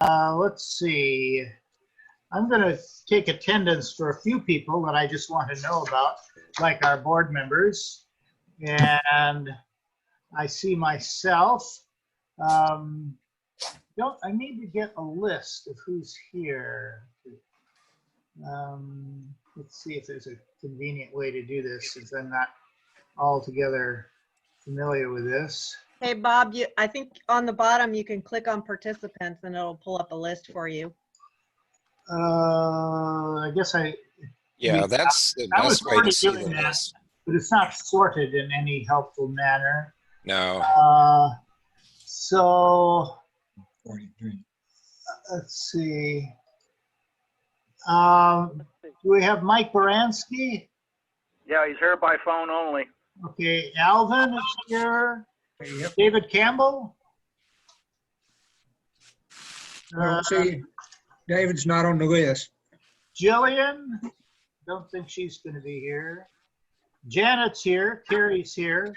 Let's see. I'm going to take attendance for a few people that I just want to know about, like our board members. And I see myself. I need to get a list of who's here. Let's see if there's a convenient way to do this, since I'm not altogether familiar with this. Hey, Bob, I think on the bottom you can click on participants and it'll pull up a list for you. I guess Yeah, that's the best way to see the list. But it's not sorted in any helpful manner. No. So 43. let's see. Do we have Mike Baranski? Yeah, he's here by phone only. Okay, Alvin is here. Yep. David Campbell? See, David's not on the list. Jillian? Don't think she's going to be here. Janet's here. Carrie's here.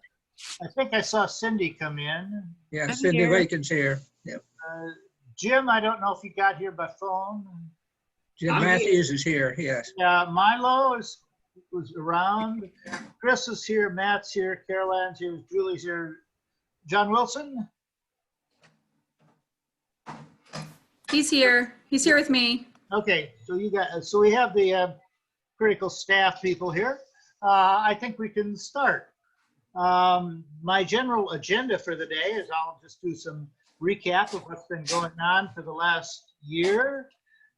I think I saw Cindy come in. Yeah, I'm Cindy here. Lakin's here. Yep. Jim, I don't know if you got here by phone. Jim Matthews is here, yes. Milo was around. Chris is here. Matt's here. Caroline's here. Julie's here. John Wilson? He's here. He's here with me. Okay, so we have the critical staff people here. I think we can start. My general agenda for the day is I'll just do some recap of what's been going on for the last year.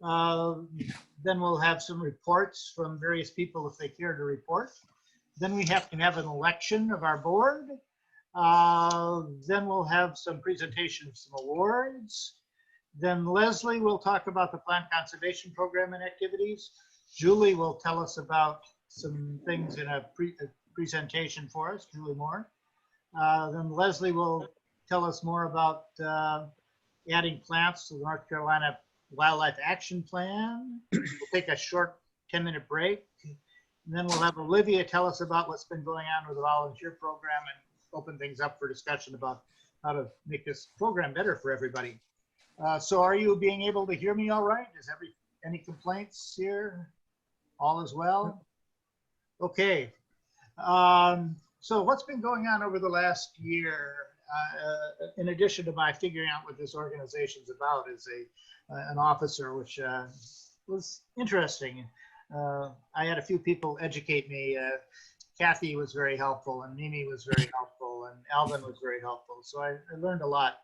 Then we'll have some reports from various people if they care to report. Then we have to have an election of our board. Then we'll have some presentation of some awards. Then Lesley will talk about the plant conservation program and activities. Julie will tell us about some things in a presentation for us, Julie Moore. Then Lesley will tell us more about adding plants to the North Carolina Wildlife Action Plan. We'll take a short 10-minute break. And then we'll have Olivia tell us about what's been going on with the volunteer program and open things up for discussion about how to make this program better for everybody. So are you being able to hear me all right? Is any complaints here? All is well? Okay. So what's been going on over the last year, in addition to my figuring out what this organization's about as an officer, which was interesting. I had a few people educate me. Kathy was very helpful, and Mimi was very helpful, and Alvin was very helpful. So I learned a lot.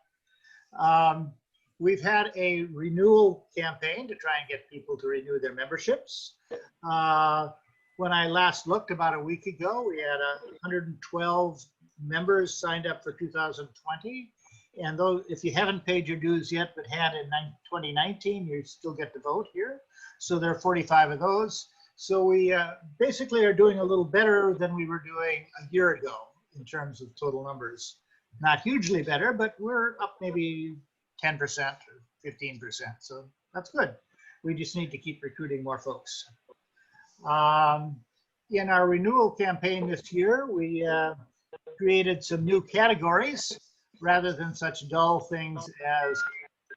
We've had a renewal campaign to try and get people to renew their memberships. When I last looked about a week ago, we had 112 members signed up for 2020. And those, if you haven't paid your dues yet, but had in 2019, you still get to vote here. So there are 45 of those. So we basically are doing a little better than we were doing a year ago in terms of total numbers. Not hugely better, but we're up maybe 10% or 15%. So that's good. We just need to keep recruiting more folks. In our renewal campaign this year, we created some new categories rather than such dull things as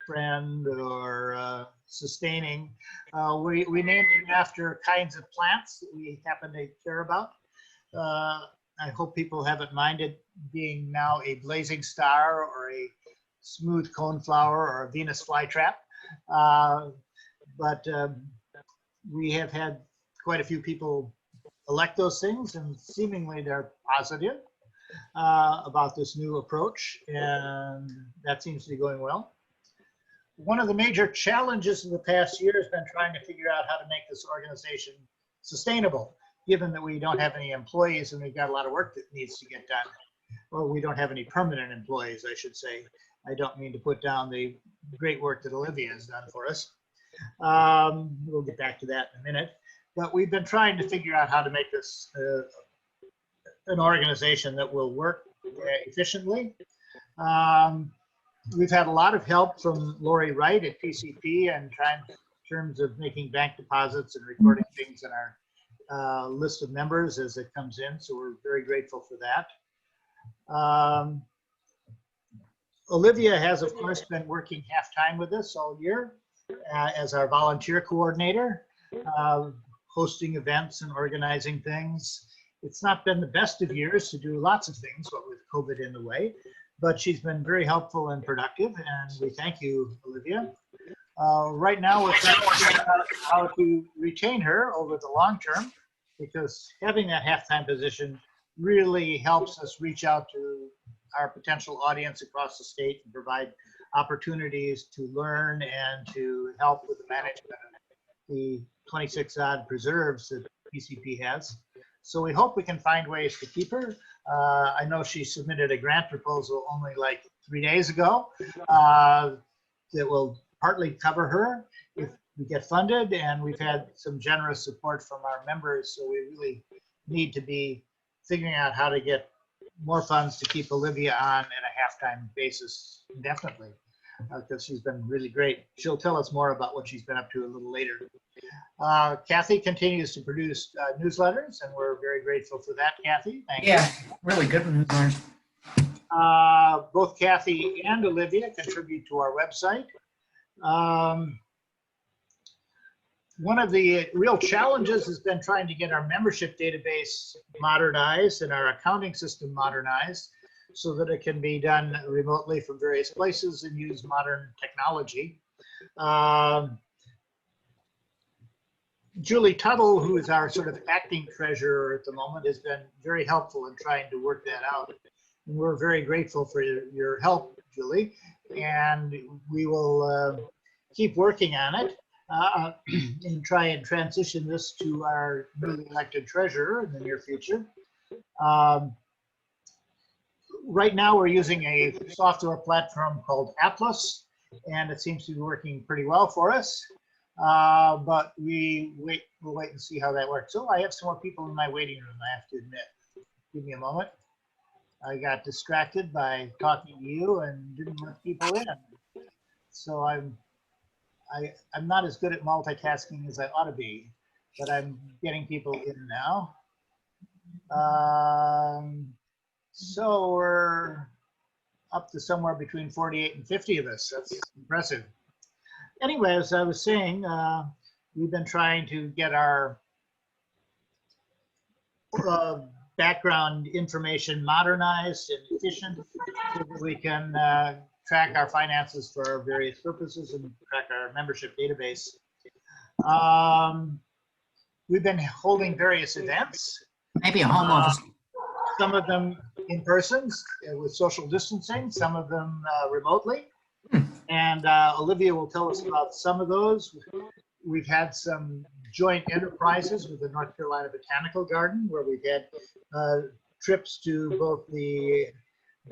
friend or sustaining. We named them after kinds of plants that we happen to care about. I hope people haven't minded being now a blazing star or a smooth coneflower or a Venus flytrap. But we have had quite a few people elect those things, and seemingly they're positive about this new approach, and that seems to be going well. One of the major challenges of the past year has been trying to figure out how to make this organization sustainable, given that we don't have any employees and we've got a lot of work that needs to get done. Or we don't have any permanent employees, I should say. I don't mean to put down the great work that Olivia has done for us. We'll get back to that in a minute. But we've been trying to figure out how to make this an organization that will work efficiently. We've had a lot of help from Lori Wright at PCP and in terms of making bank deposits and recording things in our list of members as it comes in. So we're very grateful for that. Olivia has, of course, been working half-time with us all year as our volunteer coordinator, hosting events and organizing things. It's not been the best of years to do lots of things, what with COVID in the way, but she's been very helpful and productive, and we thank you, Olivia. Right now, we're trying to figure out how to retain her over the long term, because having that half-time position really helps us reach out to our potential audience across the state and provide opportunities to learn and to help with the management of the 26 odd preserves that PCP has. So we hope we can find ways to keep her. I know she submitted a grant proposal only like 3 days ago that will partly cover her if we get funded, and we've had some generous support from our members, so we really need to be figuring out how to get more funds to keep Olivia on at a half-time basis indefinitely, because she's been really great. She'll tell us more about what she's been up to a little later. Kathy continues to produce newsletters, and we're very grateful for that, Kathy. Thank you. Really good newsletters. Both Kathy and Olivia contribute to our website. One of the real challenges has been trying to get our membership database modernized and our accounting system modernized so that it can be done remotely from various places and use modern technology. Julie Tuttle, who is our sort of acting treasurer at the moment, has been very helpful in trying to work that out. And we're very grateful for your help, Julie, and we will keep working on it. And try and transition this to our newly elected treasurer in the near future. Right now we're using a software platform called Atlas, and it seems to be working pretty well for us. But we'll wait and see how that works. So I have some more people in my waiting room, I have to admit. Give me a moment. I got distracted by talking to you and didn't let people in. So I'm not as good at multitasking as I ought to be, but I'm getting people in now. So we're up to somewhere between 48 and 50 of us. That's impressive. Anyway, as I was saying, we've been trying to get our background information modernized and efficient so that we can track our finances for our various purposes and track our membership database. We've been holding various events. Maybe a home office. Some of them in person with social distancing, some of them remotely. And Olivia will tell us about some of those. We've had some joint enterprises with the North Carolina Botanical Garden, where we've had trips to both the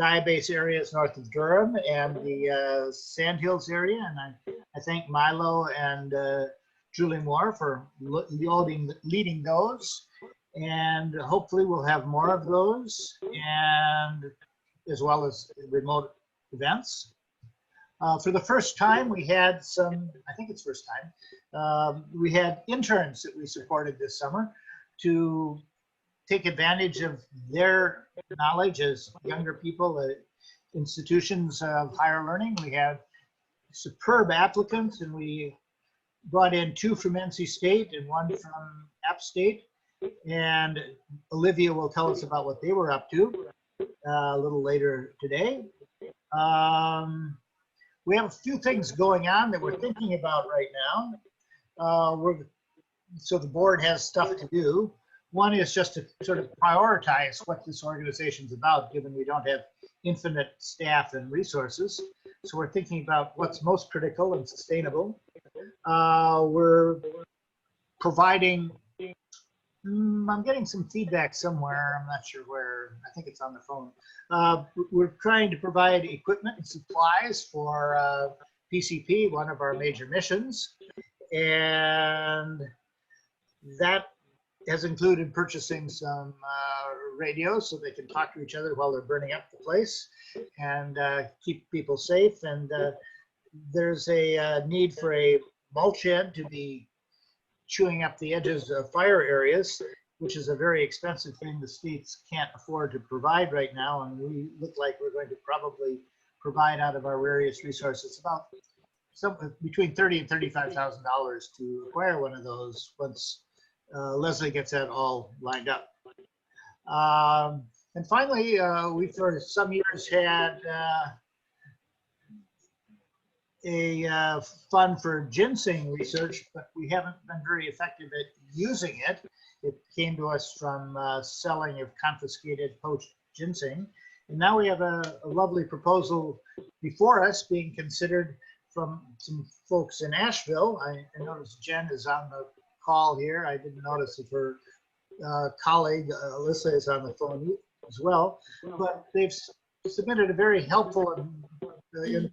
Diabase areas north of Durham and the Sandhills area. And I thank Milo and Julie Moore for leading those. And hopefully we'll have more of those, and as well as remote events. For the first time, we had some, I think it's first time, we had interns that we supported this summer to take advantage of their knowledge as younger people at institutions of higher learning. We had superb applicants, and we brought in 2 from NC State and 1 from App State. And Olivia will tell us about what they were up to a little later today. We have a few things going on that we're thinking about right now. So the board has stuff to do. One is just to sort of prioritize what this organization is about, given we don't have infinite staff and resources. So we're thinking about what's most critical and sustainable. We're providing, I'm getting some feedback somewhere. I'm not sure where. I think it's on the phone. We're trying to provide equipment and supplies for PCP, one of our major missions. And that has included purchasing some radios so they can talk to each other while they're burning up the place and keep people safe. And there's a need for a mulch shed to be chewing up the edges of fire areas, which is a very expensive thing the states can't afford to provide right now. And we look like we're going to probably provide out of our various resources. About between $30,000 and $35,000 to acquire one of those once Lesley gets that all lined up. And finally, we for some years had a fund for ginseng research, but we haven't been very effective at using it. It came to us from selling of confiscated poached ginseng. And now we have a lovely proposal before us being considered from some folks in Asheville. I noticed Jen is on the call here. I didn't notice if her colleague, Alyssa, is on the phone as well. But they've submitted a very helpful and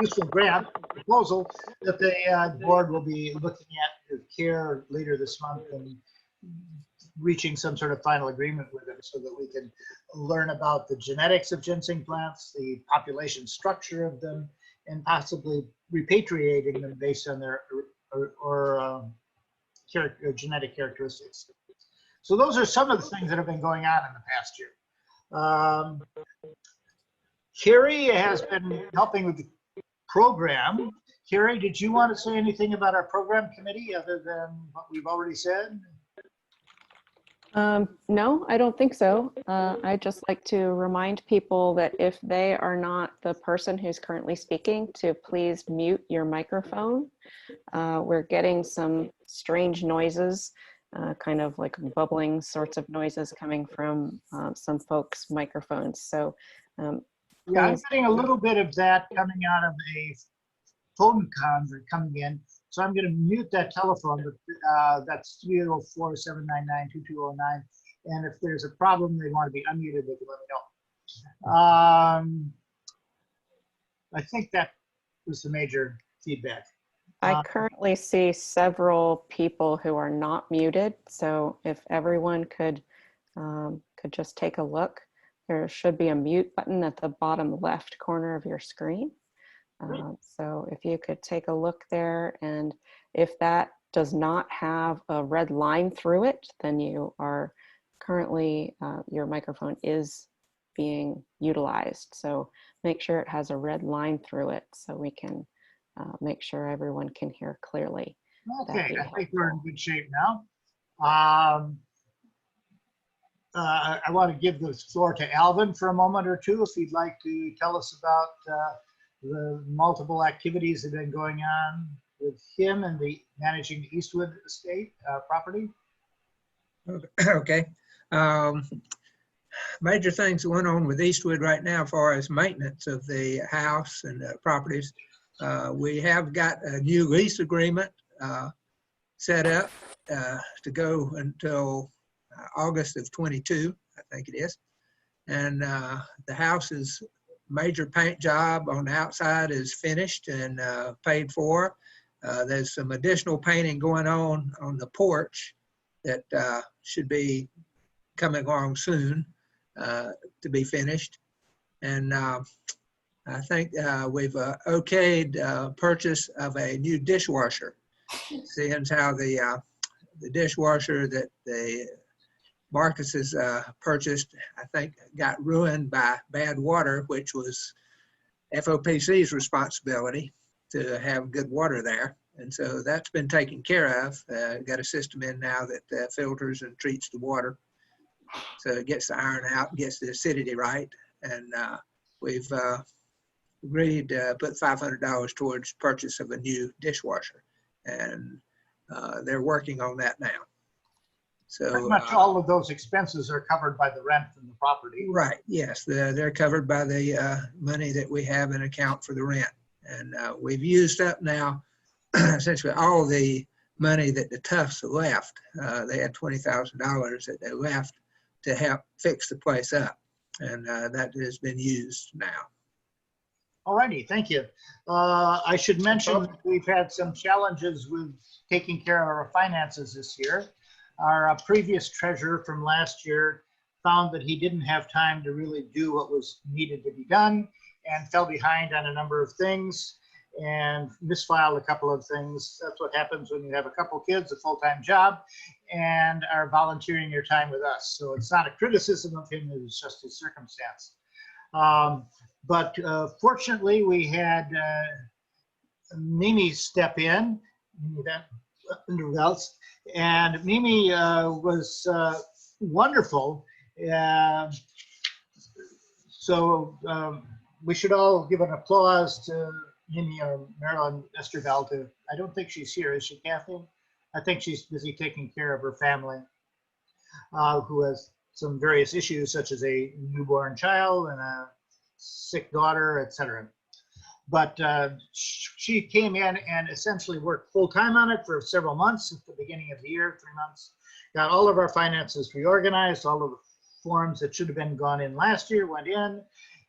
useful grant proposal that the board will be looking at with care later this month and reaching some sort of final agreement with them so that we can learn about the genetics of ginseng plants, the population structure of them, and possibly repatriating them based on their genetic characteristics. So those are some of the things that have been going on in the past year. Carrie has been helping with the program. Carrie, did you want to say anything about our program committee other than what we've already said? No, I don't think so. I'd just like to remind people that if they are not the person who's currently speaking, to please mute your microphone. We're getting some strange noises, kind of like bubbling sorts of noises coming from some folks' microphones. So yeah, I'm getting a little bit of that coming out of a phone conference coming in. So I'm going to mute that telephone, but that's 304-799-2209. And if there's a problem, they want to be unmuted, they can let me know. I think that was the major feedback. I currently see several people who are not muted. So if everyone could just take a look, there should be a mute button at the bottom left corner of your screen. So if you could take a look there, and if that does not have a red line through it, then you are currently, your microphone is being utilized. So make sure it has a red line through it so we can make sure everyone can hear clearly. Okay, I think we're in good shape now. I want to give the floor to Alvin for a moment or two, if he'd like to tell us about the multiple activities that have been going on with him and the managing the Eastwood estate property. Okay. Major things going on with Eastwood right now as far as maintenance of the house and properties. We have got a new lease agreement set up to go until August of 22, I think it is. And the house is major paint job on the outside is finished and paid for. There's some additional painting going on the porch that should be coming along soon to be finished. And I think we've okayed purchase of a new dishwasher. Seeing how the dishwasher that the Marcus's purchased, I think, got ruined by bad water, which was FoPC's responsibility to have good water there. And so that's been taken care of. Got a system in now that filters and treats the water. So it gets the iron out, gets the acidity right. And we've agreed to put $500 towards purchase of a new dishwasher. And they're working on that now. So pretty much all of those expenses are covered by the rent from the property. Right, yes, they're covered by the money that we have in account for the rent. And we've used up now essentially all the money that the Tufts left. They had $20,000 that they left to help fix the place up. And that has been used now. All righty, thank you. I should mention that we've had some challenges with taking care of our finances this year. Our previous treasurer from last year found that he didn't have time to really do what was needed to be done and fell behind on a number of things and misfiled a couple of things. That's what happens when you have a couple kids, a full-time job, and are volunteering your time with us. So it's not a criticism of him, it was just his circumstance. But fortunately, we had Mimi step in, and Mimi was wonderful. Uh, so we should all give an applause to Mimi or Marilyn Westerveld. I don't think she's here, is she, Kathy? I think she's busy taking care of her family, who has some various issues such as a newborn child and a sick daughter, etc. But she came in and essentially worked full time on it for several months at the beginning of the year, 3 months. Got all of our finances reorganized, all of the forms that should have been gone in last year went in,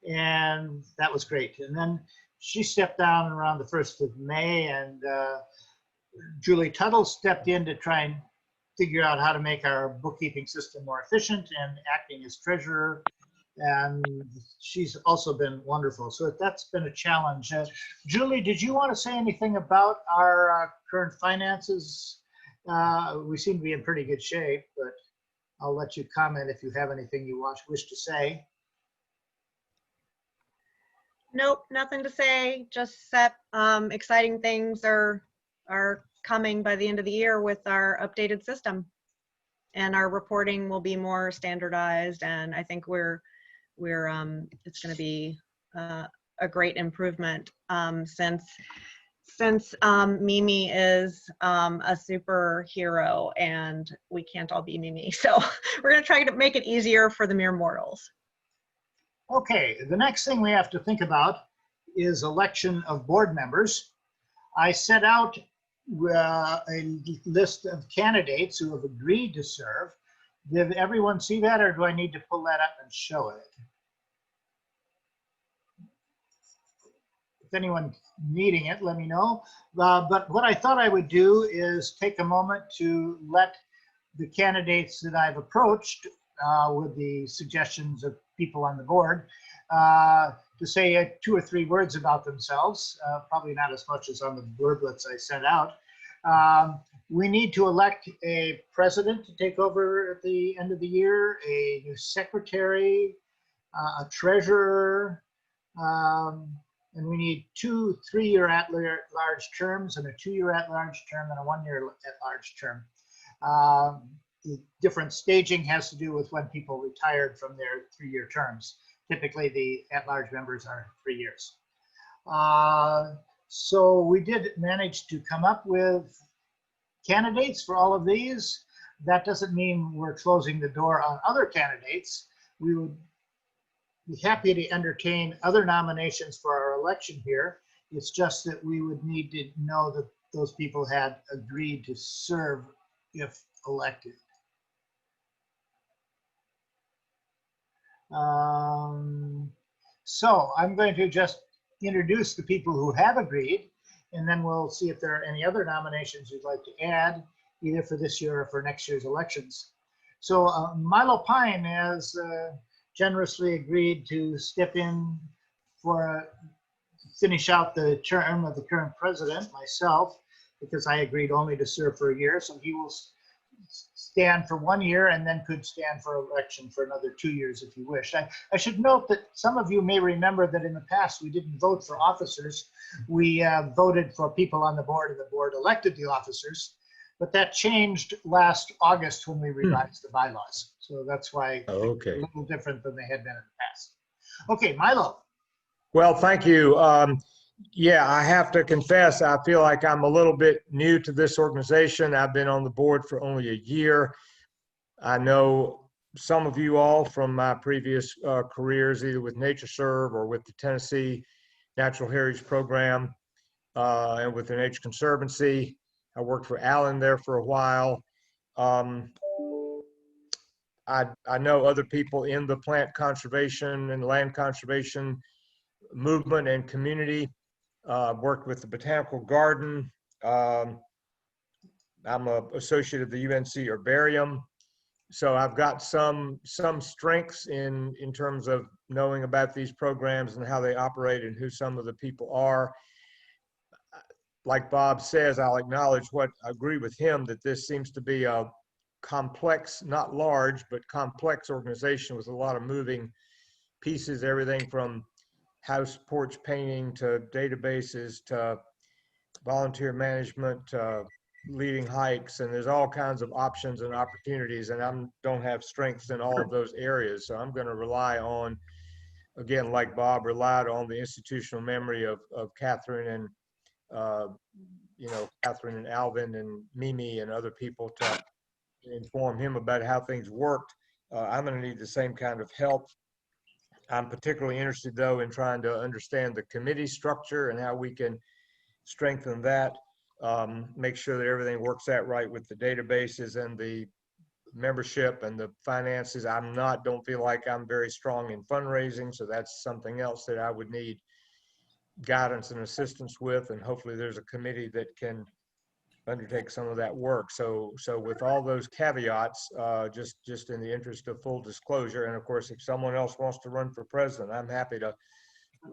and that was great. And then she stepped down around the 1st of May, and Julie Tuttle stepped in to try and figure out how to make our bookkeeping system more efficient, and acting as treasurer. And she's also been wonderful. So that's been a challenge. Julie, did you want to say anything about our current finances? We seem to be in pretty good shape, but I'll let you comment if you have anything you wish to say. Nope, nothing to say. Just that exciting things are coming by the end of the year with our updated system, and our reporting will be more standardized. And I think it's going to be a great improvement since Mimi is a superhero and we can't all be Mimi. So we're going to try to make it easier for the mere mortals. Okay, the next thing we have to think about is election of board members. I set out a list of candidates who have agreed to serve. Did everyone see that, or do I need to pull that up and show it? If anyone's needing it, let me know. But what I thought I would do is take a moment to let the candidates that I've approached with the suggestions of people on the board to say 2 or 3 words about themselves, probably not as much as on the blurblets I sent out. We need to elect a president to take over at the end of the year, a new secretary, a treasurer, and we need 2 3-year at-large terms, and a 2-year at-large term, and a 1-year at-large term. The different staging has to do with when people retired from their 3-year terms. Typically, the at-large members are 3 years. So we did manage to come up with candidates for all of these. That doesn't mean we're closing the door on other candidates. We would be happy to entertain other nominations for our election here. It's just that we would need to know that those people had agreed to serve if elected. So I'm going to just introduce the people who have agreed, and then we'll see if there are any other nominations you'd like to add, either for this year or for next year's elections. So Milo Pine has generously agreed to step in for finish out the term of the current president, myself, because I agreed only to serve for a year. So he will stand for 1 year and then could stand for election for another 2 years if you wish. I should note that some of you may remember that in the past we didn't vote for officers. We voted for people on the board, and the board elected the officers. But that changed last August when we revised the bylaws. So that's why it's a little different than they had been in the past. Okay, Milo. Well, thank you. Yeah, I have to confess, I feel like I'm a little bit new to this organization. I've been on the board for only a year. I know some of you all from my previous careers, either with NatureServe or with the Tennessee Natural Heritage Program and with the Nature Conservancy. I worked for Alan there for a while. I know other people in the plant conservation and land conservation movement and community. Worked with the Botanical Garden. I'm an associate of the UNC Herbarium. So I've got some strengths in terms of knowing about these programs and how they operate and who some of the people are. Like Bob says, I'll acknowledge I agree with him that this seems to be a complex, not large, but complex organization with a lot of moving pieces, everything from house porch painting to databases to volunteer management, leading hikes, and there's all kinds of options and opportunities, and I don't have strengths in all of those areas. So I'm going to rely on, again, like Bob relied on, the institutional memory of Catherine and, Catherine and Alvin and Mimi and other people to inform him about how things worked. I'm going to need the same kind of help. I'm particularly interested, though, in trying to understand the committee structure and how we can strengthen that, make sure that everything works out right with the databases and the membership and the finances. Don't feel like I'm very strong in fundraising, so that's something else that I would need guidance and assistance with, and hopefully there's a committee that can undertake some of that work. So with all those caveats, just in the interest of full disclosure, and of course, if someone else wants to run for president, I'm happy to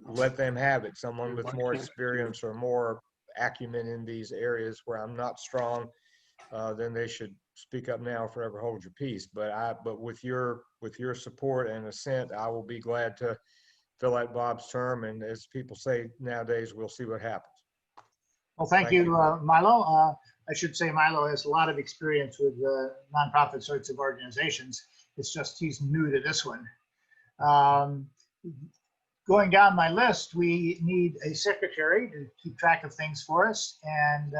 let them have it. Someone with more experience or more acumen in these areas where I'm not strong, then they should speak up now or forever hold your peace. But with your support and assent, I will be glad to fill out Bob's term. And as people say nowadays, we'll see what happens. Well, thank you, Milo. I should say Milo has a lot of experience with nonprofit sorts of organizations. It's just he's new to this one. Going down my list, we need a secretary to keep track of things for us. And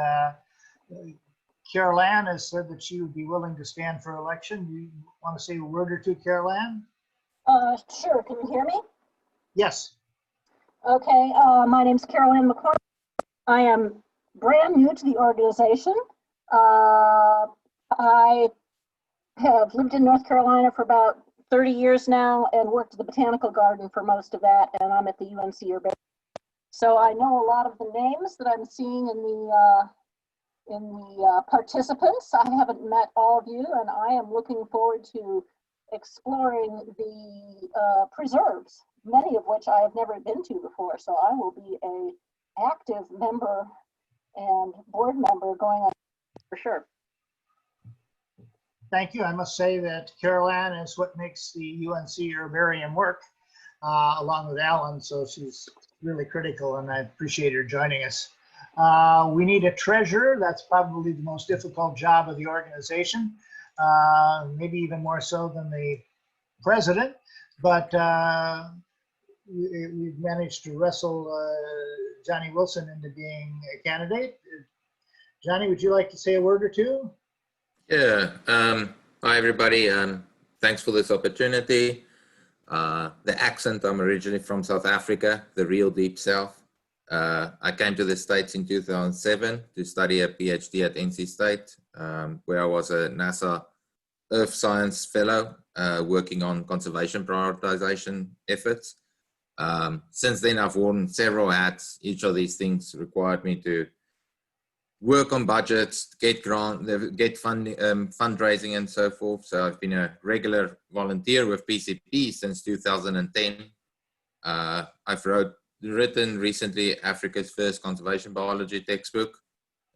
Carol Ann has said that she would be willing to stand for election. You want to say a word or two, Carol Ann? Sure. Can you hear me? Yes. Okay. My name's Carol Ann McCormick. I am brand new to the organization. I have lived in North Carolina for about 30 years now and worked at the Botanical Garden for most of that, and I'm at the UNC Urbana. So I know a lot of the names that I'm seeing in the participants. I haven't met all of you, and I am looking forward to exploring the preserves, many of which I have never been to before. So I will be an active member and board member going on for sure. Thank you. I must say that Carol Ann is what makes the UNC herbarium work, along with Alan. So she's really critical, and I appreciate her joining us. We need a treasurer. That's probably the most difficult job of the organization, maybe even more so than the president. But we've managed to wrestle Johnny Wilson into being a candidate. Johnny, would you like to say a word or two? Yeah. Hi, everybody. Thanks for this opportunity. The accent, I'm originally from South Africa, the real deep South. I came to the States in 2007 to study a PhD at NC State, where I was a NASA Earth Science Fellow, working on conservation prioritization efforts. Since then, I've worn several hats. Each of these things required me to work on budgets, get funding, fundraising, and so forth. So I've been a regular volunteer with PCP since 2010. I've written recently Africa's first conservation biology textbook.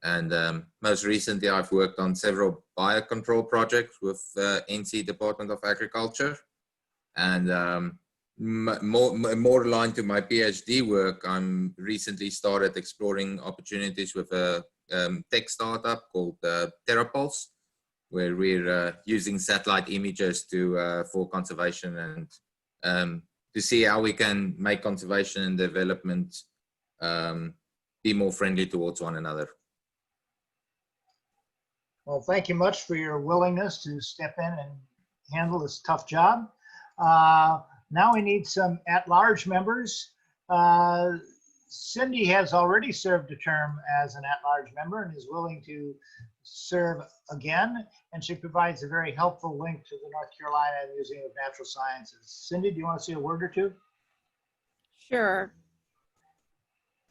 And most recently, I've worked on several biocontrol projects with NC Department of Agriculture. And more aligned to my PhD work, I'm recently started exploring opportunities with a tech startup called TerraPulse, where we're using satellite images for conservation and to see how we can make conservation and development be more friendly towards one another. Well, thank you much for your willingness to step in and handle this tough job. Now we need some at-large members. Cindy has already served a term as an at-large member and is willing to serve again, and she provides a very helpful link to the North Carolina Museum of Natural Sciences. Cindy, do you want to say a word or two? Sure.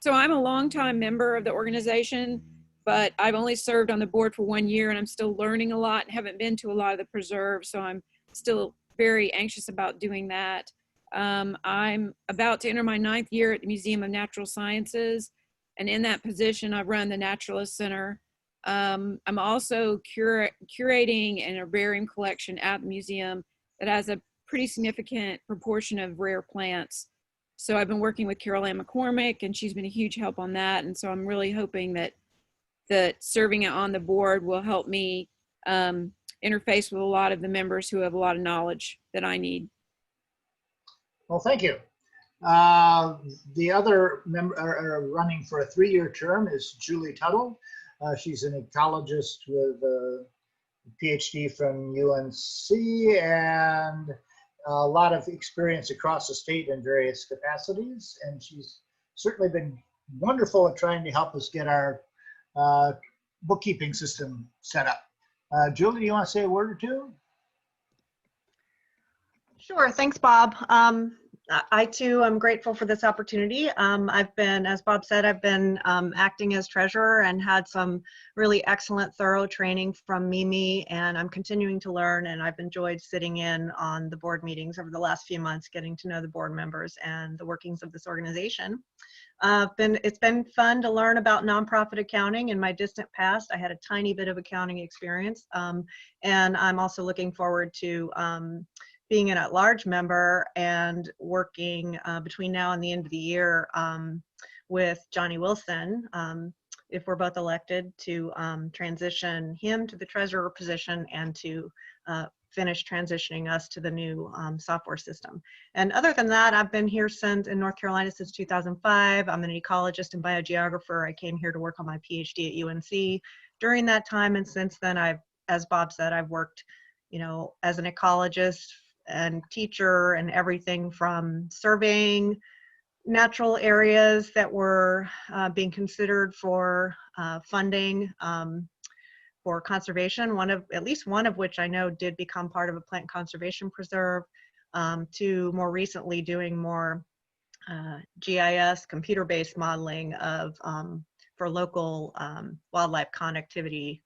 So I'm a longtime member of the organization, but I've only served on the board for 1 year, and I'm still learning a lot and haven't been to a lot of the preserves, so I'm still very anxious about doing that. I'm about to enter my 9th year at the Museum of Natural Sciences, and in that position, I run the Naturalist Center. I'm also curating an herbarium collection at the museum that has a pretty significant proportion of rare plants. So I've been working with Carol Ann McCormick, and she's been a huge help on that. And so I'm really hoping that serving on the board will help me interface with a lot of the members who have a lot of knowledge that I need. Well, thank you. The other member running for a 3-year term is Julie Tuttle. She's an ecologist with a PhD from UNC and a lot of experience across the state in various capacities. And she's certainly been wonderful at trying to help us get our bookkeeping system set up. Julie, you want to say a word or two? Sure. Thanks, Bob. I too am grateful for this opportunity. I've been, as Bob said, I've been acting as treasurer and had some really excellent, thorough training from Mimi, and I'm continuing to learn, and I've enjoyed sitting in on the board meetings over the last few months, getting to know the board members and the workings of this organization. It's been fun to learn about nonprofit accounting. In my distant past, I had a tiny bit of accounting experience, and I'm also looking forward to being an at-large member and working between now and the end of the year with Johnny Wilson, if we're both elected, to transition him to the treasurer position and to finish transitioning us to the new software system. And other than that, I've been here in North Carolina since 2005. I'm an ecologist and biogeographer. I came here to work on my PhD at UNC during that time, and since then, as Bob said, I've worked, as an ecologist and teacher and everything from surveying natural areas that were being considered for funding for conservation, at least one of which I know did become part of a plant conservation preserve, to more recently doing more GIS, computer-based modeling of for local wildlife connectivity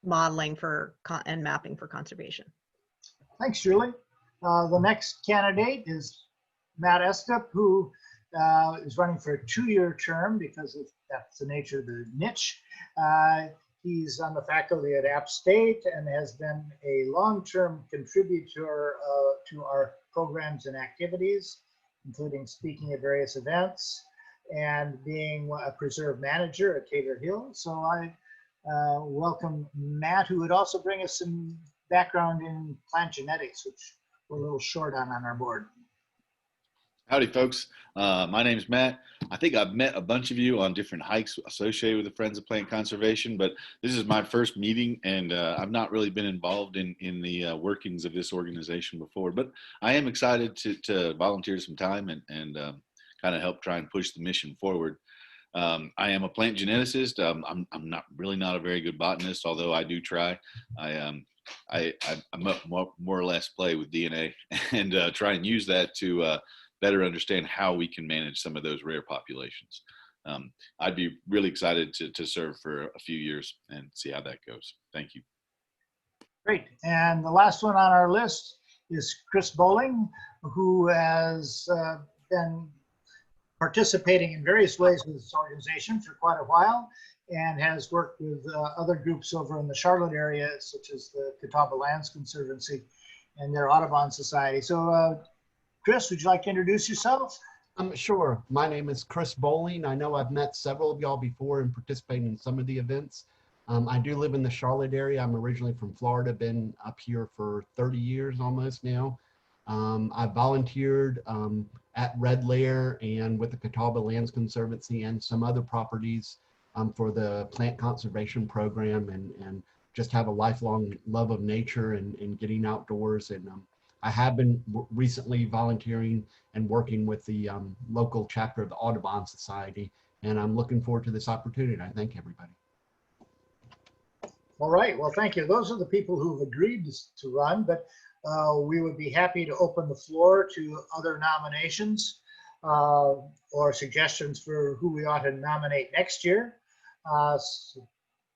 modeling and mapping for conservation. Thanks, Julie. The next candidate is Matt Estep, who is running for a 2-year term because that's the nature of the niche. He's on the faculty at App State and has been a long-term contributor to our programs and activities, including speaking at various events and being a preserve manager at Taylor Hill. So I welcome Matt, who would also bring us some background in plant genetics, which we're a little short on our board. Howdy, folks. My name's Matt. I think I've met a bunch of you on different hikes associated with the Friends of Plant Conservation, but this is my first meeting, and I've not really been involved in the workings of this organization before. But I am excited to volunteer some time and kind of help try and push the mission forward. I am a plant geneticist. I'm not a very good botanist, although I do try. I more or less play with DNA and try and use that to better understand how we can manage some of those rare populations. I'd be really excited to serve for a few years and see how that goes. Thank you. Great. And the last one on our list is Chris Bowling, who has been participating in various ways with this organization for quite a while and has worked with other groups over in the Charlotte area, such as the Catawba Lands Conservancy and their Audubon Society. So Chris, would you like to introduce yourself? Sure. My name is Chris Bowling. I know I've met several of y'all before and participated in some of the events. I do live in the Charlotte area. I'm originally from Florida, been up here for 30 years almost now. I volunteered at Red Lair and with the Catawba Lands Conservancy and some other properties for the plant conservation program, and just have a lifelong love of nature and getting outdoors. And I have been recently volunteering and working with the local chapter of the Audubon Society, and I'm looking forward to this opportunity. I thank everybody. All right, well, thank you. Those are the people who've agreed to run, but we would be happy to open the floor to other nominations or suggestions for who we ought to nominate next year. So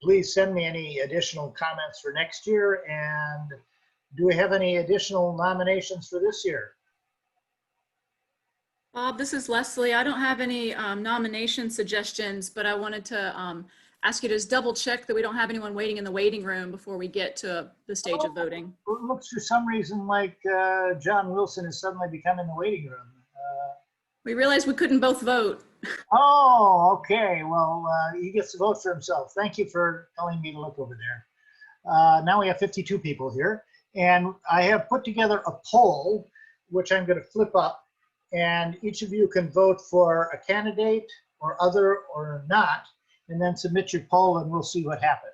please send me any additional comments for next year. And do we have any additional nominations for this year? Bob, this is Leslie. I don't have any nomination suggestions, but I wanted to ask you to just double check that we don't have anyone waiting in the waiting room before we get to the stage of voting. It looks for some reason like John Wilson has suddenly become in the waiting room. We realized we couldn't both vote. Oh, okay. Well, he gets to vote for himself. Thank you for telling me to look over there. Now we have 52 people here, and I have put together a poll, which I'm going to flip up, and each of you can vote for a candidate or other or not, and then submit your poll, and we'll see what happens.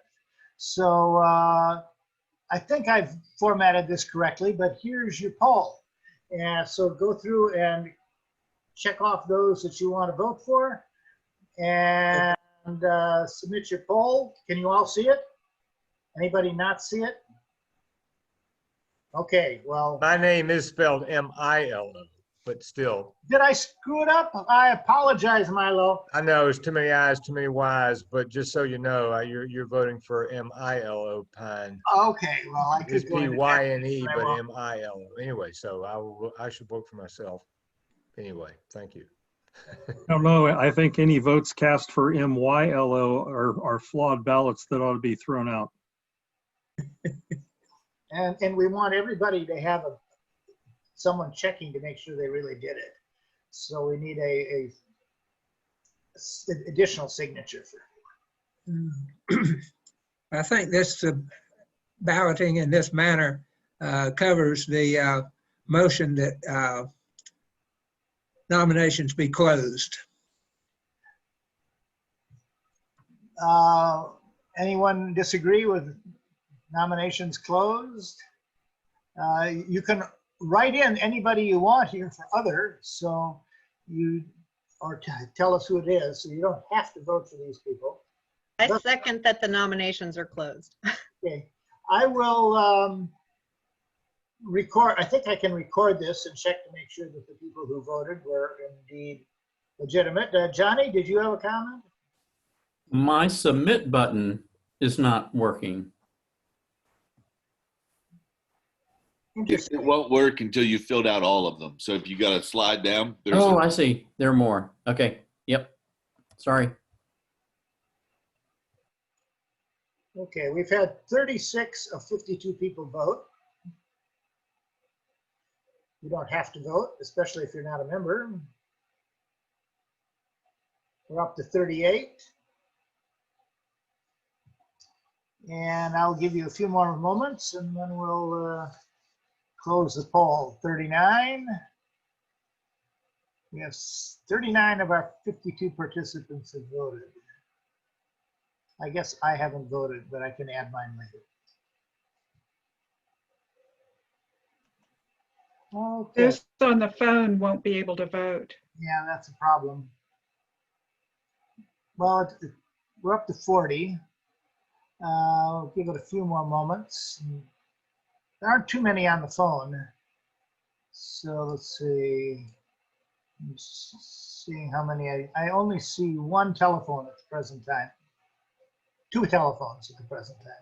So I think I've formatted this correctly, but here's your poll. And so go through and check off those that you want to vote for, and submit your poll. Can you all see it? Anybody not see it? Okay, well. My name is spelled M-I-L-O, but still. Did I screw it up? I apologize, Milo. I know there's too many I's, too many Y's, but just so you know, you're voting for M-I-L-O, Pine. Okay, well, I could It's go into P-Y-N-E, that, but I won't. M-I-L-O. Anyway, so I should vote for myself. Anyway, thank you. I don't know. I think any votes cast for MYLO are flawed ballots that ought to be thrown out. And we want everybody to have someone checking to make sure they really did it. So we need a additional signature for. I think this balloting in this manner covers the motion that nominations be closed. Anyone disagree with nominations closed? You can write in anybody you want here for other, so or tell us who it is, so you don't have to vote for these people. I second that the nominations are closed. Okay, I will record. I think I can record this and check to make sure that the people who voted were indeed legitimate. Johnny, did you have a comment? My submit button is not working. It won't work until you filled out all of them. So if you got to slide down, Oh, I see. There are more. Okay. Yep. Sorry. Okay, we've had 36 of 52 people vote. You don't have to vote, especially if you're not a member. We're up to 38. And I'll give you a few more moments and then we'll close the poll. 39. We have 39 of our 52 participants have voted. I guess I haven't voted, but I can add mine later. Okay. Those on the phone won't be able to vote. Yeah, that's a problem. Well, we're up to 40. We'll give it a few more moments. There aren't too many on the phone. So let's see. I'm seeing how many. I only see one telephone at the present time. 2 telephones at the present time.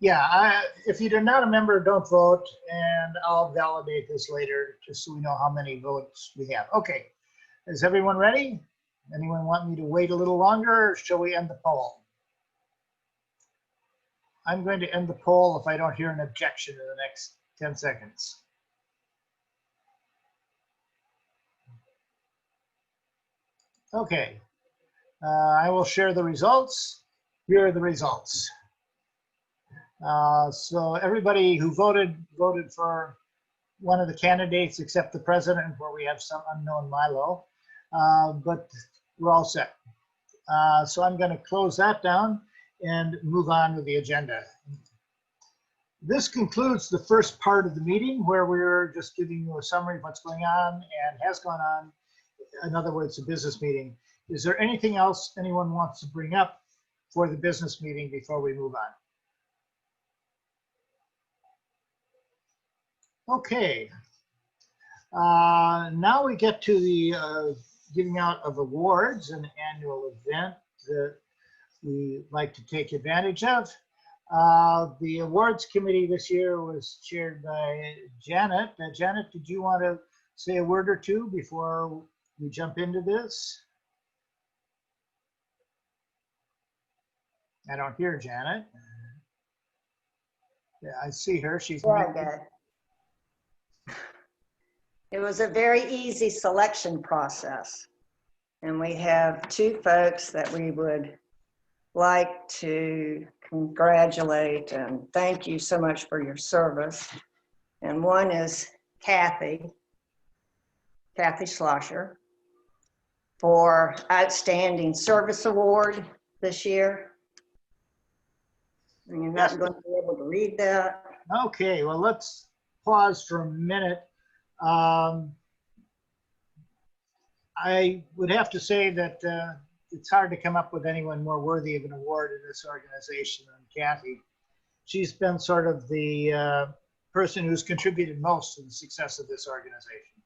Yeah, if you're not a member, don't vote, and I'll validate this later just so we know how many votes we have. Okay, is everyone ready? Anyone want me to wait a little longer, or shall we end the poll? I'm going to end the poll if I don't hear an objection in the next 10 seconds. Okay, I will share the results. Here are the results. So everybody who voted for one of the candidates except the president, where we have some unknown Milo, but we're all set. So I'm going to close that down and move on with the agenda. This concludes the first part of the meeting, where we're just giving you a summary of what's going on and has gone on. In other words, a business meeting. Is there anything else anyone wants to bring up for the business meeting before we move on? Okay. Now we get to the giving out of awards, an annual event that we like to take advantage of. The awards committee this year was chaired by Janet. Janet, did you want to say a word or two before we jump into this? I don't hear Janet. Yeah, I see her. She's very good. It was a very easy selection process. And we have two folks that we would like to congratulate and thank you so much for your service. And one is Kathy Schlosser for Outstanding Service Award this year. And you're not going to be able to read that. Okay, well, let's pause for a minute. I would have to say that it's hard to come up with anyone more worthy of an award in this organization than Kathy. She's been sort of the person who's contributed most to the success of this organization.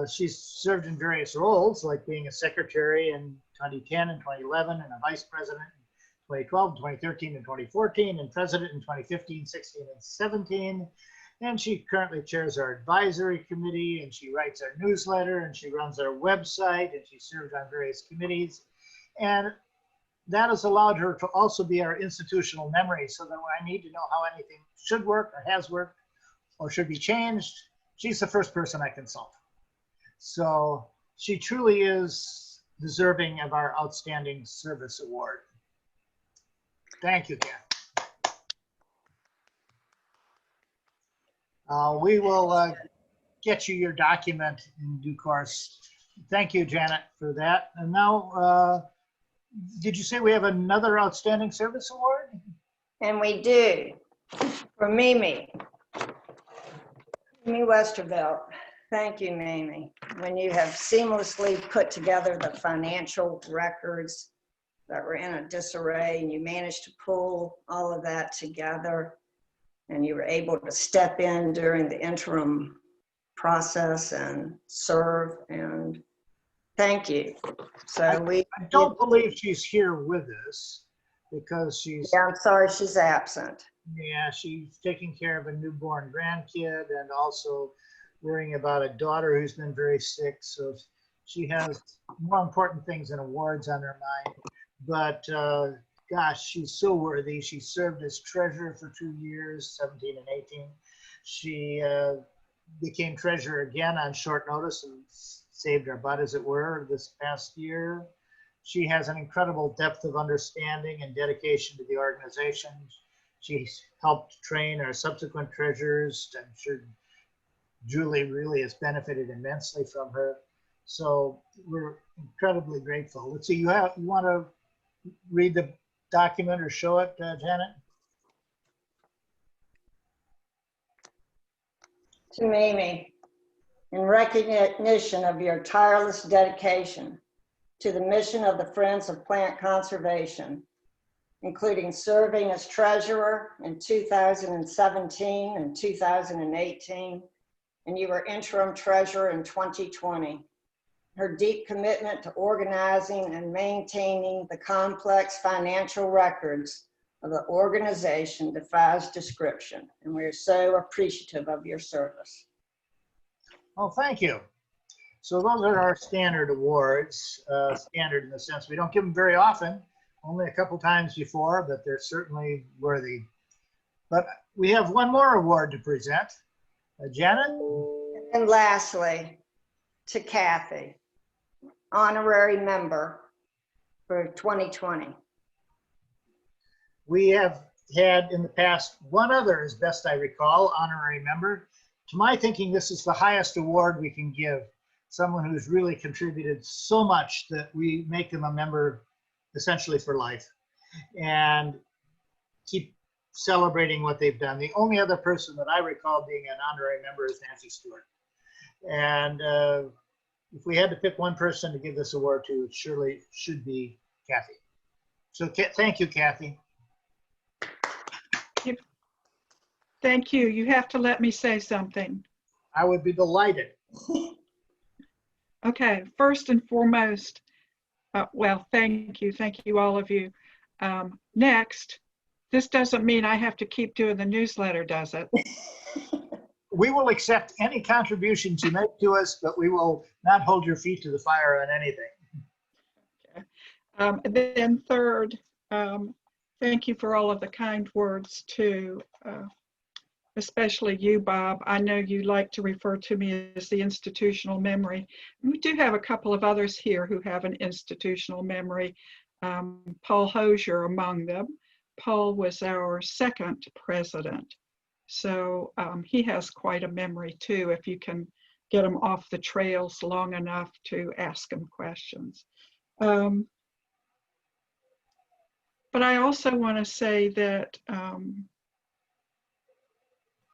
She's served in various roles, like being a secretary in 2010 and 2011, and a vice president in 2012, 2013, and 2014, and president in 2015, 16, and 17. And she currently chairs our advisory committee, and she writes our newsletter, and she runs our website, and she serves on various committees. And that has allowed her to also be our institutional memory, so that when I need to know how anything should work or has worked or should be changed, she's the first person I consult. So she truly is deserving of our Outstanding Service Award. Thank you, Ken. We will get you your document in due course. Thank you, Janet, for that. And now, did you say we have another Outstanding Service Award? And we do, for Mimi Westervelt. Thank you, Mimi. When you have seamlessly put together the financial records that were in a disarray, and you managed to pull all of that together, and you were able to step in during the interim process and serve, and thank you. So I don't believe she's here with us because she's... Yeah, I'm sorry she's absent. Yeah, she's taking care of a newborn grandkid and also worrying about a daughter who's been very sick. So she has more important things than awards on her mind. But gosh, she's so worthy. She served as treasurer for 2 years, 17 and 18. She became treasurer again on short notice and saved our butt, as it were, this past year. She has an incredible depth of understanding and dedication to the organization. She's helped train our subsequent treasurers. I'm sure Julie really has benefited immensely from her. So we're incredibly grateful. Let's see, you want to read the document or show it, Janet? To Mimi, in recognition of your tireless dedication to the mission of the Friends of Plant Conservation, including serving as treasurer in 2017 and 2018, and you were interim treasurer in 2020. Her deep commitment to organizing and maintaining the complex financial records of the organization defies description, and we're so appreciative of your service. Oh, thank you. So those are our standard awards, standard in the sense we don't give them very often, only a couple times before, but they're certainly worthy. But we have one more award to present. Janet? And lastly, to Kathy, honorary member for 2020. We have had in the past one other, as best I recall, honorary member. To my thinking, this is the highest award we can give someone who's really contributed so much that we make them a member essentially for life and keep celebrating what they've done. The only other person that I recall being an honorary member is Nancy Stewart. And if we had to pick one person to give this award to, it surely should be Kathy. So thank you, Kathy. Thank you. You have to let me say something. I would be delighted. Okay, first and foremost, well, thank you all of you. Next, This doesn't mean I have to keep doing the newsletter, does it? We will accept any contributions you make to us, but we will not hold your feet to the fire on anything. And then third, thank you for all of the kind words too, especially you, Bob. I know you like to refer to me as the institutional memory. We do have a couple of others here who have an institutional memory. Paul Hosier among them. Paul was our second president. So he has quite a memory too, if you can get him off the trails long enough to ask him questions. But I also want to say that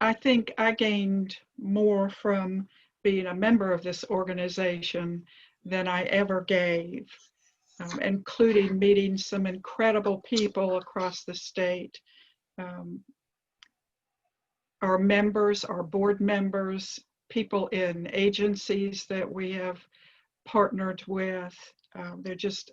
I think I gained more from being a member of this organization than I ever gave, including meeting some incredible people across the state. Our members, our board members, people in agencies that we have partnered with. They're just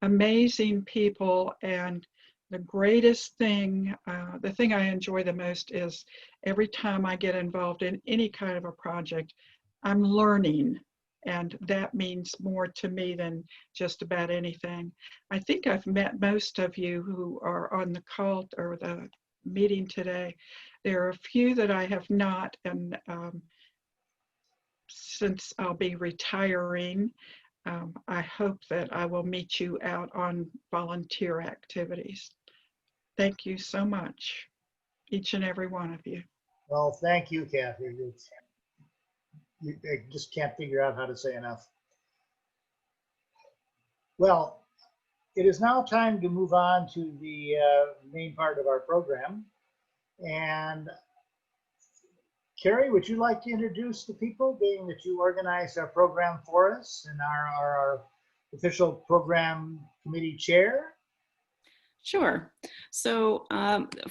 amazing people. And the greatest thing, the thing I enjoy the most is every time I get involved in any kind of a project, I'm learning. And that means more to me than just about anything. I think I've met most of you who are on the call or the meeting today. There are a few that I have not, and since I'll be retiring, I hope that I will meet you out on volunteer activities. Thank you so much, each and every one of you. Well, thank you, Kathy. I just can't figure out how to say enough. Well, it is now time to move on to the main part of our program. And Carrie, would you like to introduce the people, being that you organized our program for us and our official program committee chair? Sure. So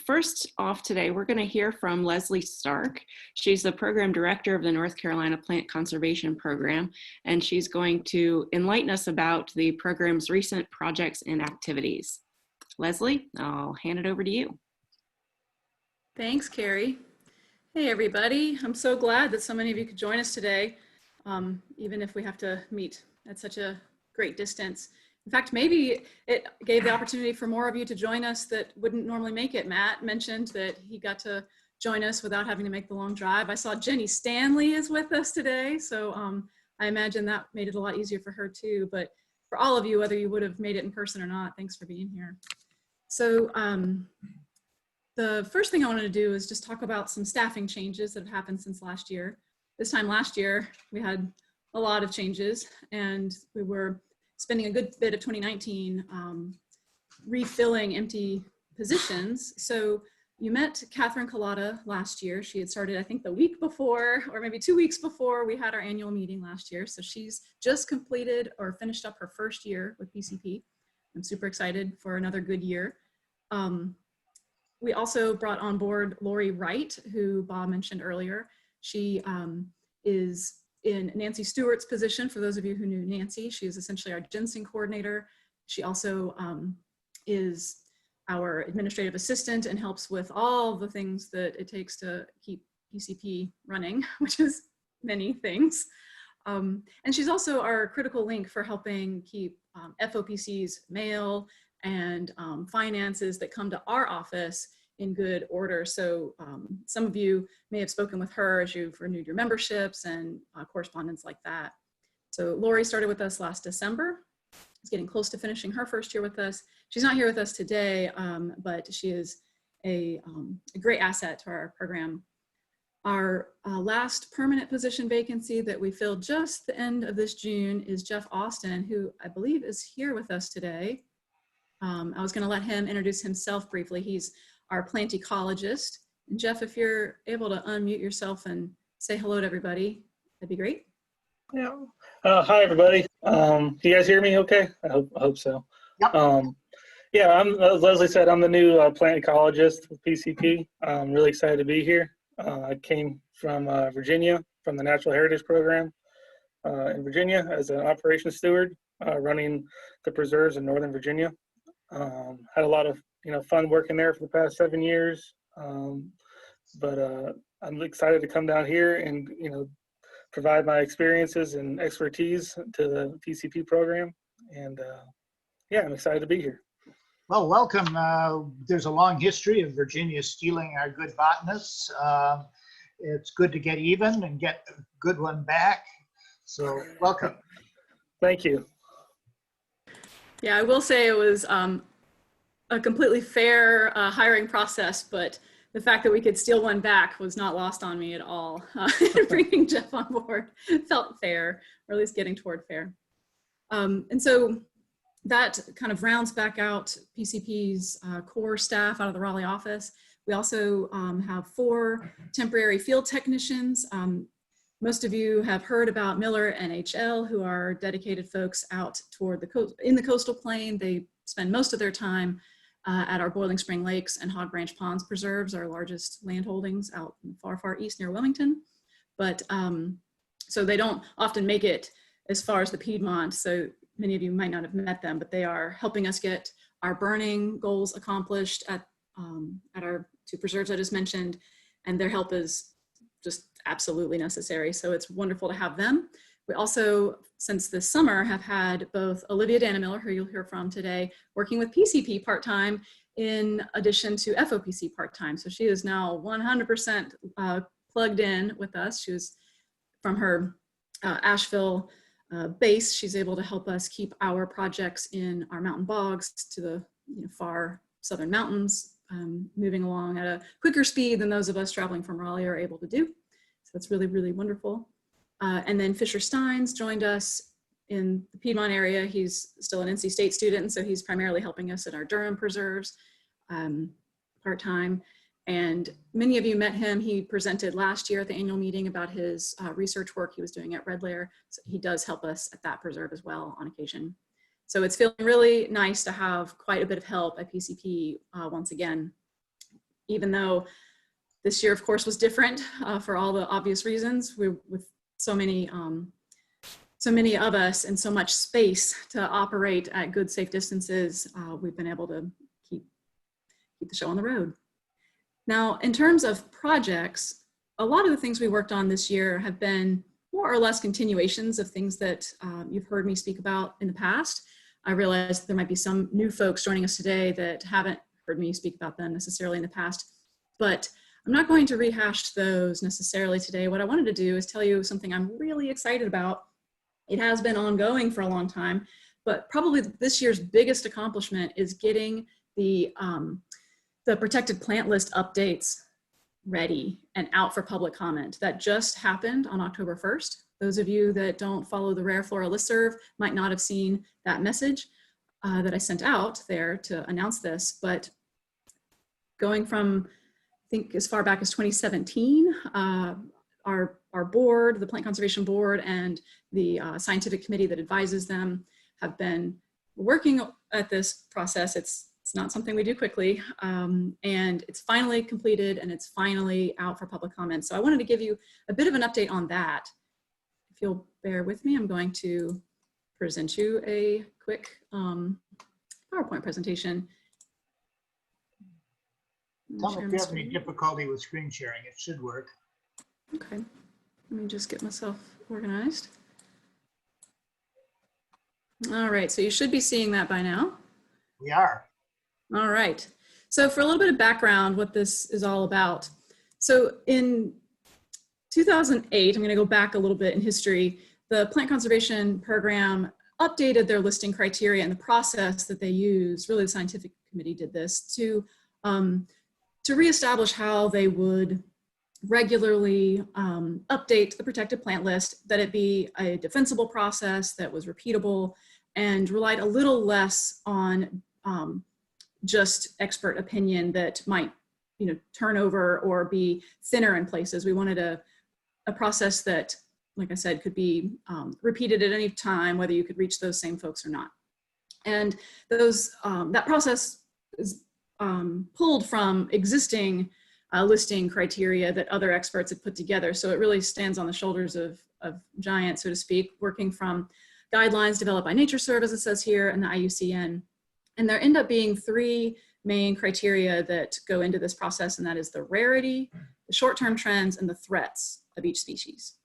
first off today, we're going to hear from Lesley Starke. She's the program director of the North Carolina Plant Conservation Program, and she's going to enlighten us about the program's recent projects and activities. Lesley, I'll hand it over to you. Thanks, Carrie. Hey, everybody. I'm so glad that so many of you could join us today, even if we have to meet at such a great distance. In fact, maybe it gave the opportunity for more of you to join us that wouldn't normally make it. Matt mentioned that he got to join us without having to make the long drive. I saw Jenny Stanley is with us today, so I imagine that made it a lot easier for her too. But for all of you, whether you would have made it in person or not, thanks for being here. So the first thing I wanted to do is just talk about some staffing changes that have happened since last year. This time last year, we had a lot of changes, and we were spending a good bit of 2019 refilling empty positions. So you met Catherine Collada last year. She had started, I think, the week before, or maybe 2 weeks before we had our annual meeting last year. So she's just completed or finished up her first year with PCP. I'm super excited for another good year. We also brought on board Lori Wright, who Bob mentioned earlier. She is in Nancy Stewart's position. For those of you who knew Nancy, she is essentially our ginseng coordinator. She also is our administrative assistant and helps with all the things that it takes to keep PCP running, which is many things. And she's also our critical link for helping keep FoPC's mail and finances that come to our office in good order. So some of you may have spoken with her as you've renewed your memberships and correspondence like that. So Lori started with us last December. She's getting close to finishing her first year with us. She's not here with us today, but she is a great asset to our program. Our last permanent position vacancy that we filled just the end of this June is Jeff Austin, who I believe is here with us today. I was gonna let him introduce himself briefly. He's our plant ecologist. And Jeff, if you're able to unmute yourself and say hello to everybody, that'd be great. Yeah. Hi, everybody. Can you guys hear me okay? I hope so. Yep. Yeah, as Lesley said, I'm the new plant ecologist with PCP. I'm really excited to be here. I came from Virginia, from the Natural Heritage Program in Virginia as an operations steward, running the preserves in Northern Virginia. Had a lot of fun working there for the past 7 years. But I'm excited to come down here and provide my experiences and expertise to the PCP program. And yeah, I'm excited to be here. Well, welcome. There's a long history of Virginia stealing our good botanists. It's good to get even and get a good one back. So welcome. Thank you. Yeah, I will say it was a completely fair hiring process, but the fact that we could steal one back was not lost on me at all. Bringing Jeff on board felt fair, or at least getting toward fair. And so that kind of rounds back out PCP's core staff out of the Raleigh office. We also have 4 temporary field technicians. Most of you have heard about Miller NHL, who are dedicated folks out toward the coast, in the coastal plain. They spend most of their time at our Boiling Spring Lakes and Hog Branch Ponds preserves, our largest land holdings out in the far, far east near Wilmington. But so they don't often make it as far as the Piedmont. So many of you might not have met them, but they are helping us get our burning goals accomplished at our 2 preserves I just mentioned, and their help is just absolutely necessary. So it's wonderful to have them. We also, since this summer, have had both Olivia Dannemiller, who you'll hear from today, working with PCP part-time in addition to FoPC part-time. So she is now 100% plugged in with us. She was from her Asheville base. She's able to help us keep our projects in our mountain bogs to the far southern mountains, moving along at a quicker speed than those of us traveling from Raleigh are able to do. So that's really, really wonderful. And then Fisher Steins joined us in the Piedmont area. He's still an NC State student, so he's primarily helping us at our Durham preserves part-time. And many of you met him. He presented last year at the annual meeting about his research work he was doing at Red Lair. So he does help us at that preserve as well on occasion. So it's feeling really nice to have quite a bit of help at PCP once again, even though this year, of course, was different for all the obvious reasons. With so many of us and so much space to operate at good, safe distances, we've been able to keep the show on the road. Now, in terms of projects, a lot of the things we worked on this year have been more or less continuations of things that you've heard me speak about in the past. I realize there might be some new folks joining us today that haven't heard me speak about them necessarily in the past, but I'm not going to rehash those necessarily today. What I wanted to do is tell you something I'm really excited about. It has been ongoing for a long time, but probably this year's biggest accomplishment is getting the protected plant list updates ready and out for public comment. That just happened on October 1st. Those of you that don't follow the Rare Flora listserv might not have seen that message that I sent out there to announce this, but going from, I think, as far back as 2017, our board, the Plant Conservation Board, and the scientific committee that advises them have been working at this process. It's not something we do quickly, and it's finally completed and it's finally out for public comment. So I wanted to give you a bit of an update on that. If you'll bear with me, I'm going to present you a quick PowerPoint presentation. Tell me if you have any difficulty with screen sharing. It should work. Okay, let me just get myself organized. All right, so you should be seeing that by now. We are. All right, so for a little bit of background, what this is all about. So in 2008, I'm going to go back a little bit in history, the Plant Conservation Program updated their listing criteria and the process that they use. Really, the scientific committee did this to reestablish how they would regularly update the protected plant list, that it be a defensible process that was repeatable and relied a little less on just expert opinion that might, turn over or be thinner in places. We wanted a process that, like I said, could be repeated at any time, whether you could reach those same folks or not. And that process is pulled from existing listing criteria that other experts had put together. So it really stands on the shoulders of giants, so to speak, working from guidelines developed by NatureServe, as it says here, and the IUCN, And there end up being three main criteria that go into this process, and that is the rarity, the short-term trends, and the threats of each species.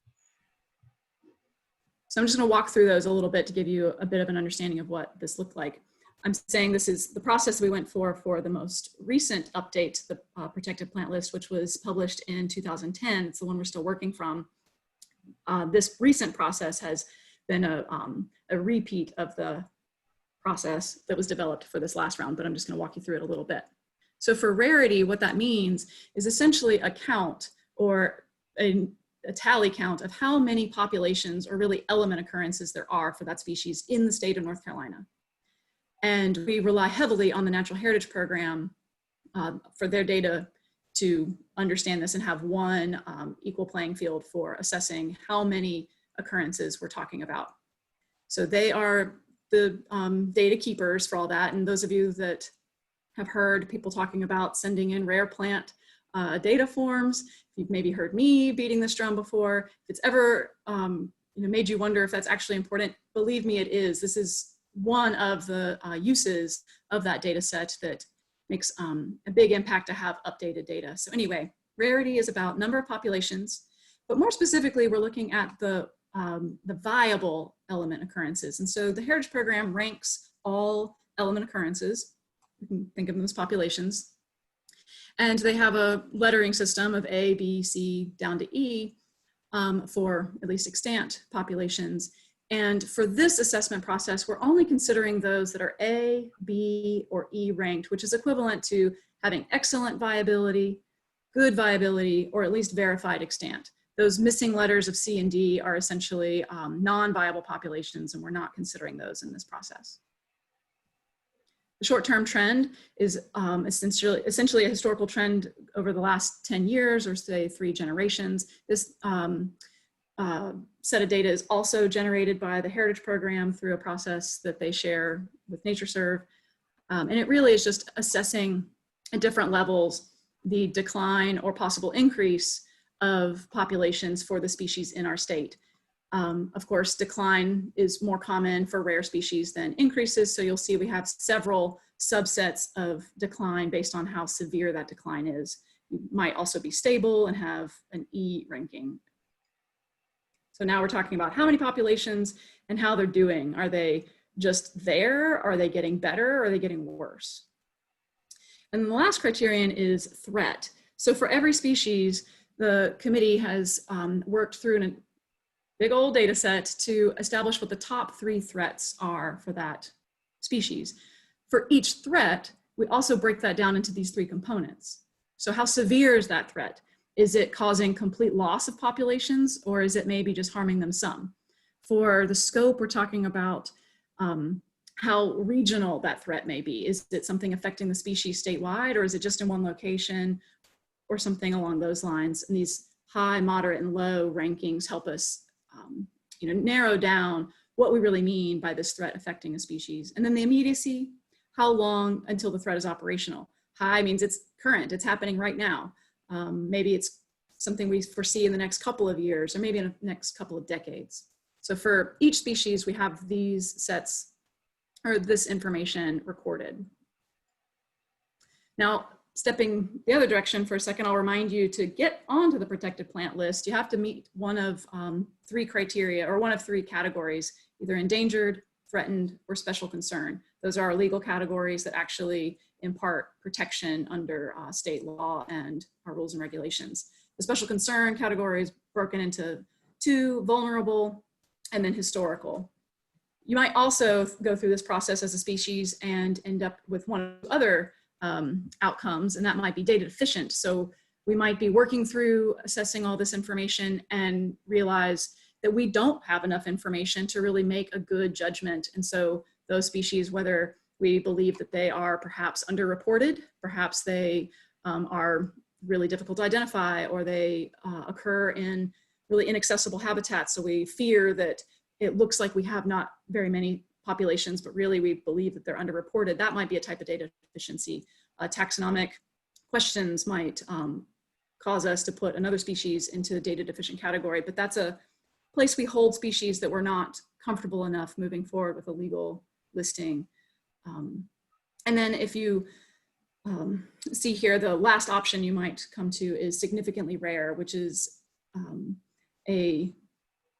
So I'm just going to walk through those a little bit to give you a bit of an understanding of what this looked like. I'm saying this is the process we went for the most recent update to the protected plant list, which was published in 2010. It's the one we're still working from. This recent process has been a repeat of the process that was developed for this last round, but I'm just going to walk you through it a little bit. So for rarity, what that means is essentially a count or a tally count of how many populations or really element occurrences there are for that species in the state of North Carolina. And we rely heavily on the Natural Heritage Program for their data to understand this and have one equal playing field for assessing how many occurrences we're talking about. So they are the data keepers for all that. And those of you that have heard people talking about sending in rare plant data forms, if you've maybe heard me beating this drum before, if it's ever made you wonder if that's actually important, believe me, it is. This is one of the uses of that data set that makes a big impact to have updated data. So anyway, rarity is about number of populations, but more specifically, we're looking at the viable element occurrences. And so the Heritage Program ranks all element occurrences. You can think of them as populations. And they have a lettering system of A, B, C, down to E for at least extant populations. And for this assessment process, we're only considering those that are A, B, or E ranked, which is equivalent to having excellent viability, good viability, or at least verified extant. Those missing letters of C and D are essentially non-viable populations, and we're not considering those in this process. The short-term trend is essentially a historical trend over the last 10 years or say 3 generations. This set of data is also generated by the Heritage Program through a process that they share with NatureServe. And it really is just assessing at different levels the decline or possible increase of populations for the species in our state. Of course, decline is more common for rare species than increases. So you'll see we have several subsets of decline based on how severe that decline is. You might also be stable and have an E ranking. So now we're talking about how many populations and how they're doing. Are they just there? Are they getting better? Or are they getting worse? And the last criterion is threat. So for every species, the committee has worked through a big old data set to establish what the top 3 threats are for that species. For each threat, we also break that down into these 3 components. So how severe is that threat? Is it causing complete loss of populations, or is it maybe just harming them some? For the scope, we're talking about how regional that threat may be. Is it something affecting the species statewide, or is it just in one location, or something along those lines? And these high, moderate, and low rankings help us narrow down what we really mean by this threat affecting a species. And then the immediacy, how long until the threat is operational? High means it's current, it's happening right now. Maybe it's something we foresee in the next couple of years, or maybe in the next couple of decades. So for each species, we have these sets or this information recorded. Now, stepping the other direction for a second, I'll remind you to get onto the protected plant list, you have to meet one of 3 criteria, or one of 3 categories, either endangered, threatened, or special concern. Those are our legal categories that actually impart protection under state law and our rules and regulations. The special concern category is broken into 2, vulnerable and then historical. You might also go through this process as a species and end up with one of the other outcomes, and that might be data deficient. So we might be working through assessing all this information and realize that we don't have enough information to really make a good judgment. And so those species, whether we believe that they are perhaps underreported, perhaps they are really difficult to identify, or they occur in really inaccessible habitats. So we fear that it looks like we have not very many populations, but really we believe that they're underreported. That might be a type of data deficiency. Taxonomic questions might cause us to put another species into the data deficient category, but that's a place we hold species that we're not comfortable enough moving forward with a legal listing And then if you see here, the last option you might come to is significantly rare, which is a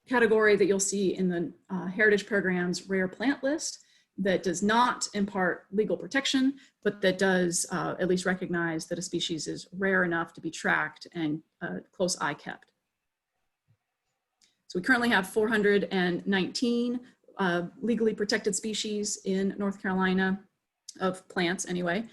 category that you'll see in the Heritage Program's rare plant list that does not impart legal protection, but that does at least recognize that a species is rare enough to be tracked and close eye kept. So we currently have 419 legally protected species in North Carolina, of plants anyway.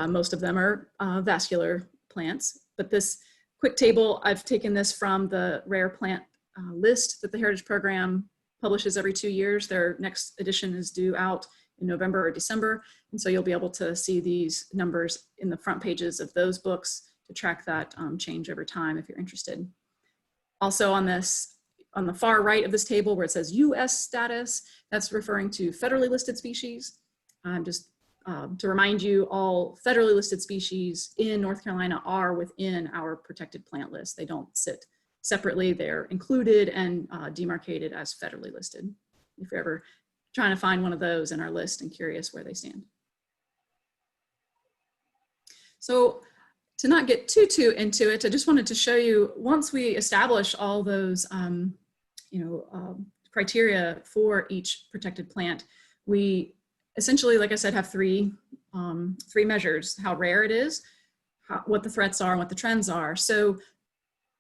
Most of them are vascular plants, but this quick table, I've taken this from the rare plant list that the Heritage Program publishes every 2 years. Their next edition is due out in November or December. And so you'll be able to see these numbers in the front pages of those books to track that change over time if you're interested. Also on this, on the far right of this table where it says US status, that's referring to federally listed species. Just to remind you, all federally listed species in North Carolina are within our protected plant list. They don't sit separately, they're included and demarcated as federally listed. If you're ever trying to find one of those in our list and curious where they stand. So to not get too into it, I just wanted to show you, once we establish all those criteria for each protected plant, we essentially, like I said, have three measures: how rare it is, what the threats are, and what the trends are. So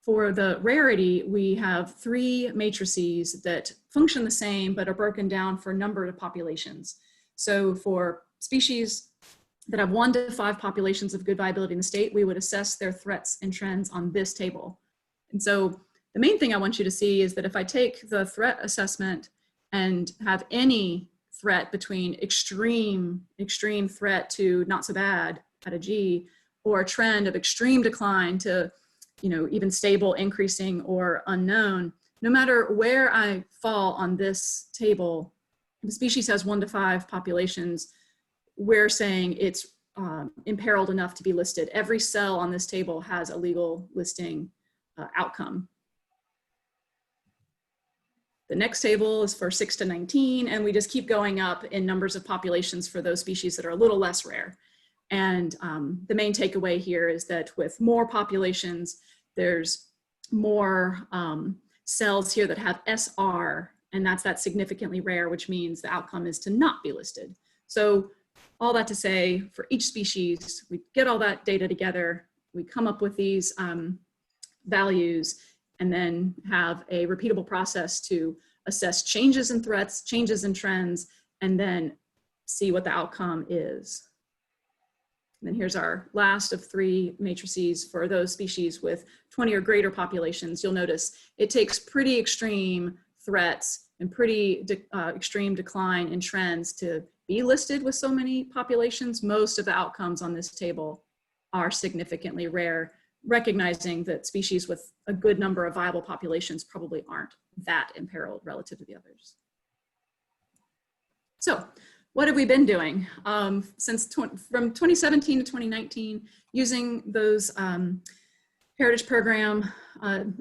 for the rarity, we have 3 matrices that function the same, but are broken down for a number of populations. So for species that have 1 to 5 populations of good viability in the state, we would assess their threats and trends on this table. And so the main thing I want you to see is that if I take the threat assessment and have any threat between extreme threat to not so bad at a G, or a trend of extreme decline to even stable, increasing, or unknown, no matter where I fall on this table, the species has 1 to 5 populations, we're saying it's imperiled enough to be listed. Every cell on this table has a legal listing outcome. The next table is for 6 to 19, and we just keep going up in numbers of populations for those species that are a little less rare. And the main takeaway here is that with more populations, there's more cells here that have SR, and that's that significantly rare, which means the outcome is to not be listed. So all that to say, for each species, we get all that data together, we come up with these values, and then have a repeatable process to assess changes in threats, changes in trends, and then see what the outcome is. And then here's our last of 3 matrices for those species with 20 or greater populations. You'll notice it takes pretty extreme threats and pretty extreme decline in trends to be listed with so many populations. Most of the outcomes on this table are significantly rare, recognizing that species with a good number of viable populations probably aren't that imperiled relative to the others. So what have we been doing from 2017 to 2019, using those Heritage Program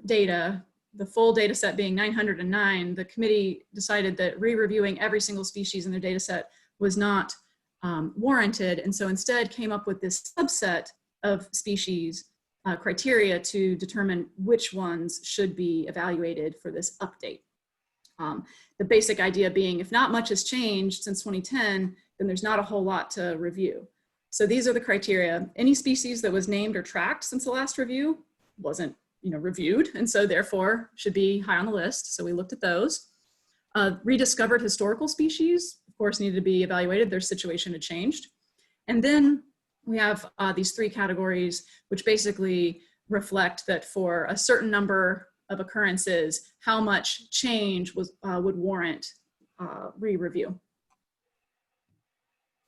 data, the full data set being 909, the committee decided that re-reviewing every single species in their data set was not warranted, and so instead came up with this subset of species criteria to determine which ones should be evaluated for this update. The basic idea being, if not much has changed since 2010, then there's not a whole lot to review. So these are the criteria. Any species that was named or tracked since the last review wasn't reviewed, and so therefore should be high on the list. So we looked at those. Rediscovered historical species, of course, needed to be evaluated. Their situation had changed. And then we have these 3 categories, which basically reflect that for a certain number of occurrences, how much change would warrant re-review.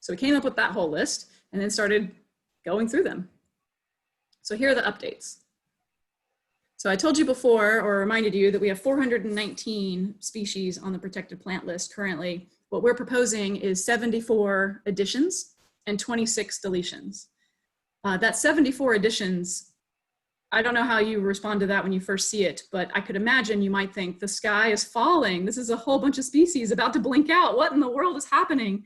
So we came up with that whole list and then started going through them. So here are the updates. So I told you before, or reminded you, that we have 419 species on the protected plant list currently. What we're proposing is 74 additions and 26 deletions. That 74 additions, I don't know how you respond to that when you first see it, but I could imagine you might think the sky is falling. This is a whole bunch of species about to blink out. What in the world is happening?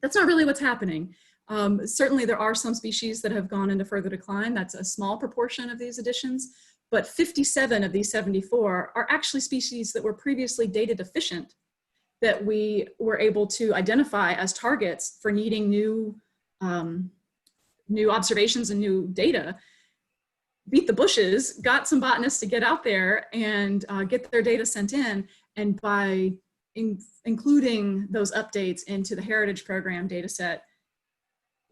that's not really what's happening. Certainly there are some species that have gone into further decline. That's a small proportion of these additions, but 57 of these 74 are actually species that were previously data deficient that we were able to identify as targets for needing new observations and new data. Beat the bushes, got some botanists to get out there and get their data sent in. And by including those updates into the Heritage Program data set,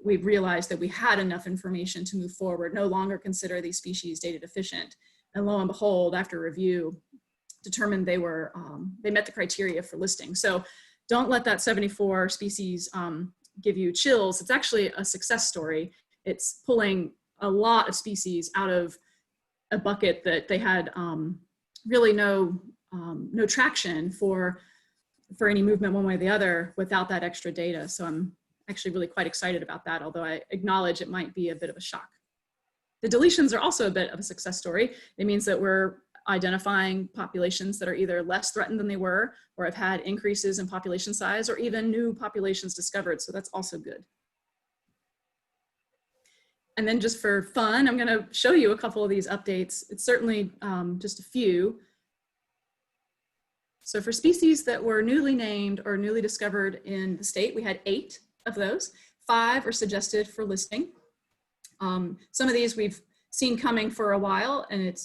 we've realized that we had enough information to move forward, no longer consider these species data deficient. And lo and behold, after review, determined they met the criteria for listing. So don't let that 74 species give you chills. It's actually a success story. It's pulling a lot of species out of a bucket that they had really no traction for any movement one way or the other without that extra data. So I'm actually really quite excited about that, although I acknowledge it might be a bit of a shock. The deletions are also a bit of a success story. It means that we're identifying populations that are either less threatened than they were, or have had increases in population size, or even new populations discovered. So that's also good. And then just for fun, I'm gonna show you a couple of these updates. It's certainly just a few. So for species that were newly named or newly discovered in the state, we had 8 of those. 5 are suggested for listing. Some of these we've seen coming for a while, and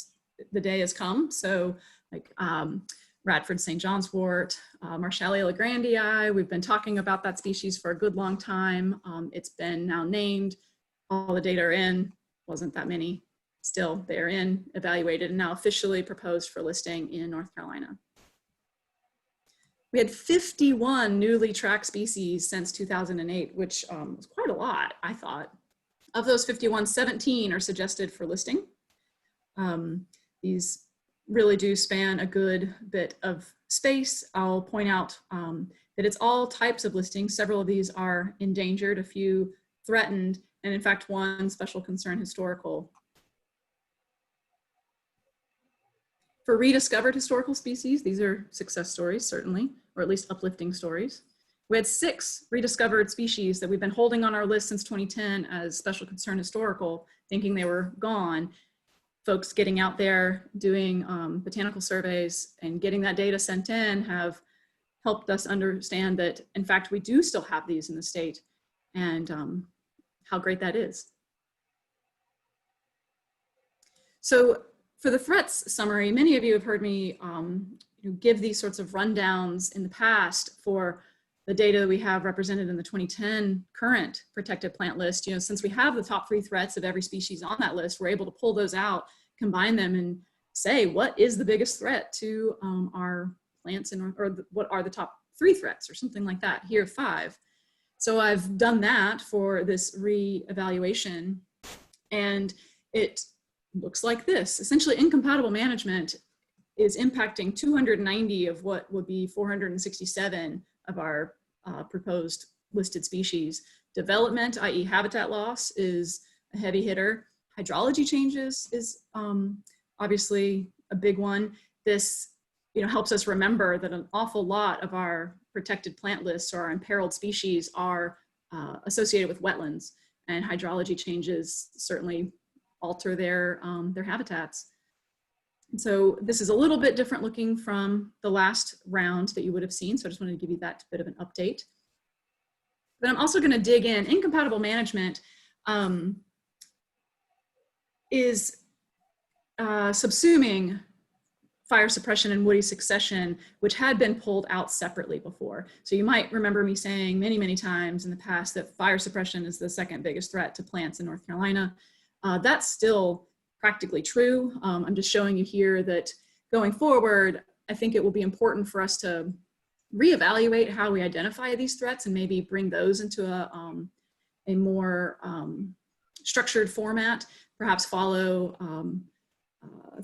the day has come. So like Radford St. John's wort, Marshallia legrandii, we've been talking about that species for a good long time. It's been now named, all the data are in, wasn't that many, still they're in, evaluated, and now officially proposed for listing in North Carolina. We had 51 newly tracked species since 2008, which was quite a lot, I thought. Of those 51, 17 are suggested for listing. These really do span a good bit of space. I'll point out that it's all types of listings. Several of these are endangered, a few threatened, and in fact, one special concern historical. For rediscovered historical species, these are success stories, certainly, or at least uplifting stories. We had 6 rediscovered species that we've been holding on our list since 2010 as special concern historical, thinking they were gone. Folks getting out there doing botanical surveys and getting that data sent in have helped us understand that, in fact, we do still have these in the state, and how great that is. So for the threats summary, many of you have heard me give these sorts of rundowns in the past for the data that we have represented in the 2010 current protected plant list. Since we have the top 3 threats of every species on that list, we're able to pull those out, combine them, and say what is the biggest threat to our plants, what are the top 3 threats, or something like that. Here, 5. So I've done that for this re-evaluation, and it looks like this. Essentially, incompatible management is impacting 290 of what would be 467 of our proposed listed species. Development, i.e. habitat loss, is a heavy hitter. Hydrology changes is obviously a big one. This helps us remember that an awful lot of our protected plant lists or our imperiled species are associated with wetlands, and hydrology changes certainly alter their habitats. And so this is a little bit different looking from the last round that you would have seen. So I just wanted to give you that bit of an update. But I'm also going to dig in. Incompatible management is subsuming fire suppression and woody succession, which had been pulled out separately before. So you might remember me saying many, many times in the past that fire suppression is the second biggest threat to plants in North Carolina. That's still practically true. I'm just showing you here that going forward, I think it will be important for us to reevaluate how we identify these threats and maybe bring those into a more structured format, perhaps follow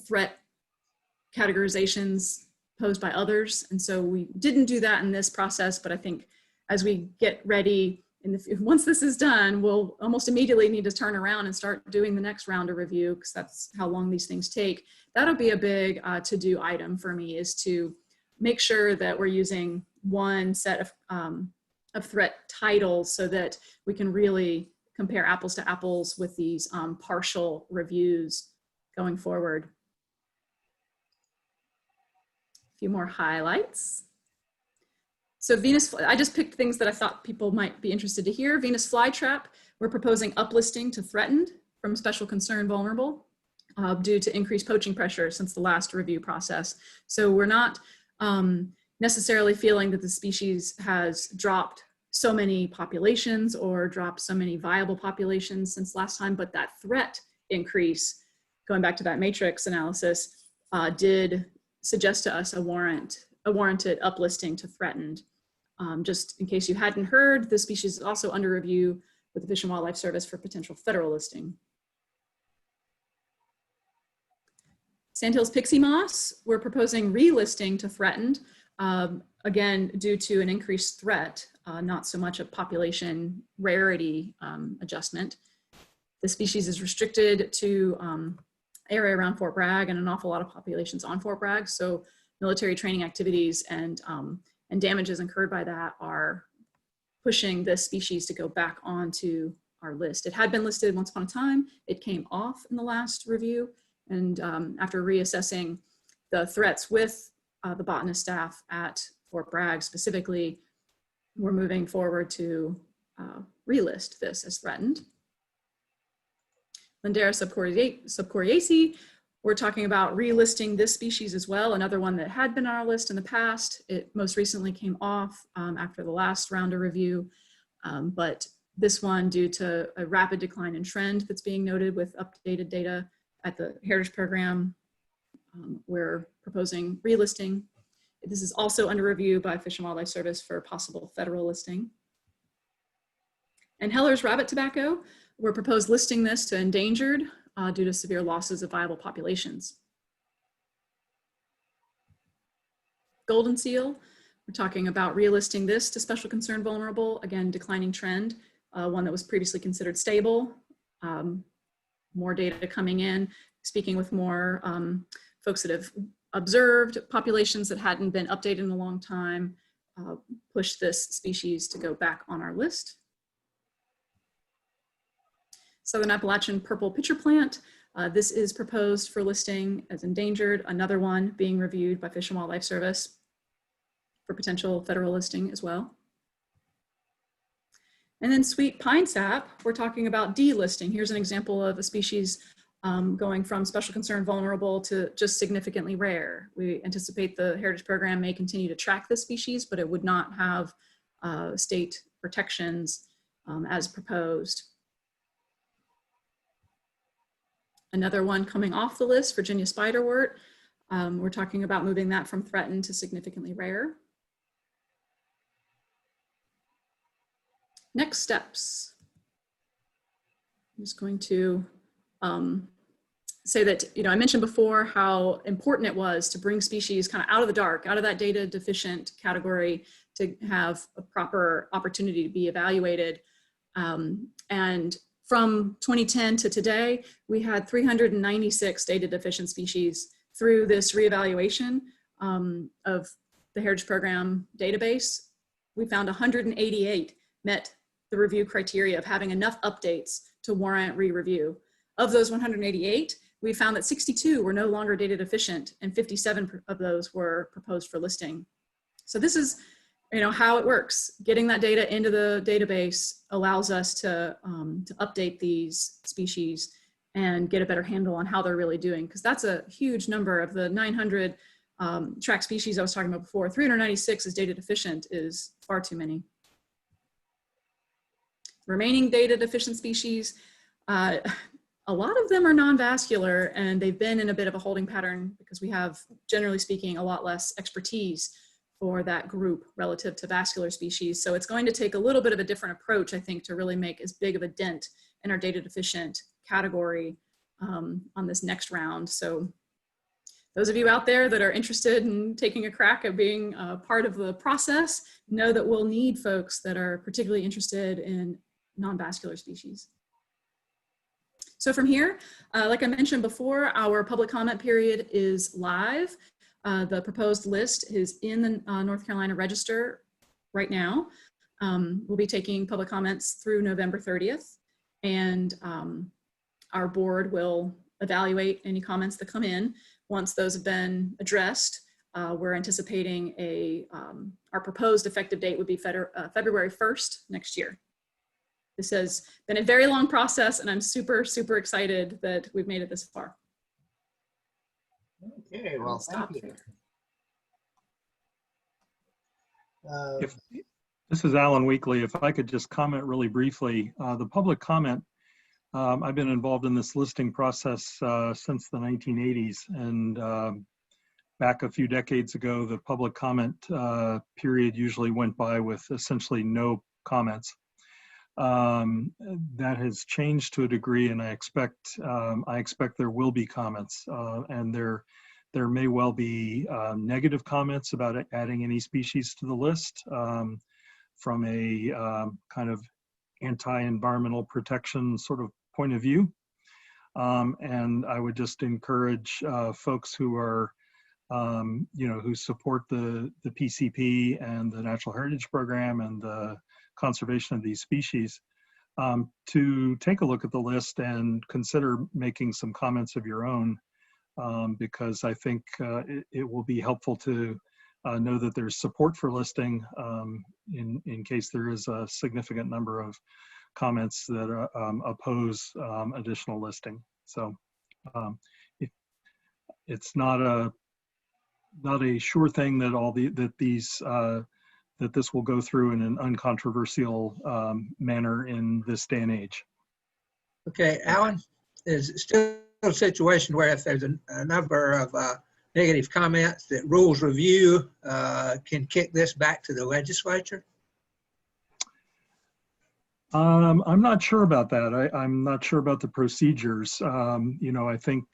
threat categorizations posed by others. And so we didn't do that in this process, but I think as we get ready, and once this is done, we'll almost immediately need to turn around and start doing the next round of review, because that's how long these things take. That'll be a big to-do item for me, is to make sure that we're using one set of threat titles so that we can really compare apples to apples with these partial reviews going forward. A few more highlights. So Venus, I just picked things that I thought people might be interested to hear. Venus flytrap, we're proposing uplisting to threatened from special concern vulnerable due to increased poaching pressure since the last review process. So we're not necessarily feeling that the species has dropped so many populations or dropped so many viable populations since last time, but that threat increase, going back to that matrix analysis, did suggest to us a warranted uplisting to threatened. Just in case you hadn't heard, the species is also under review with the Fish and Wildlife Service for potential federal listing. Sandhills pixie moss, we're proposing relisting to threatened, again, due to an increased threat, not so much a population rarity adjustment. The species is restricted to area around Fort Bragg and an awful lot of populations on Fort Bragg. So military training activities and damages incurred by that are pushing this species to go back onto our list. It had been listed once upon a time. It came off in the last review. And after reassessing the threats with the botanist staff at Fort Bragg specifically, we're moving forward to relist this as threatened. Lindera subcoriaceae, we're talking about relisting this species as well, another one that had been on our list in the past. It most recently came off after the last round of review, but this one, due to a rapid decline in trend that's being noted with updated data at the Heritage Program, we're proposing relisting. This is also under review by Fish and Wildlife Service for possible federal listing. And Heller's rabbit tobacco, we're proposed listing this to endangered due to severe losses of viable populations. Golden seal, we're talking about relisting this to special concern vulnerable, again, declining trend, one that was previously considered stable. More data coming in, speaking with more folks that have observed populations that hadn't been updated in a long time, push this species to go back on our list. Southern Appalachian purple pitcher plant. This is proposed for listing as endangered, another one being reviewed by Fish and Wildlife Service for potential federal listing as well. And then sweet pine sap, we're talking about delisting. Here's an example of a species going from special concern vulnerable to just significantly rare. We anticipate the Heritage Program may continue to track this species, but it would not have state protections as proposed. Another one coming off the list, Virginia spiderwort. We're talking about moving that from threatened to significantly rare. Next steps. I'm just going to say that, I mentioned before how important it was to bring species kind of out of the dark, out of that data deficient category, to have a proper opportunity to be evaluated. And from 2010 to today, we had 396 data deficient species through this reevaluation of the Heritage Program database. We found 188 met the review criteria of having enough updates to warrant re-review. Of those 188, we found that 62 were no longer data deficient and 57 of those were proposed for listing. So this is how it works. Getting that data into the database allows us to update these species and get a better handle on how they're really doing, because that's a huge number. Of the 900 tracked species I was talking about before, 396 is data deficient is far too many. Remaining data deficient species, a lot of them are non-vascular, and they've been in a bit of a holding pattern because we have, generally speaking, a lot less expertise for that group relative to vascular species. So it's going to take a little bit of a different approach, I think, to really make as big of a dent in our data deficient category on this next round. So those of you out there that are interested in taking a crack at being part of the process, know that we'll need folks that are particularly interested in non-vascular species. So from here, like I mentioned before, our public comment period is live. The proposed list is in the North Carolina Register right now. We'll be taking public comments through November 30th, and our board will evaluate any comments that come in. Once those have been addressed, we're anticipating our proposed effective date would be February 1st next year. This has been a very long process, and I'm super, super excited that we've made it this far. Okay, well, thank you. This is Alan Weekly. If I could just comment really briefly, the public comment, I've been involved in this listing process since the 1980s, and back a few decades ago, the public comment period usually went by with essentially no comments. That has changed to a degree, and I expect there will be comments, and there may well be negative comments about adding any species to the list from a kind of anti-environmental protection sort of point of view. And I would just encourage folks who are, who support the PCP and the Natural Heritage Program and the conservation of these species, to take a look at the list and consider making some comments of your own, because I think it will be helpful to know that there's support for listing in case there is a significant number of comments that oppose additional listing. So it's not a sure thing that that this will go through in an uncontroversial manner in this day and age. Okay, Alan, is it still a situation where if there's a number of negative comments that rules review can kick this back to the legislature? I'm not sure about that. I'm not sure about the procedures. I think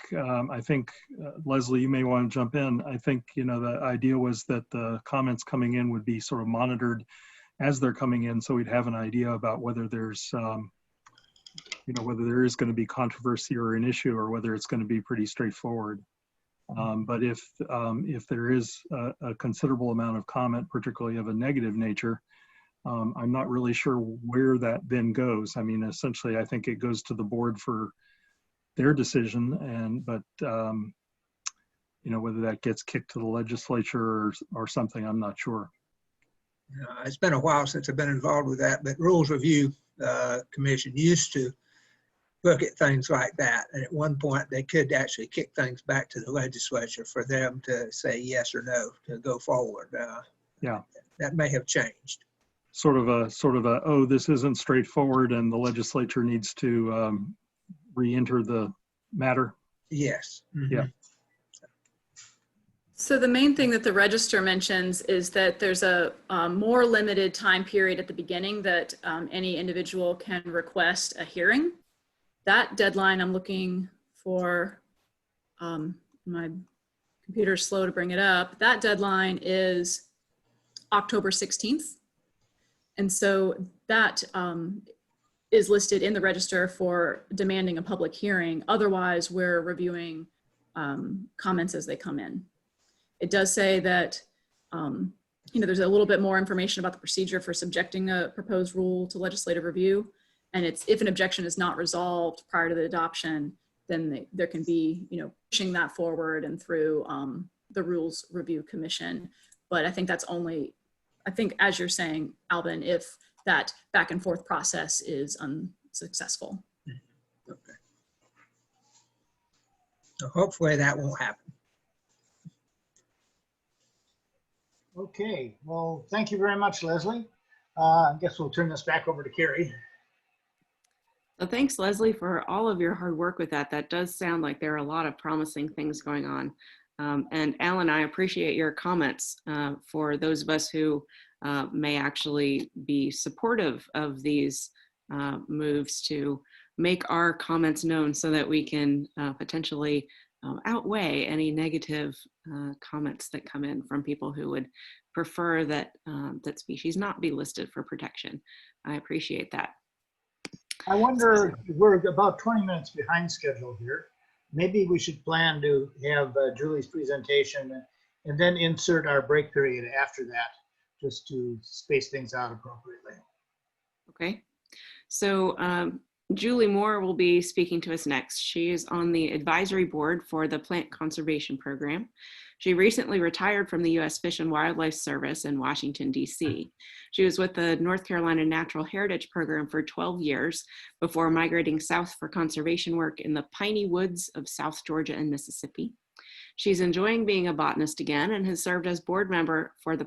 Lesley, you may want to jump in. I think, the idea was that the comments coming in would be sort of monitored as they're coming in, so we'd have an idea about whether there's, whether there is going to be controversy or an issue, or whether it's going to be pretty straightforward. But if there is a considerable amount of comment, particularly of a negative nature, I'm not really sure where that then goes. I mean, essentially, I think it goes to the board for their decision, but whether that gets kicked to the legislature or something, I'm not sure. It's been a while since I've been involved with that, but Rules Review Commission used to look at things like that. And at one point, they could actually kick things back to the legislature for them to say yes or no to go forward. Yeah, that may have changed. Sort of a, oh, this isn't straightforward and the legislature needs to re-enter the matter. Yes. Mm-hmm. Yeah. So the main thing that the register mentions is that there's a more limited time period at the beginning that any individual can request a hearing. That deadline, I'm looking for, my computer's slow to bring it up. That deadline is October 16th. And so that is listed in the register for demanding a public hearing. Otherwise, we're reviewing comments as they come in. It does say that, there's a little bit more information about the procedure for subjecting a proposed rule to legislative review. And it's if an objection is not resolved prior to the adoption, then there can be, pushing that forward and through the Rules Review Commission. But I think that's only, as you're saying, Alvin, if that back and forth process is unsuccessful. Okay. So hopefully that won't happen. Okay, well, thank you very much, Lesley. I guess we'll turn this back over to Carrie. So thanks, Lesley, for all of your hard work with that. That does sound like there are a lot of promising things going on. And Alan, I appreciate your comments for those of us who may actually be supportive of these moves to make our comments known so that we can potentially outweigh any negative comments that come in from people who would prefer that that species not be listed for protection. I appreciate that. I wonder, we're about 20 minutes behind schedule here. Maybe we should plan to have Julie's presentation and then insert our break period after that. just to space things out appropriately. Okay. So Julie Moore will be speaking to us next. She is on the advisory board for the Plant Conservation Program. She recently retired from the U.S. Fish and Wildlife Service in Washington, D.C. She was with the North Carolina Natural Heritage Program for 12 years before migrating south for conservation work in the piney woods of South Georgia and Mississippi. She's enjoying being a botanist again and has served as board member for the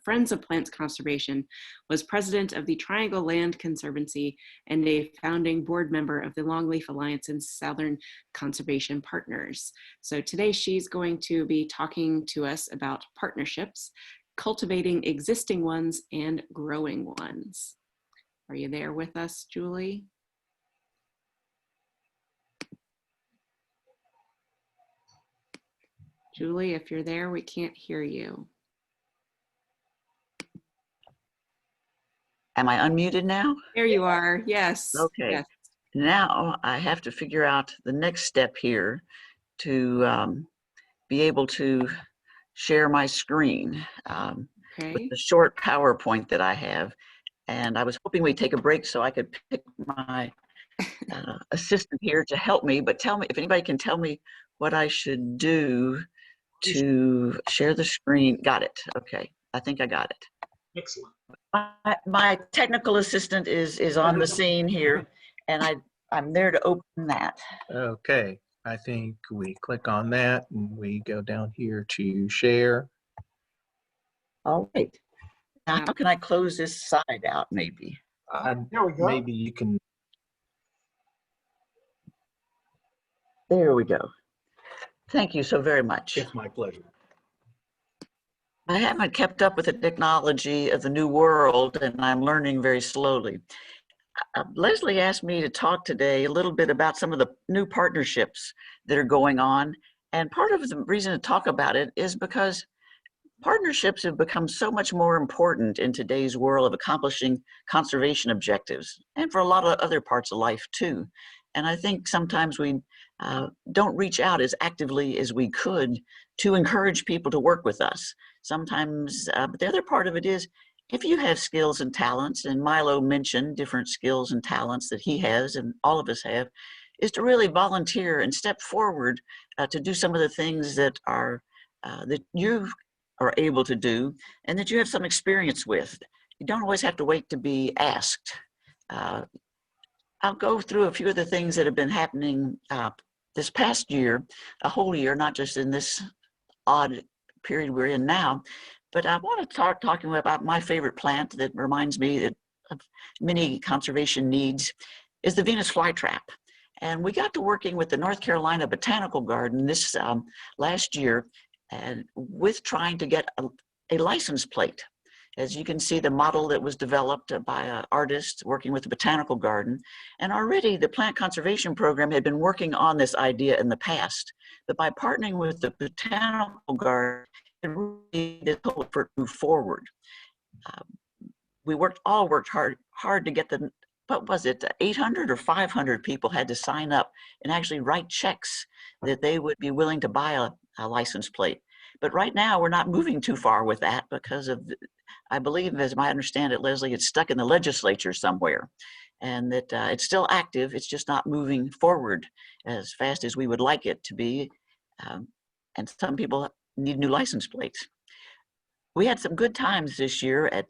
Friends of Plants Conservation, was president of the Triangle Land Conservancy, and a founding board member of the Longleaf Alliance and Southern Conservation Partners. So today she's going to be talking to us about partnerships, cultivating existing ones and growing ones. Are you there with us, Julie? Julie, if you're there, we can't hear you. Am I unmuted now? There you are. Yes. Okay. Yes. Now I have to figure out the next step here to be able to share my screen with the short PowerPoint that I have. And I was hoping we'd take a break so I could pick my assistant here to help me. But tell me if anybody can tell me what I should do to share the screen. Got it. Okay. I think I got it. Excellent. My technical assistant is on the scene here, and I'm there to open that. Okay, I think we click on that and we go down here to share. All right. Now, how can I close this side out, maybe? There we go. Maybe you can. There we go. Thank you so very much. It's my pleasure. I haven't kept up with the technology of the new world, and I'm learning very slowly. Lesley asked me to talk today a little bit about some of the new partnerships that are going on. And part of the reason to talk about it is because partnerships have become so much more important in today's world of accomplishing conservation objectives, and for a lot of other parts of life too. And I think sometimes we don't reach out as actively as we could to encourage people to work with us. Sometimes, but the other part of it is, if you have skills and talents, and Milo mentioned different skills and talents that he has and all of us have, is to really volunteer and step forward to do some of the things that are that you are able to do and that you have some experience with. You don't always have to wait to be asked. I'll go through a few of the things that have been happening this past year, a whole year, not just in this odd period we're in now, but I want to start talking about my favorite plant that reminds me of many conservation needs is the Venus flytrap. And we got to working with the North Carolina Botanical Garden this last year, and with trying to get a license plate. As you can see, the model that was developed by an artist working with the Botanical Garden. And already the Plant Conservation Program had been working on this idea in the past. But by partnering with the Botanical Garden, it really did whole effort move forward. We all worked hard to get the, what was it, 800 or 500 people had to sign up and actually write checks that they would be willing to buy a license plate. But right now, we're not moving too far with that because of, I believe, as I understand it, Lesley, it's stuck in the legislature somewhere, and that it's still active. It's just not moving forward as fast as we would like it to be. And some people need new license plates. We had some good times this year at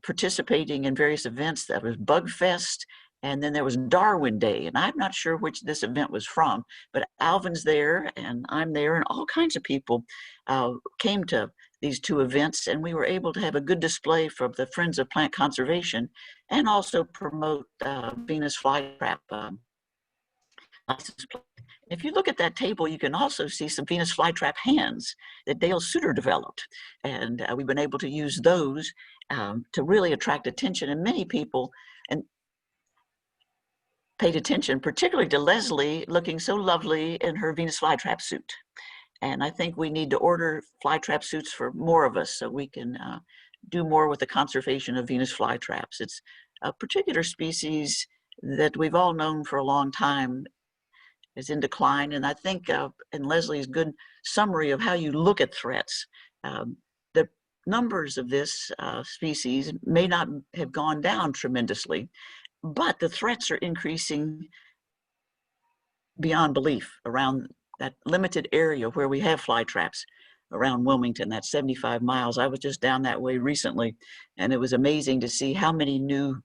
participating in various events. That was Bug Fest, and then there was Darwin Day, and I'm not sure which this event was from, but Alvin's there and I'm there, and all kinds of people came to these two events, and we were able to have a good display from the Friends of Plant Conservation and also promote Venus flytrap license plate. If you look at that table, you can also see some Venus flytrap hands that Dale Suter developed, and we've been able to use those to really attract attention, and many people paid attention, particularly to Lesley looking so lovely in her Venus flytrap suit. And I think we need to order flytrap suits for more of us so we can do more with the conservation of Venus flytraps. It's a particular species that we've all known for a long time is in decline. And I think in Lesley's good summary of how you look at threats, the numbers of this species may not have gone down tremendously, but the threats are increasing beyond belief around that limited area where we have fly traps around Wilmington, that's 75 miles. I was just down that way recently, and it was amazing to see how many new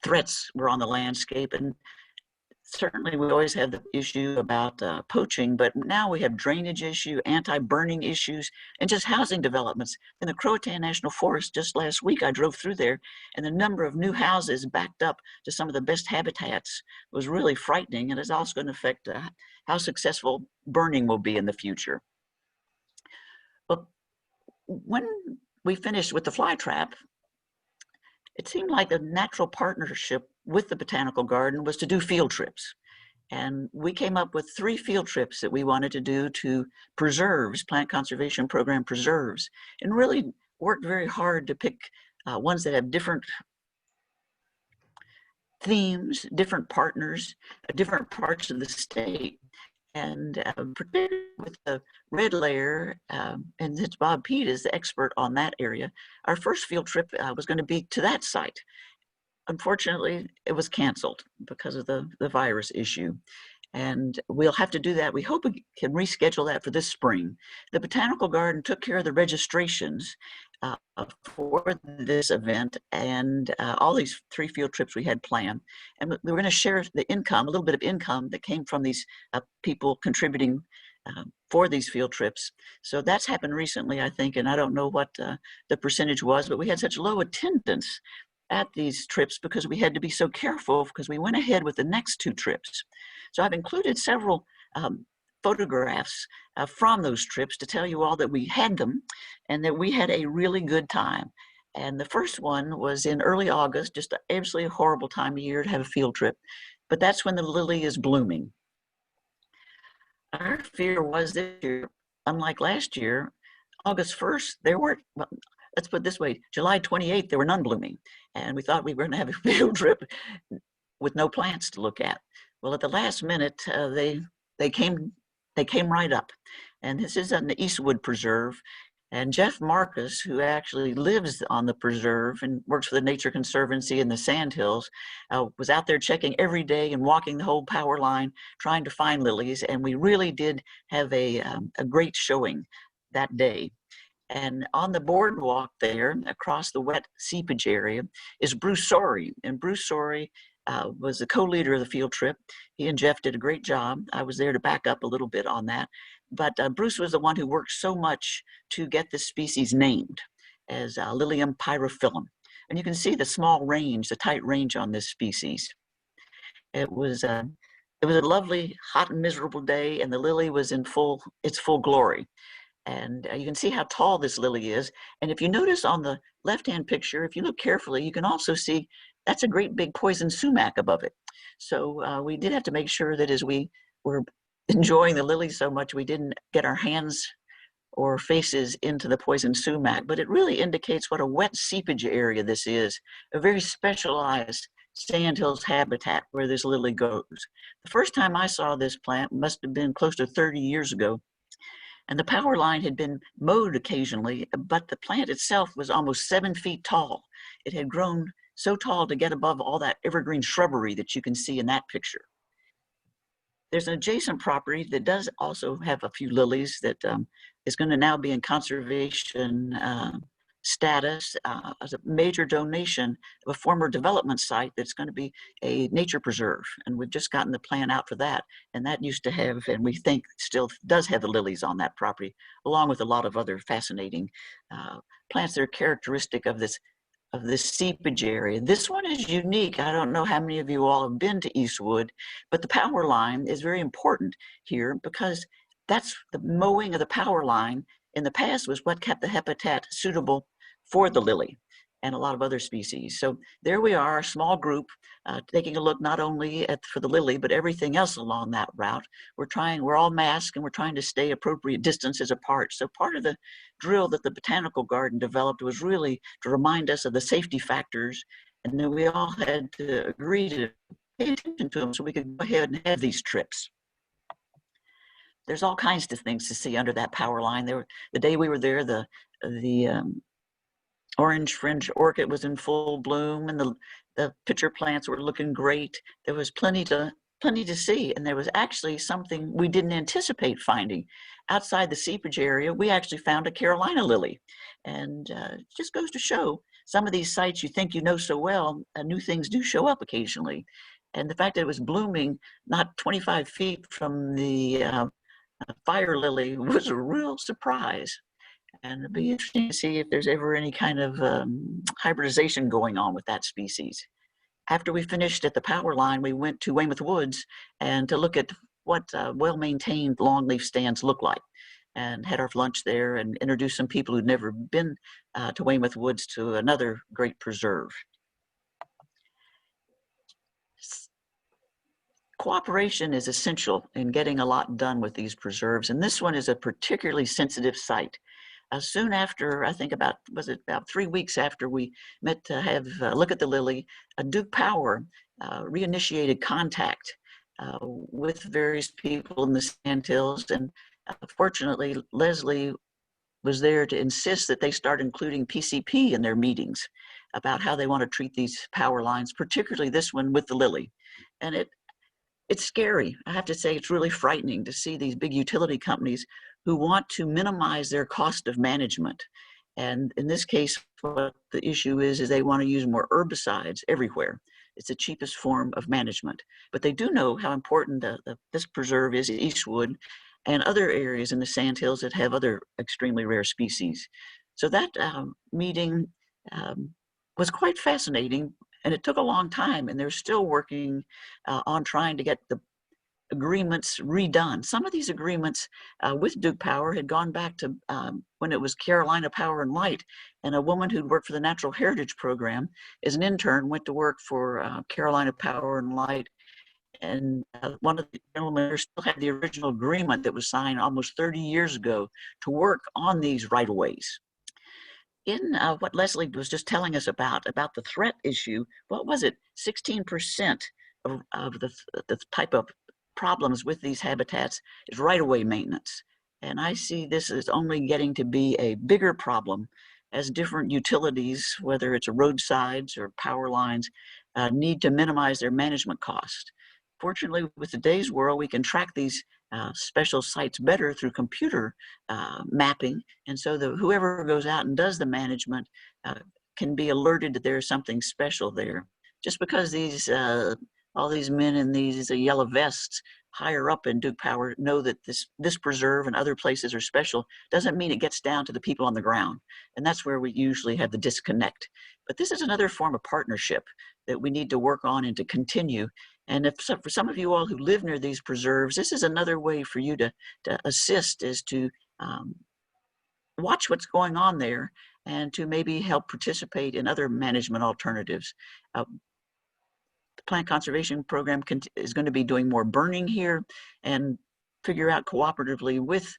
threats were on the landscape. And certainly we always have the issue about poaching, but now we have drainage issue, anti-burning issues, and just housing developments. In the Croatan National Forest, just last week, I drove through there, and the number of new houses backed up to some of the best habitats was really frightening, and it's also going to affect how successful burning will be in the future. But when we finished with the fly trap, it seemed like a natural partnership with the Botanical Garden was to do field trips. And we came up with 3 field trips that we wanted to do to preserves, Plant Conservation Program preserves, and really worked very hard to pick ones that have different themes, different partners, different parts of the state. And particularly with the red layer, and it's Bob Pete is the expert on that area, our first field trip was going to be to that site. Unfortunately, it was canceled because of the virus issue. And we'll have to do that. We hope we can reschedule that for this spring. The Botanical Garden took care of the registrations for this event, and all these 3 field trips we had planned. And we were going to share the income, a little bit of income that came from these people contributing for these field trips. So that's happened recently, I think, and I don't know what the percentage was, but we had such low attendance at these trips because we had to be so careful because we went ahead with the next 2 trips. So I've included several photographs from those trips to tell you all that we had them and that we had a really good time. And the first one was in early August, just an absolutely horrible time of year to have a field trip, but that's when the lily is blooming. Our fear was this year, unlike last year, August 1st, there weren't, well, let's put it this way, July 28th, there were none blooming. And we thought we were going to have a field trip with no plants to look at. Well, at the last minute, they came right up. And this is on the Eastwood Preserve. And Jeff Marcus, who actually lives on the preserve and works for the Nature Conservancy in the Sandhills, was out there checking every day and walking the whole power line, trying to find lilies. And we really did have a great showing that day. And on the boardwalk there, across the wet seepage area, is Bruce Sorey. And Bruce Sorey was the co-leader of the field trip. He and Jeff did a great job. I was there to back up a little bit on that. But Bruce was the one who worked so much to get this species named as Lilium pyrophyllum. And you can see the small range, the tight range on this species. It was a lovely, hot and miserable day, and the lily was in its full glory. And you can see how tall this lily is. And if you notice on the left-hand picture, if you look carefully, you can also see that's a great big poison sumac above it. So we did have to make sure that as we were enjoying the lily so much, we didn't get our hands or faces into the poison sumac. But it really indicates what a wet seepage area this is, a very specialized sandhills habitat where this lily goes. The first time I saw this plant must have been close to 30 years ago. And the power line had been mowed occasionally, but the plant itself was almost 7 feet tall. It had grown so tall to get above all that evergreen shrubbery that you can see in that picture. There's an adjacent property that does also have a few lilies that is going to now be in conservation status as a major donation of a former development site that's going to be a nature preserve. And we've just gotten the plan out for that. And that used to have, and we think still does have the lilies on that property, along with a lot of other fascinating plants that are characteristic of this seepage area. This one is unique. I don't know how many of you all have been to Eastwood, but the power line is very important here because that's the mowing of the power line in the past was what kept the habitat suitable for the lily and a lot of other species. So there we are, a small group, taking a look not only for the lily, but everything else along that route. We're all masked and we're trying to stay appropriate distances apart. So part of the drill that the Botanical Garden developed was really to remind us of the safety factors, and then we all had to agree to pay attention to them so we could go ahead and have these trips. there's all kinds of things to see under that power line. The day we were there, the orange fringe orchid was in full bloom, and the pitcher plants were looking great. There was plenty to see, and there was actually something we didn't anticipate finding. Outside the seepage area, we actually found a Carolina lily, and it just goes to show some of these sites you think you know so well, new things do show up occasionally. And the fact that it was blooming not 25 feet from the fire lily was a real surprise. And it'd be interesting to see if there's ever any kind of hybridization going on with that species. After we finished at the power line, we went to Weymouth Woods and to look at what well-maintained longleaf stands look like, and had our lunch there and introduced some people who'd never been to Weymouth Woods to another great preserve. Cooperation is essential in getting a lot done with these preserves, and this one is a particularly sensitive site. Soon after, I think about 3 weeks after we met to have a look at the lily, Duke Power reinitiated contact with various people in the sandhills, and fortunately, Lesley was there to insist that they start including PCP in their meetings about how they want to treat these power lines, particularly this one with the lily. And it's scary. I have to say, it's really frightening to see these big utility companies who want to minimize their cost of management. And in this case, what the issue is they want to use more herbicides everywhere. It's the cheapest form of management. But they do know how important this preserve is, Eastwood, and other areas in the sandhills that have other extremely rare species. So that meeting was quite fascinating, and it took a long time, and they're still working on trying to get the agreements redone. Some of these agreements with Duke Power had gone back to when it was Carolina Power and Light, and a woman who'd worked for the Natural Heritage Program as an intern went to work for Carolina Power and Light, and one of the gentlemen still had the original agreement that was signed almost 30 years ago to work on these right-of-ways. In what Lesley was just telling us about the threat issue, what was it? 16% of the type of problems with these habitats is right-of-way maintenance. And I see this as only getting to be a bigger problem as different utilities, whether it's roadsides or power lines, need to minimize their management cost. Fortunately, with today's world, we can track these special sites better through computer mapping. And so whoever goes out and does the management can be alerted that there's something special there. Just because all these men in these yellow vests higher up in Duke Power know that this preserve and other places are special doesn't mean it gets down to the people on the ground. And that's where we usually have the disconnect. But this is another form of partnership that we need to work on and to continue. And for some of you all who live near these preserves, this is another way for you to assist, is to watch what's going on there and to maybe help participate in other management alternatives. The Plant Conservation Program is going to be doing more burning here and figure out cooperatively with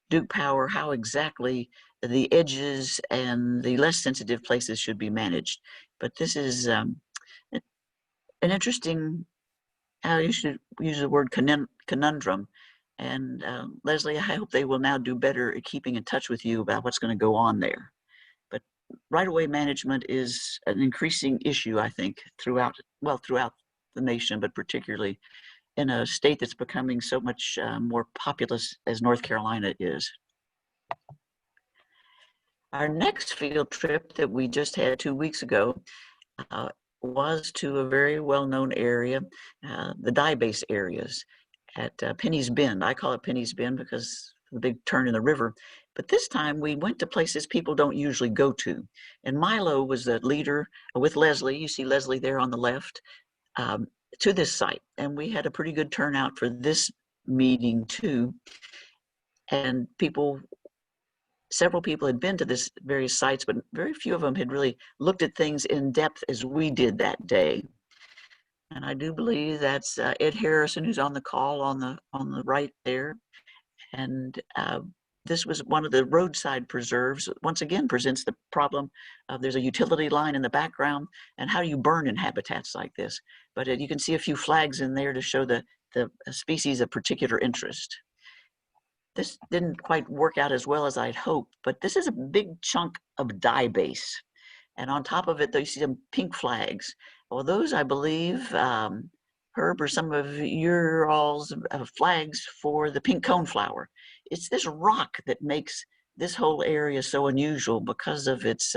Duke Power how exactly the edges and the less sensitive places should be managed. But this is an interesting, you should use the word conundrum. And Lesley, I hope they will now do better at keeping in touch with you about what's going to go on there. But right-of-way management is an increasing issue, I think, throughout the nation, but particularly in a state that's becoming so much more populous as North Carolina is. Our next field trip that we just had 2 weeks ago was to a very well-known area, the dye base areas at Penny's Bend. I call it Penny's Bend because of the big turn in the river. But this time we went to places people don't usually go to. And Milo was the leader with Lesley. You see Lesley there on the left, to this site. And we had a pretty good turnout for this meeting too. And several people had been to this various sites, but very few of them had really looked at things in depth as we did that day. And I do believe that's Ed Harrison, who's on the call on the right there. And this was one of the roadside preserves. Once again, presents the problem of there's a utility line in the background, and how do you burn in habitats like this? But you can see a few flags in there to show the species of particular interest. this didn't quite work out as well as I'd hoped, but this is a big chunk of dye base. And on top of it, you see some pink flags. Well, those, I believe, Herb, are some of your all's flags for the pink coneflower. It's this rock that makes this whole area so unusual because of its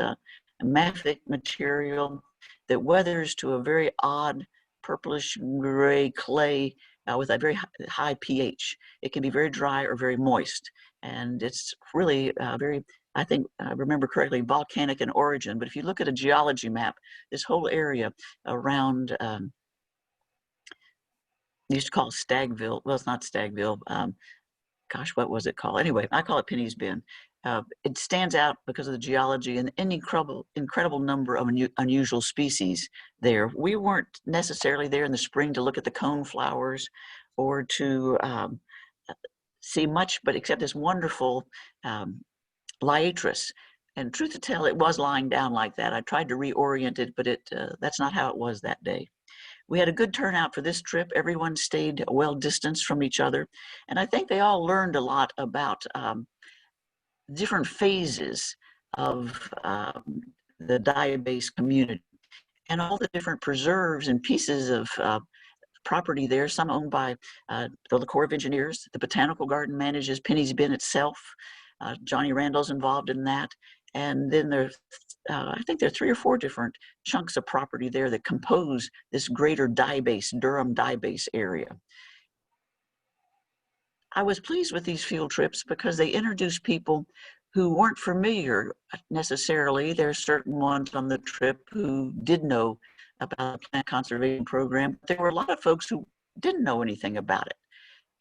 mafic material that weathers to a very odd purplish gray clay with a very high pH. It can be very dry or very moist. And it's really very, I think, I remember correctly, volcanic in origin. But if you look at a geology map, this whole area around, used to call it Stagville. Well, it's not Stagville. Gosh, what was it called? Anyway, I call it Penny's Bend. It stands out because of the geology and an incredible number of unusual species there. We weren't necessarily there in the spring to look at the cone flowers or to see much, but except this wonderful liatris. And truth to tell, it was lying down like that. I tried to reorient it, but that's not how it was that day. We had a good turnout for this trip. Everyone stayed well distanced from each other. And I think they all learned a lot about different phases of the dye-based community and all the different preserves and pieces of property there, some owned by the Corps of Engineers. The Botanical Garden manages Penny's Bend itself. Johnny Randall's involved in that. And then there's, I think there are 3 or 4 different chunks of property there that compose this greater dye base, Durham dye base area. I was pleased with these field trips because they introduced people who weren't familiar necessarily. There are certain ones on the trip who did know about the plant conservation program. There were a lot of folks who didn't know anything about it.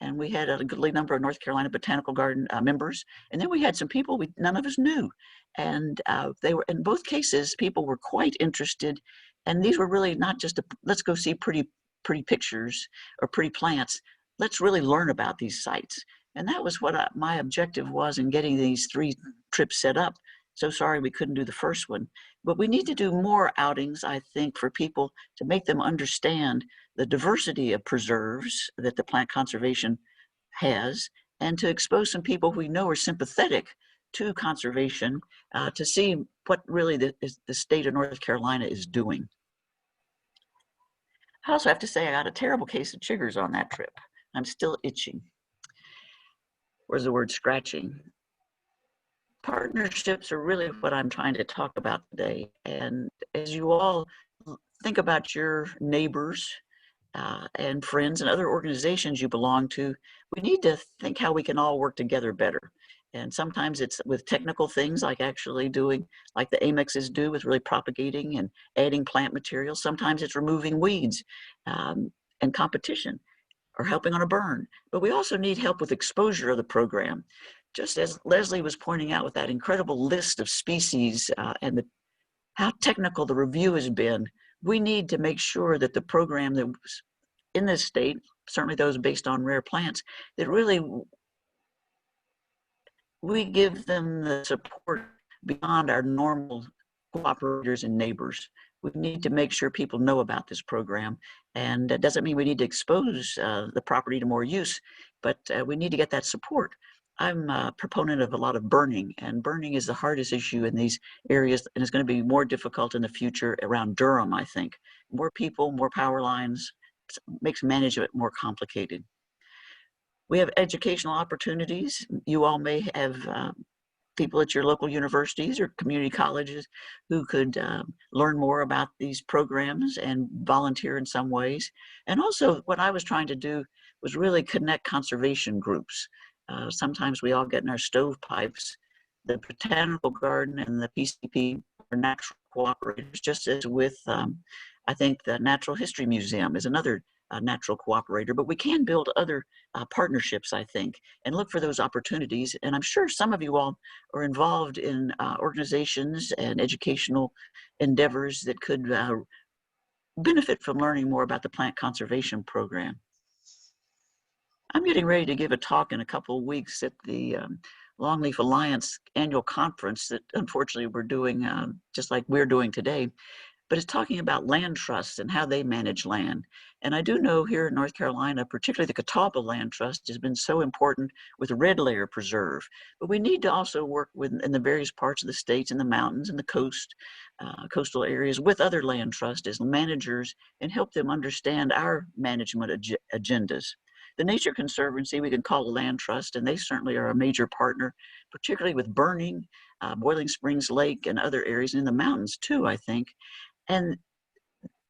And we had a goodly number of North Carolina Botanical Garden members. And then we had some people none of us knew. And they were, in both cases, people were quite interested. And these were really not just let's go see pretty pictures or pretty plants. Let's really learn about these sites. And that was what my objective was in getting these 3 trips set up. So sorry we couldn't do the first one. But we need to do more outings, I think, for people to make them understand the diversity of preserves that the plant conservation has, and to expose some people who we know are sympathetic to conservation to see what really the state of North Carolina is doing. I also have to say I got a terrible case of chiggers on that trip. I'm still itching. Where's the word scratching? Partnerships are really what I'm trying to talk about today. And as you all think about your neighbors and friends and other organizations you belong to, we need to think how we can all work together better. And sometimes it's with technical things like actually doing, like the Amexes do with really propagating and adding plant materials. Sometimes it's removing weeds and competition or helping on a burn. But we also need help with exposure of the program. Just as Lesley was pointing out with that incredible list of species and how technical the review has been, we need to make sure that the program that was in this state, certainly those based on rare plants, that really we give them the support beyond our normal cooperators and neighbors. We need to make sure people know about this program. And that doesn't mean we need to expose the property to more use, but we need to get that support. I'm a proponent of a lot of burning, and burning is the hardest issue in these areas, and it's going to be more difficult in the future around Durham, I think. More people, more power lines, makes management more complicated. We have educational opportunities. You all may have people at your local universities or community colleges who could learn more about these programs and volunteer in some ways. And also what I was trying to do was really connect conservation groups. Sometimes we all get in our stovepipes. The Botanical Garden and the PCP are natural cooperators, just as with, I think the Natural History Museum is another natural cooperator, but we can build other partnerships, I think, and look for those opportunities. And I'm sure some of you all are involved in organizations and educational endeavors that could benefit from learning more about the plant conservation program. I'm getting ready to give a talk in a couple of weeks at the Longleaf Alliance annual conference that unfortunately we're doing just like we're doing today. but it's talking about land trusts and how they manage land. And I do know here in North Carolina, particularly the Catawba Land Trust has been so important with the Red Layer Preserve. But we need to also work with in the various parts of the states and the mountains and the coast, coastal areas with other land trusts as managers and help them understand our management agendas. The Nature Conservancy, we can call a land trust, and they certainly are a major partner, particularly with burning, Boiling Springs Lake and other areas in the mountains too, I think, and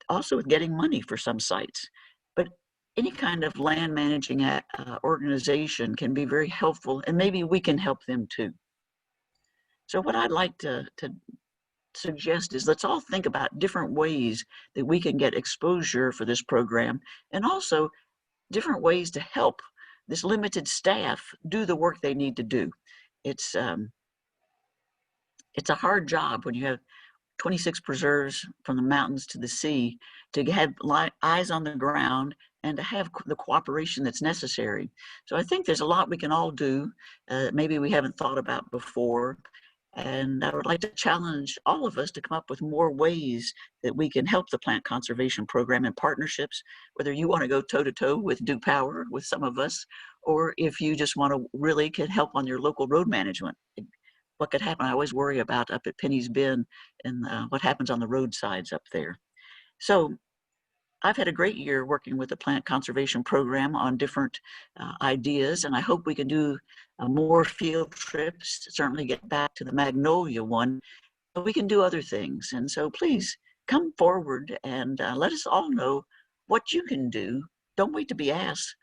also with getting money for some sites. But any kind of land managing organization can be very helpful, and maybe we can help them too. So what I'd like to suggest is let's all think about different ways that we can get exposure for this program, and also different ways to help this limited staff do the work they need to do. It's a hard job when you have 26 preserves from the mountains to the sea to have eyes on the ground and to have the cooperation that's necessary. So I think there's a lot we can all do, maybe we haven't thought about before. And I would like to challenge all of us to come up with more ways that we can help the plant conservation program in partnerships, whether you want to go toe to toe with Duke Power with some of us, or if you just want to really get help on your local road management. What could happen, I always worry about up at Penny's Bend and what happens on the roadsides up there. So I've had a great year working with the plant conservation program on different ideas, and I hope we can do more field trips, certainly get back to the Magnolia one, but we can do other things. And so please come forward and let us all know what you can do. Don't wait to be asked.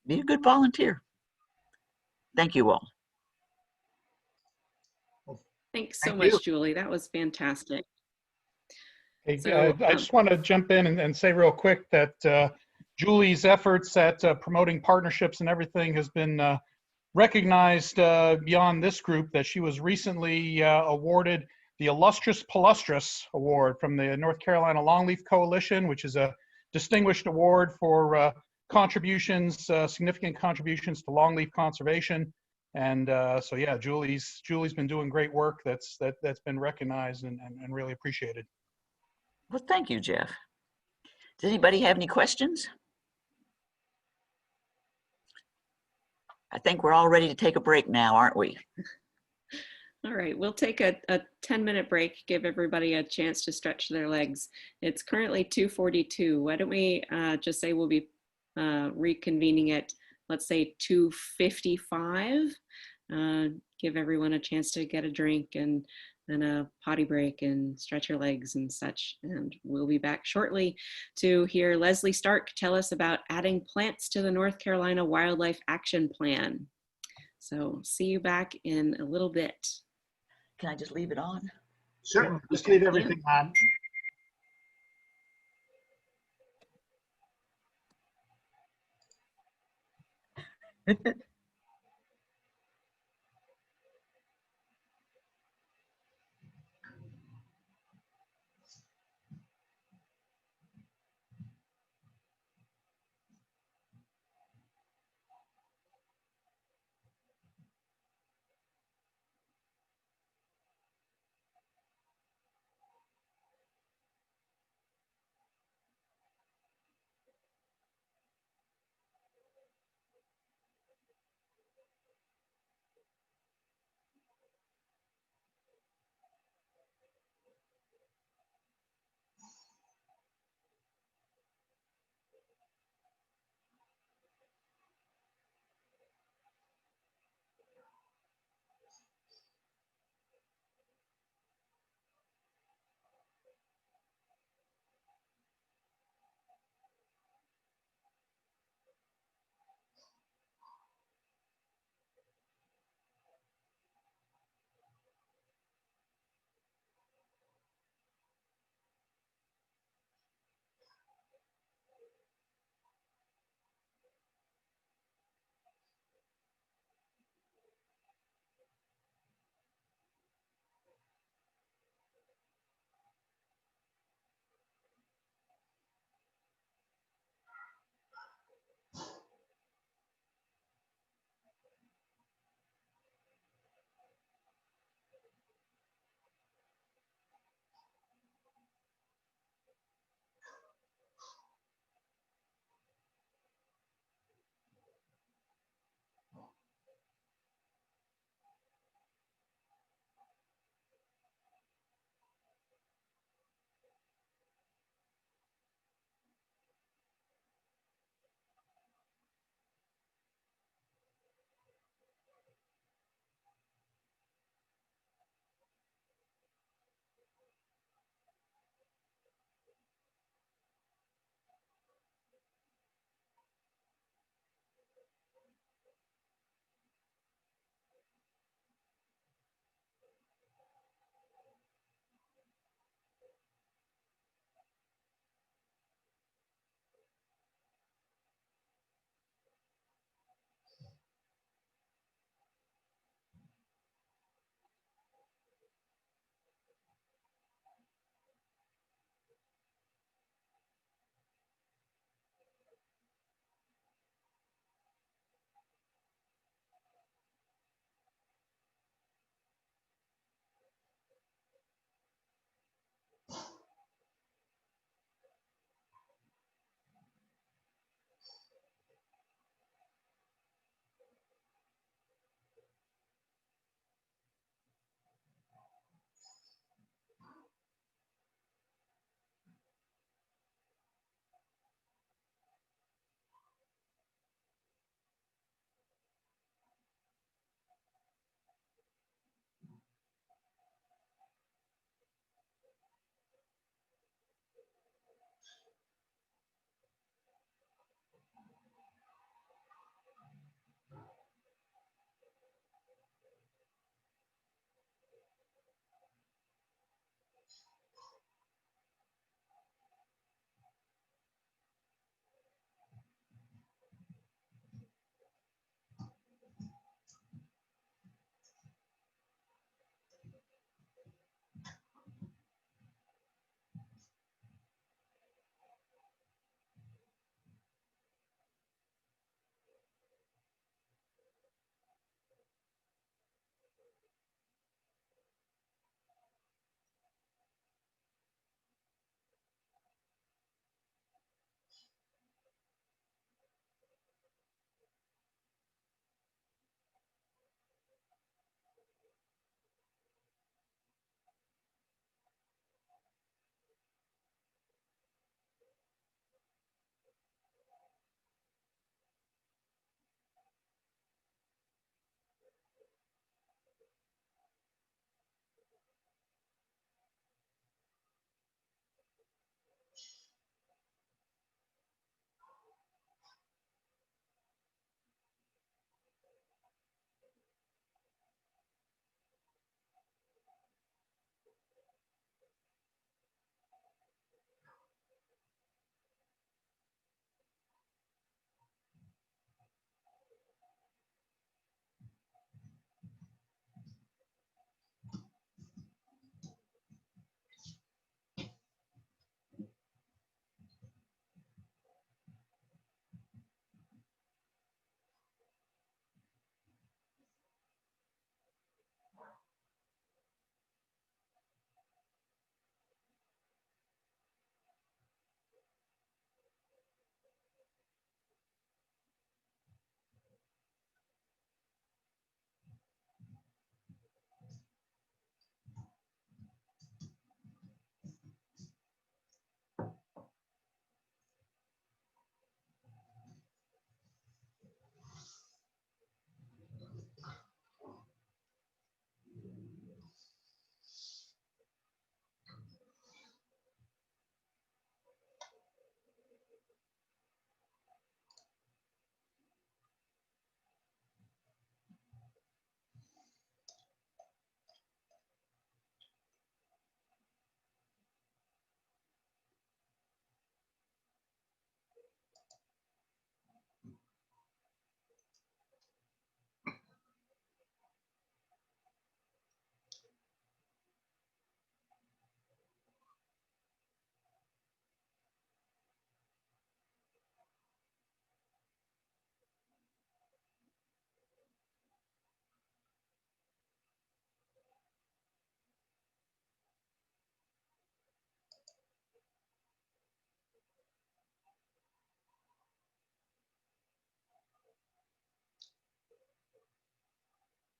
Be a good volunteer. Thank you all. Thanks so Thank much, you. Julie. That was fantastic. Hey, So, I just want to jump in and say real quick that Julie's efforts at promoting partnerships and everything has been recognized beyond this group, that she was recently awarded the Illustrious Palustris Award from the North Carolina Longleaf Coalition, which is a distinguished award for contributions, significant contributions to longleaf conservation. And so yeah, Julie's been doing great work that's been recognized and really appreciated. Well, thank you, Jeff. Does anybody have any questions? I think we're all ready to take a break now, aren't we? All right, we'll take a 10-minute break, give everybody a chance to stretch their legs. It's currently 2:42. Why don't we just say we'll be reconvening at, let's say, 2:55. Give everyone a chance to get a drink and a potty break and stretch your legs and such. And we'll be back shortly to hear Lesley Starke tell us about adding plants to the North Carolina Wildlife Action Plan. So see you back in a little bit. Can I just leave it on? Certainly, just leave everything on.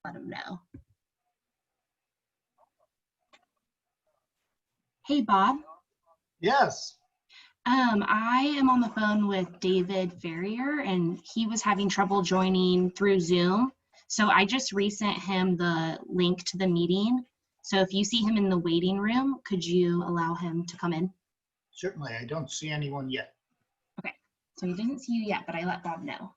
let him know. Hey, Bob. Yes. I am on the phone with David Ferrier, and he was having trouble joining through Zoom. So I just resent him the link to the meeting. So if you see him in the waiting room, could you allow him to come in? Certainly. I don't see anyone yet. Okay. So he didn't see you yet, but I let Bob know.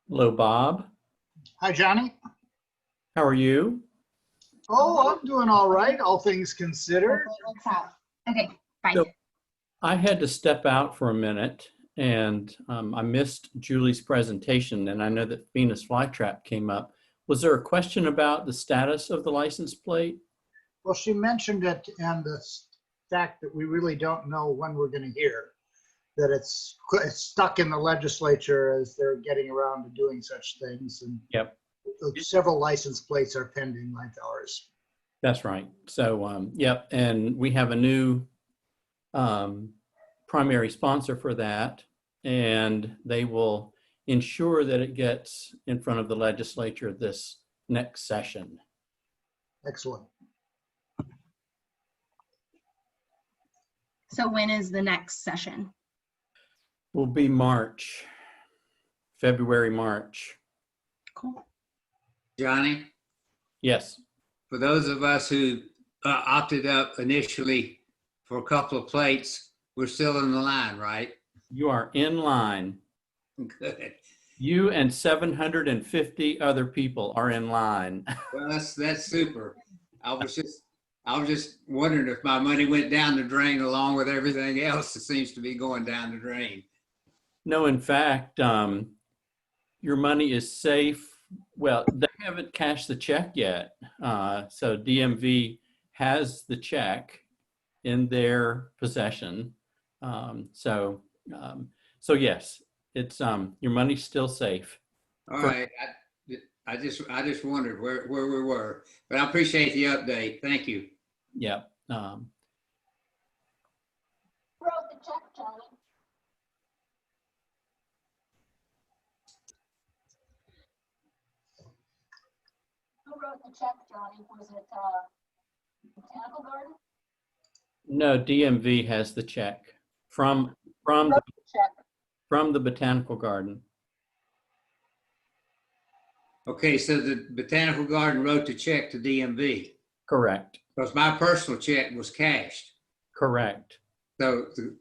Hello, Bob. Hi, Johnny. How are you? Oh, I'm doing all right, all things considered. Okay, bye. So I had to step out for a minute, and I missed Julie's presentation, and I know that Venus Flytrap came up. Was there a question about the status of the license plate? Well, she mentioned it and the fact that we really don't know when we're going to hear, that it's stuck in the legislature as they're getting around to doing such things. And Yep. several license plates are pending like ours. That's right. So, yep, and we have a new primary sponsor for that, and they will ensure that it gets in front of the legislature this next session. Excellent. So when is the next session? Will be March, February, March. Cool. Johnny, Yes. for those of us who opted up initially for a couple of plates, we're still in the line, right? You are in line. Good. You and 750 other people are in line. Well, that's super. I was just wondering if my money went down the drain along with everything else that seems to be going down the drain. No, in fact, your money is safe. Well, they haven't cashed the check yet. So DMV has the check in their possession. So yes, it's your money's still safe. All right. I just wondered where we were, but I appreciate the update. Thank you. Yeah. Wrote the check, Johnny. Who wrote the check, Johnny? Was it Botanical Garden? No, DMV has the check from The check. the Botanical Garden. Okay, so the Botanical Garden wrote the check to DMV. Correct. Because my personal check was cashed. Correct. So the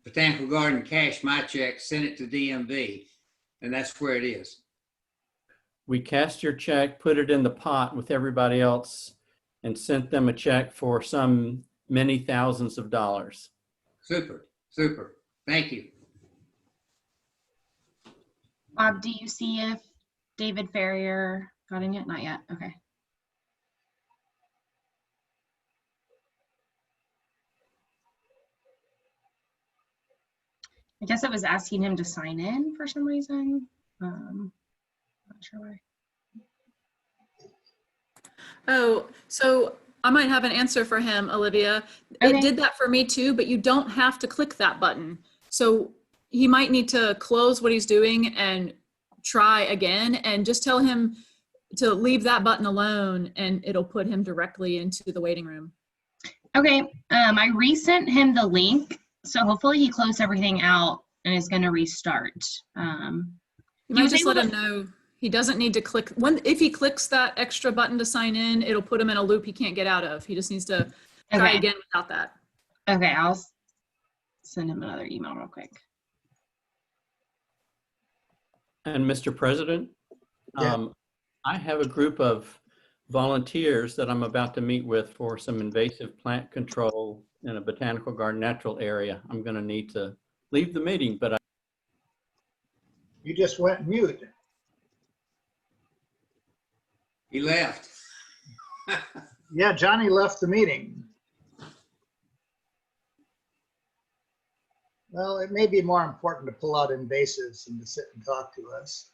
Botanical Garden cashed my check, sent it to DMV, and that's where it is. We cashed your check, put it in the pot with everybody else, and sent them a check for some many thousands of dollars. Super, super. Thank you. Bob, do you see if David Ferrier got in yet? Not yet. Okay. I guess it was asking him to sign in for some reason. Not sure why. Oh, so I might have an answer for him, Olivia. Okay. It did that for me too, but you don't have to click that button. So he might need to close what he's doing and try again, and just tell him to leave that button alone, and it'll put him directly into the waiting room. Okay. I resent him the link, so hopefully he closed everything out and is going to restart. You might just let him know he doesn't need to click. If he clicks that extra button to sign in, it'll put him in a loop he can't get out of. He just needs to try Okay. again without that. Okay, I'll send him another email real quick. And Mr. President, Yeah. I have a group of volunteers that I'm about to meet with for some invasive plant control in a botanical garden natural area. I'm going to need to leave the meeting, but You just went mute. He left. Yeah, Johnny left the meeting. Well, it may be more important to pull out invasives than to sit and talk to us.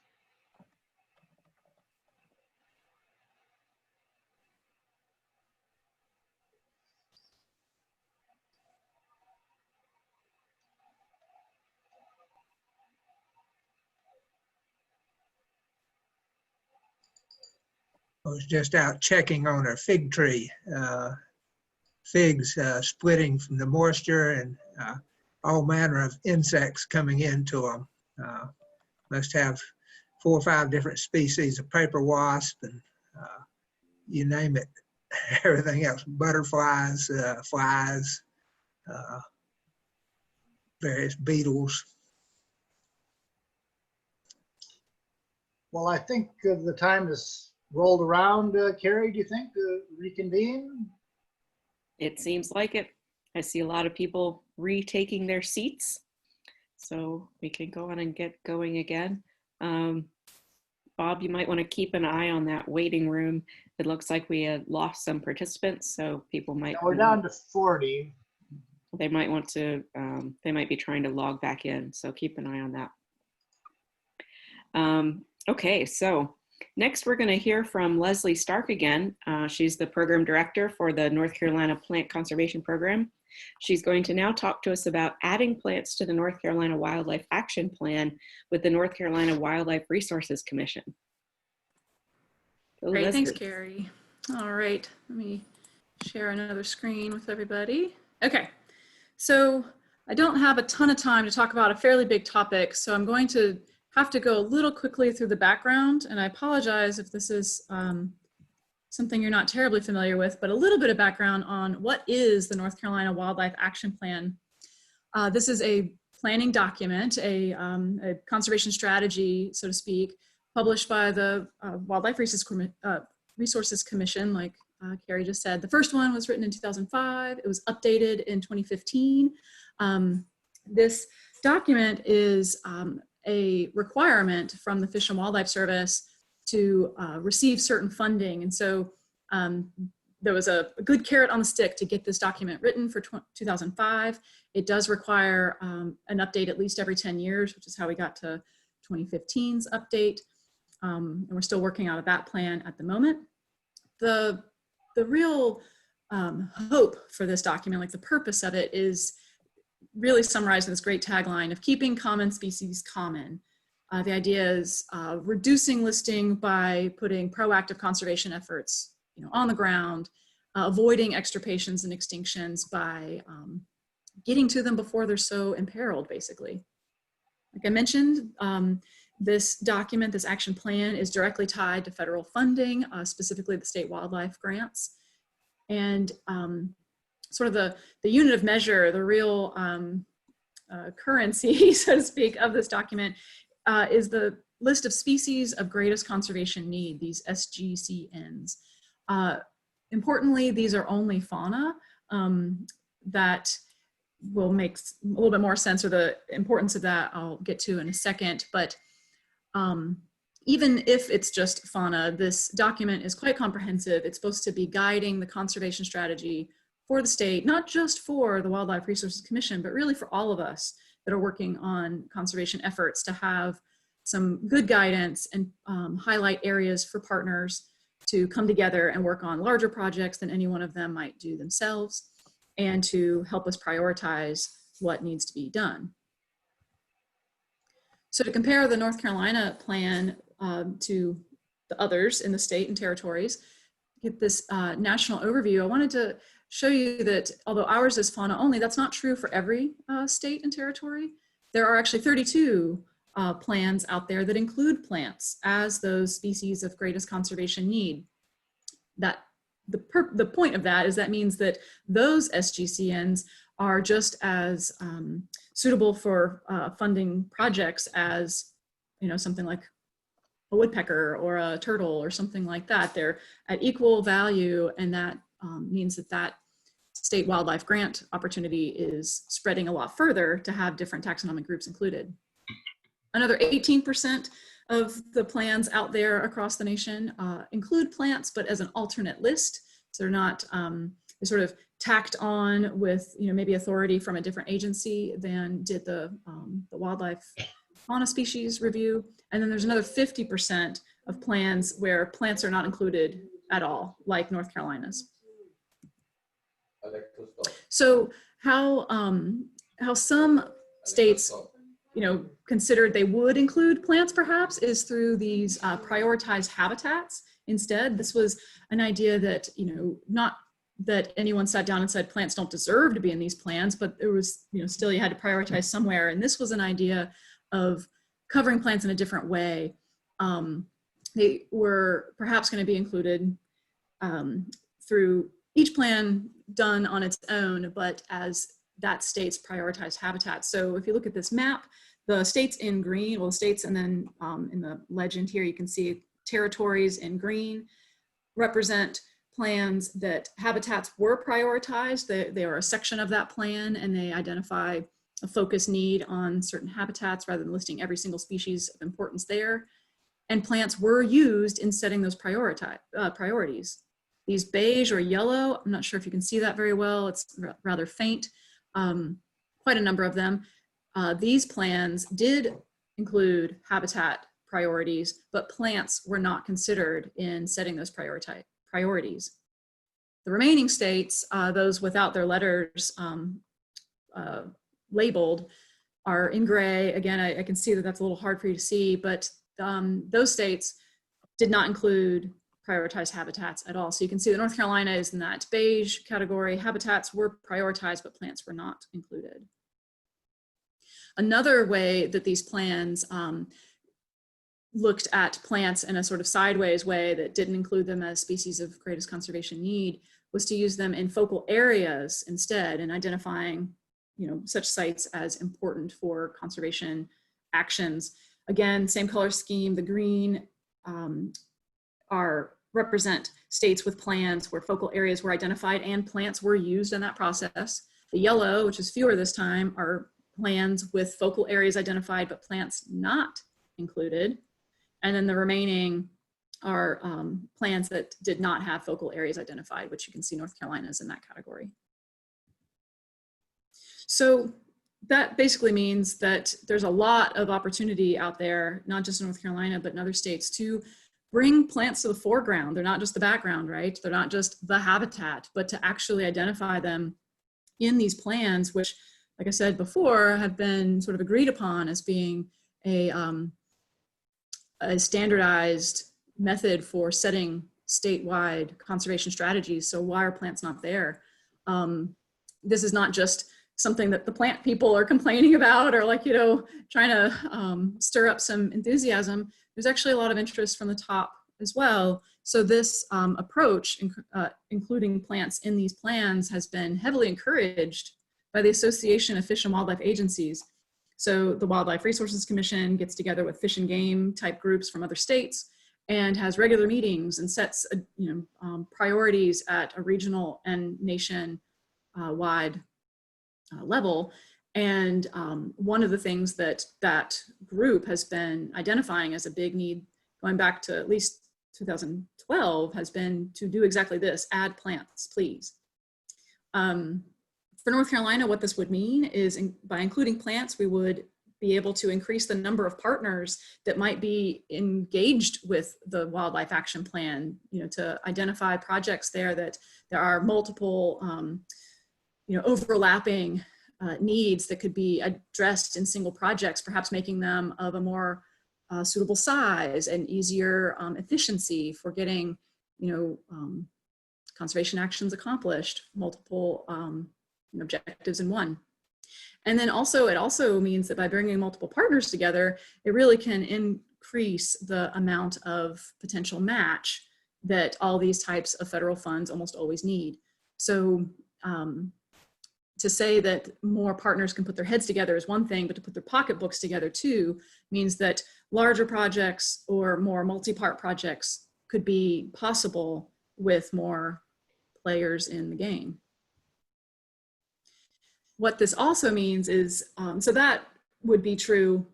I was just out checking on a fig tree. Figs splitting from the moisture and all manner of insects coming into them. Must have 4 or 5 different species of paper wasp and you name it, everything else, butterflies, flies, various beetles. Well, I think the time has rolled around. Carrie, do you think, to reconvene? It seems like it. I see a lot of people retaking their seats. So we can go on and get going again. Bob, you might want to keep an eye on that waiting room. It looks like we had lost some participants, so people might. Yeah, we're down to 40. They might want to, they might be trying to log back in, so keep an eye on that. Okay, so next we're going to hear from Lesley Starke again. She's the program director for the North Carolina Plant Conservation Program. She's going to now talk to us about adding plants to the North Carolina Wildlife Action Plan with the North Carolina Wildlife Resources Commission. Great, Lesley. thanks, Carrie. All right, let me share another screen with everybody. Okay, so I don't have a ton of time to talk about a fairly big topic, so I'm going to have to go a little quickly through the background, and I apologize if this is something you're not terribly familiar with, but a little bit of background on what is the North Carolina Wildlife Action Plan. This is a planning document, a conservation strategy, so to speak, published by the Wildlife Resources Commission, like Carrie just said. The first one was written in 2005. It was updated in 2015. This document is a requirement from the Fish and Wildlife Service to receive certain funding. And so there was a good carrot on the stick to get this document written for 2005. It does require an update at least every 10 years, which is how we got to 2015's update. And we're still working out of that plan at the moment. The real hope for this document, like the purpose of it, is really summarized in this great tagline of keeping common species common. The idea is reducing listing by putting proactive conservation efforts, on the ground, avoiding extirpations and extinctions by getting to them before they're so imperiled, basically. Like I mentioned, this document, this action plan, is directly tied to federal funding, specifically the state wildlife grants. And sort of the unit of measure, the real currency, so to speak, of this document is the list of species of greatest conservation need, these SGCNs. Importantly, these are only fauna. That will make a little bit more sense, or the importance of that I'll get to in a second. But even if it's just fauna, this document is quite comprehensive. It's supposed to be guiding the conservation strategy for the state, not just for the Wildlife Resources Commission, but really for all of us that are working on conservation efforts, to have some good guidance and highlight areas for partners to come together and work on larger projects than any one of them might do themselves, and to help us prioritize what needs to be done. So to compare the North Carolina plan to the others in the state and territories, get this national overview, I wanted to show you that although ours is fauna only, that's not true for every state and territory. There are actually 32 plans out there that include plants as those species of greatest conservation need. That the point of that is that means that those SGCNs are just as suitable for funding projects as, something like a woodpecker or a turtle or something like that. They're at equal value, and that means that that state wildlife grant opportunity is spreading a lot further to have different taxonomic groups included. Another 18% of the plans out there across the nation include plants, but as an alternate list. So they're not, they sort of tacked on with, maybe authority from a different agency than did the wildlife fauna species review. And then there's another 50% of plans where plants are not included at all, like North Carolina's. So how some states, considered they would include plants perhaps is through these prioritized habitats instead. This was an idea that, not that anyone sat down and said plants don't deserve to be in these plans, but there was, still you had to prioritize somewhere. And this was an idea of covering plants in a different way. They were perhaps going to be included through each plan done on its own, but as that state's prioritized habitats. So if you look at this map, the states in green, well, the states, and then in the legend here, you can see territories in green represent plans that habitats were prioritized. They are a section of that plan, and they identify a focus need on certain habitats rather than listing every single species of importance there. And plants were used in setting those priorities. These beige or yellow, I'm not sure if you can see that very well, it's rather faint, quite a number of them. These plans did include habitat priorities, but plants were not considered in setting those priorities. The remaining states, those without their letters labeled, are in gray. Again, I can see that that's a little hard for you to see, but those states did not include prioritized habitats at all. So you can see that North Carolina is in that beige category. Habitats were prioritized, but plants were not included. Another way that these plans looked at plants in a sort of sideways way that didn't include them as species of greatest conservation need was to use them in focal areas instead, and identifying, such sites as important for conservation actions. Again, same color scheme. The green represent states with plans where focal areas were identified and plants were used in that process. The yellow, which is fewer this time, are plans with focal areas identified but plants not included. And then the remaining are plans that did not have focal areas identified, which you can see North Carolina is in that category. So that basically means that there's a lot of opportunity out there, not just in North Carolina, but in other states, to bring plants to the foreground. They're not just the background, right? They're not just the habitat, but to actually identify them in these plans, which, like I said before, have been sort of agreed upon as being a standardized method for setting statewide conservation strategies. So why are plants not there? This is not just something that the plant people are complaining about or trying to stir up some enthusiasm. There's actually a lot of interest from the top as well. So this approach, including plants in these plans, has been heavily encouraged by the Association of Fish and Wildlife Agencies. So the Wildlife Resources Commission gets together with fish and game type groups from other states and has regular meetings and sets priorities at a regional and nation-wide level. And one of the things that group has been identifying as a big need, going back to at least 2012, has been to do exactly this: add plants, please. For North Carolina, what this would mean is by including plants, we would be able to increase the number of partners that might be engaged with the Wildlife Action Plan, to identify projects there that there are multiple, overlapping needs that could be addressed in single projects, perhaps making them of a more suitable size and easier efficiency for getting, conservation actions accomplished, multiple objectives in one. And then also, it also means that by bringing multiple partners together, it really can increase the amount of potential match that all these types of federal funds almost always need. So to say that more partners can put their heads together is one thing, but to put their pocketbooks together too means that larger projects or more multi-part projects could be possible with more players in the game. What this also means is, so that would be true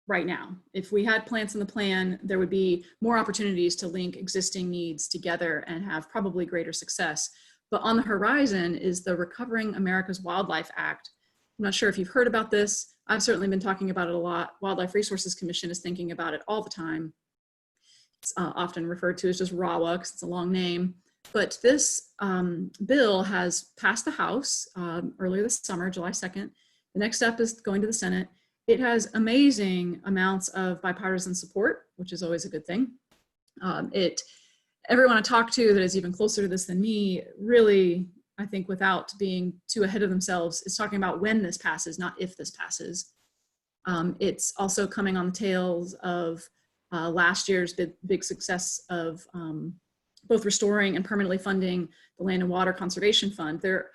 right now. If we had plants in the plan, there would be more opportunities to link existing needs together and have probably greater success. But on the horizon is the Recovering America's Wildlife Act. I'm not sure if you've heard about this. I've certainly been talking about it a lot. Wildlife Resources Commission is thinking about it all the time. It's often referred to as just RAWA because it's a long name. But this bill has passed the House earlier this summer, July 2nd. The next step is going to the Senate. It has amazing amounts of bipartisan support, which is always a good thing. Everyone I talk to that is even closer to this than me, really, I think without being too ahead of themselves, is talking about when this passes, not if this passes. It's also coming on the tails of last year's big success of both restoring and permanently funding the Land and Water Conservation Fund. There,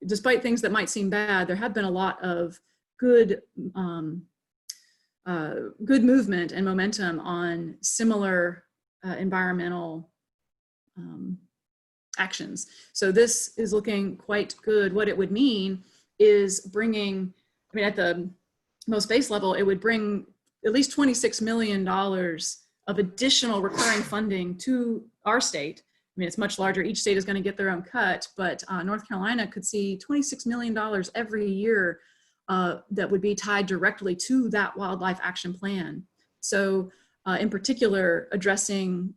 despite things that might seem bad, there have been a lot of good movement and momentum on similar environmental actions. So this is looking quite good. What it would mean is bringing, I mean, at the most base level, it would bring at least $26 million of additional recurring funding to our state. I mean, it's much larger. Each state is going to get their own cut, but North Carolina could see $26 million every year that would be tied directly to that wildlife action plan. So in particular, addressing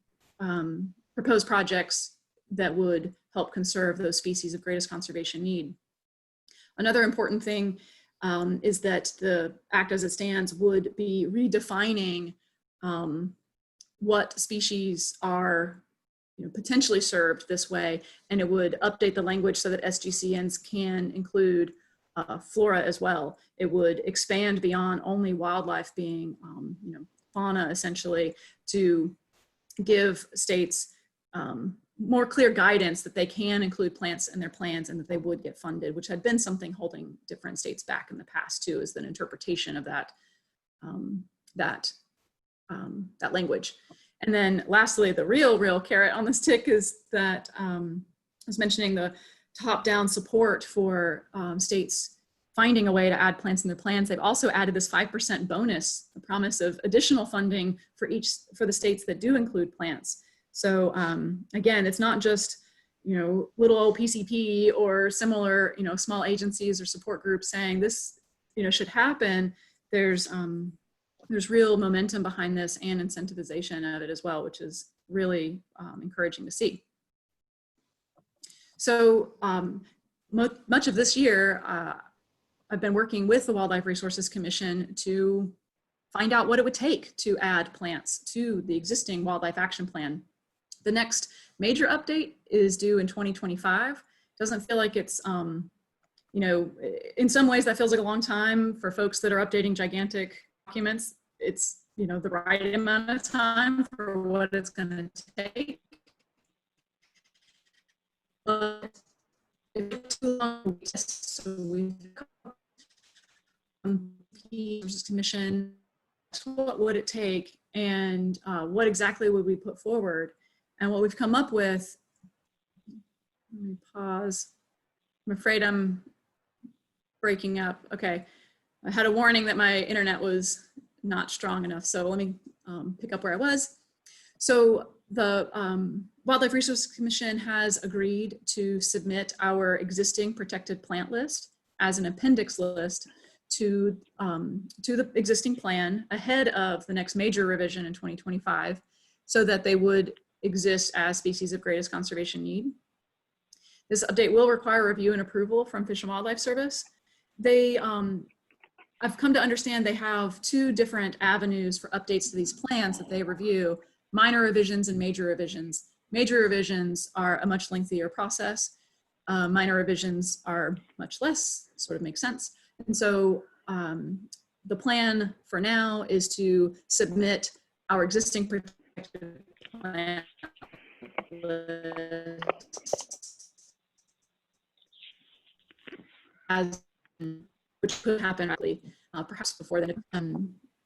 proposed projects that would help conserve those species of greatest conservation need. Another important thing is that the act as it stands would be redefining what species are potentially served this way, and it would update the language so that SGCNs can include flora as well. It would expand beyond only wildlife being fauna, essentially, to give states more clear guidance that they can include plants in their plans and that they would get funded, which had been something holding different states back in the past too, is an interpretation of that that language. And then lastly, the real carrot on the stick is that I was mentioning the top-down support for states finding a way to add plants in their plans. They've also added this 5% bonus, the promise of additional funding for the states that do include plants. So again, it's not just little old PCP or similar small agencies or support groups saying this should happen. There's real momentum behind this and incentivization of it as well, which is really encouraging to see. So much of this year, I've been working with the Wildlife Resources Commission to find out what it would take to add plants to the existing Wildlife Action Plan. The next major update is due in 2025. Doesn't feel like it's, in some ways that feels like a long time for folks that are updating gigantic documents. It's, the right amount of time for what it's going to take. But if it's too long, so we've Commission, what would it take and what exactly would we put forward? And what we've come up with, let me pause. I'm afraid I'm breaking up. Okay, I had a warning that my internet was not strong enough. So let me pick up where I was. So the Wildlife Resources Commission has agreed to submit our existing protected plant list as an appendix list to the existing plan ahead of the next major revision in 2025, so that they would exist as species of greatest conservation need. This update will require review and approval from Fish and Wildlife Service. I've come to understand they have two different avenues for updates to these plans that they review: minor revisions and major revisions. Major revisions are a much lengthier process. Minor revisions are much less, sort of makes sense. And so the plan for now is to submit our existing protected plan which could happen early, perhaps before then.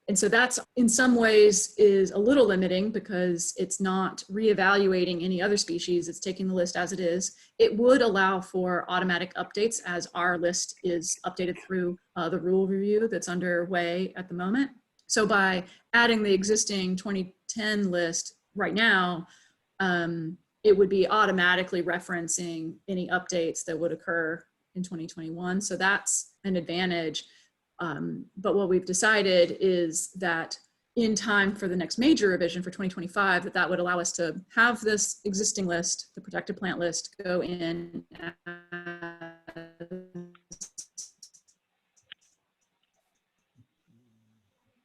And so that's in some ways is a little limiting because it's not reevaluating any other species. It's taking the list as it is. It would allow for automatic updates as our list is updated through the rule review that's underway at the moment. So by adding the existing 2010 list right now, it would be automatically referencing any updates that would occur in 2021. So that's an advantage. But what we've decided is that in time for the next major revision for 2025, that would allow us to have this existing list, the protected plant list, go in.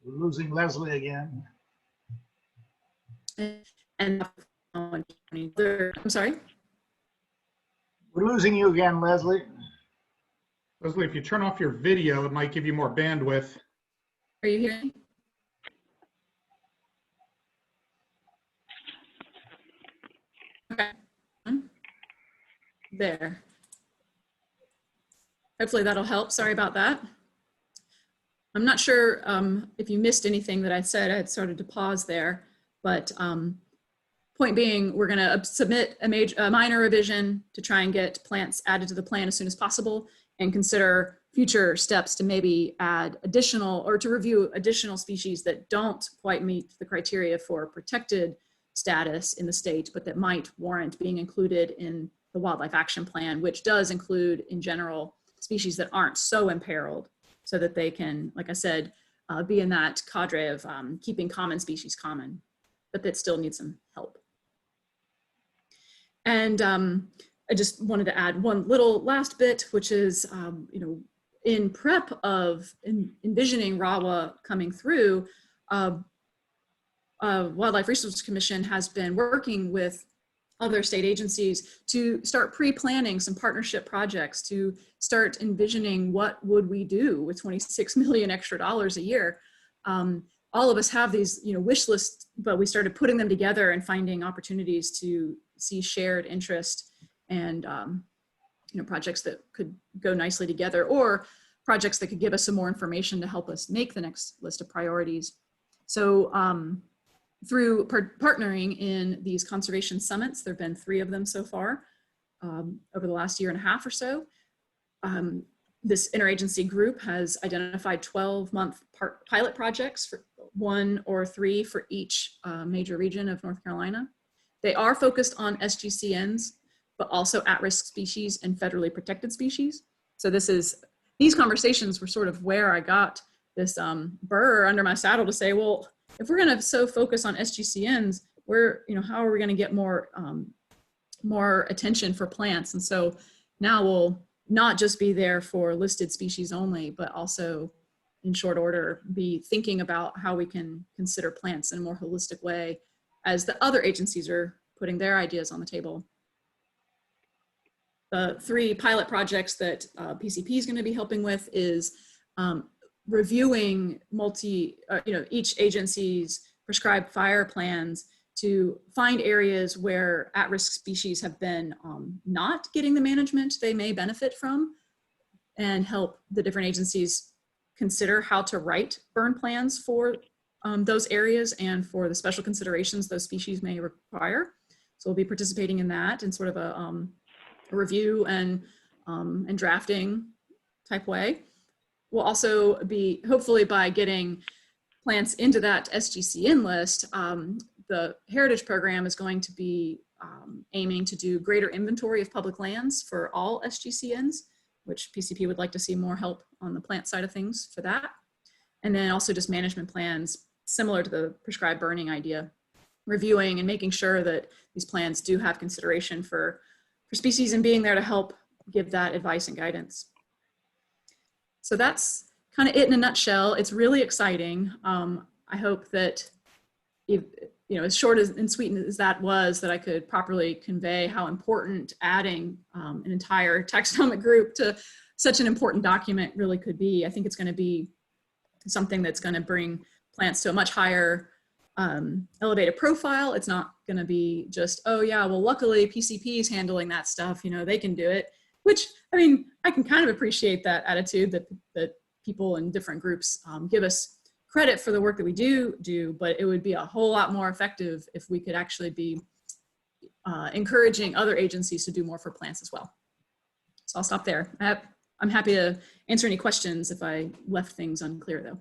We're losing Lesley again. And I'm sorry? We're losing you again, Lesley. Lesley, if you turn off your video, it might give you more bandwidth. Are you hearing me? Okay. There. Hopefully that'll help. Sorry about that. I'm not sure if you missed anything that I said. I had started to pause there, but point being, we're going to submit a minor revision to try and get plants added to the plan as soon as possible, and consider future steps to maybe add additional, or to review additional species that don't quite meet the criteria for protected status in the state, but that might warrant being included in the Wildlife Action Plan, which does include, in general, species that aren't so imperiled, so that they can, like I said, be in that cadre of keeping common species common, but that still need some help. And I just wanted to add one little last bit, which is, you know, in prep of envisioning RAWA coming through, Wildlife Resources Commission has been working with other state agencies to start pre-planning some partnership projects, to start envisioning what would we do with $26 million extra a year. All of us have these, you know, wish lists, but we started putting them together and finding opportunities to see shared interest and, you know, projects that could go nicely together, or projects that could give us some more information to help us make the next list of priorities. So through partnering in these conservation summits, there have been 3 of them so far over the last 1.5 years or so. This interagency group has identified 12-month pilot projects, for 1 or 3 for each major region of North Carolina. They are focused on SGCNs, but also at-risk species and federally protected species. So these conversations were sort of where I got this burr under my saddle to say, well, if we're going to so focus on SGCNs, how are we going to get more attention for plants? And so now we'll not just be there for listed species only, but also in short order be thinking about how we can consider plants in a more holistic way as the other agencies are putting their ideas on the table. The 3 pilot projects that PCP is going to be helping with is reviewing each agency's prescribed fire plans to find areas where at-risk species have been not getting the management they may benefit from, and help the different agencies consider how to write burn plans for those areas and for the special considerations those species may require. So we'll be participating in that in sort of a review and drafting type way. We'll also be, hopefully by getting plants into that SGCN list, the Heritage Program is going to be aiming to do greater inventory of public lands for all SGCNs, which PCP would like to see more help on the plant side of things for that. And then also just management plans, similar to the prescribed burning idea, reviewing and making sure that these plans do have consideration for species and being there to help give that advice and guidance. So that's kind of it in a nutshell. It's really exciting. I hope that, as short and sweet as that was, that I could properly convey how important adding an entire taxonomic group to such an important document really could be. I think it's going to be something that's going to bring plants to a much higher elevated profile. It's not going to be just, oh yeah, well, luckily PCP is handling that stuff, they can do it. Which, I mean, I can kind of appreciate that attitude that people in different groups give us credit for the work that we do, but it would be a whole lot more effective if we could actually be encouraging other agencies to do more for plants as well. So I'll stop there. I'm happy to answer any questions if I left things unclear though.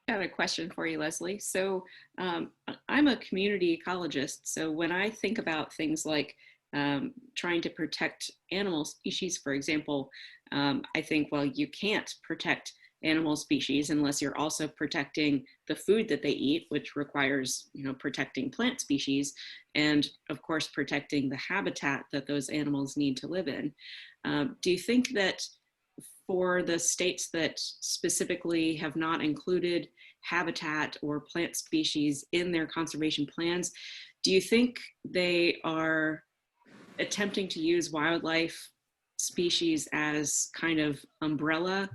Got a question for you, Lesley. So I'm a community ecologist. So when I think about things like trying to protect animal species, for example, I think, well, you can't protect animal species unless you're also protecting the food that they eat, which requires, protecting plant species, and of course, protecting the habitat that those animals need to live in. Do you think that for the states that specifically have not included habitat or plant species in their conservation plans, do you think they are attempting to use wildlife species as kind of umbrella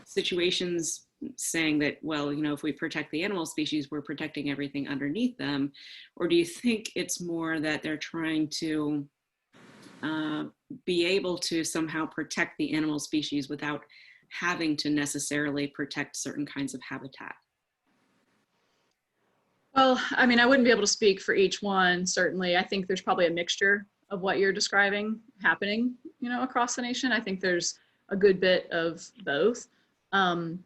situations, saying that, well, if we protect the animal species, we're protecting everything underneath them? Or do you think it's more that they're trying to be able to somehow protect the animal species without having to necessarily protect certain kinds of habitat? Well, I mean, I wouldn't be able to speak for each one, certainly. I think there's probably a mixture of what you're describing happening, across the nation. I think there's a good bit of both. A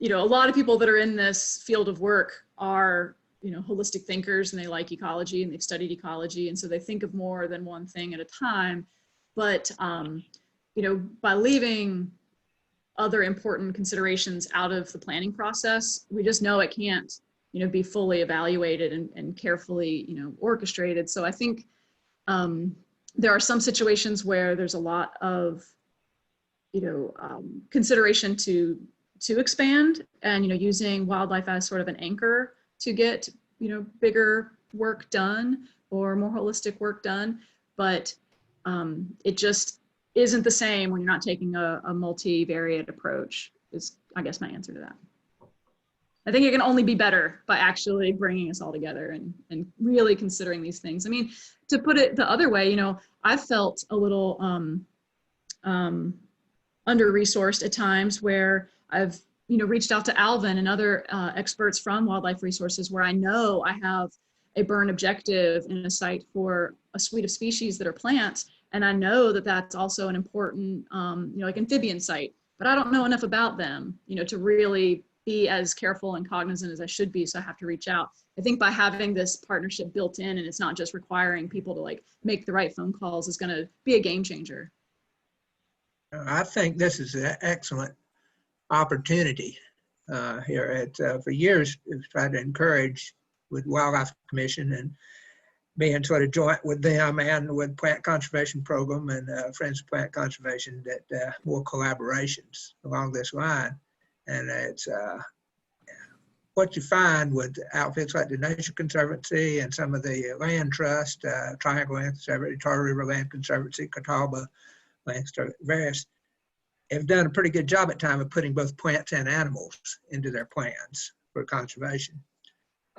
lot of people that are in this field of work are, holistic thinkers, and they like ecology and they've studied ecology. And so they think of more than one thing at a time. But, by leaving other important considerations out of the planning process, we just know it can't, be fully evaluated and carefully, orchestrated. So I think there are some situations where there's a lot of, consideration to expand and, using wildlife as sort of an anchor to get, bigger work done or more holistic work done. But it just isn't the same when you're not taking a multivariate approach, is, I guess, my answer to that. I think it can only be better by actually bringing us all together and really considering these things. I mean, to put it the other way, I've felt a little under-resourced at times where I've, reached out to Alvin and other experts from Wildlife Resources, where I know I have a burn objective in a site for a suite of species that are plants. And I know that that's also an important, like amphibian site, but I don't know enough about them, to really be as careful and cognizant as I should be. So I have to reach out. I think by having this partnership built in, and it's not just requiring people to make the right phone calls, is going to be a game changer. I think this is an excellent opportunity here. For years, we've tried to encourage with Wildlife Commission and being sort of joint with them and with Plant Conservation Program and Friends of Plant Conservation, that more collaborations along this line. And it's what you find with outfits like the Nature Conservancy and some of the land trust, Triangle Land Conservancy, Charter River Land Conservancy, Catawba Land Conservancy, various, have done a pretty good job at times of putting both plants and animals into their plans for conservation.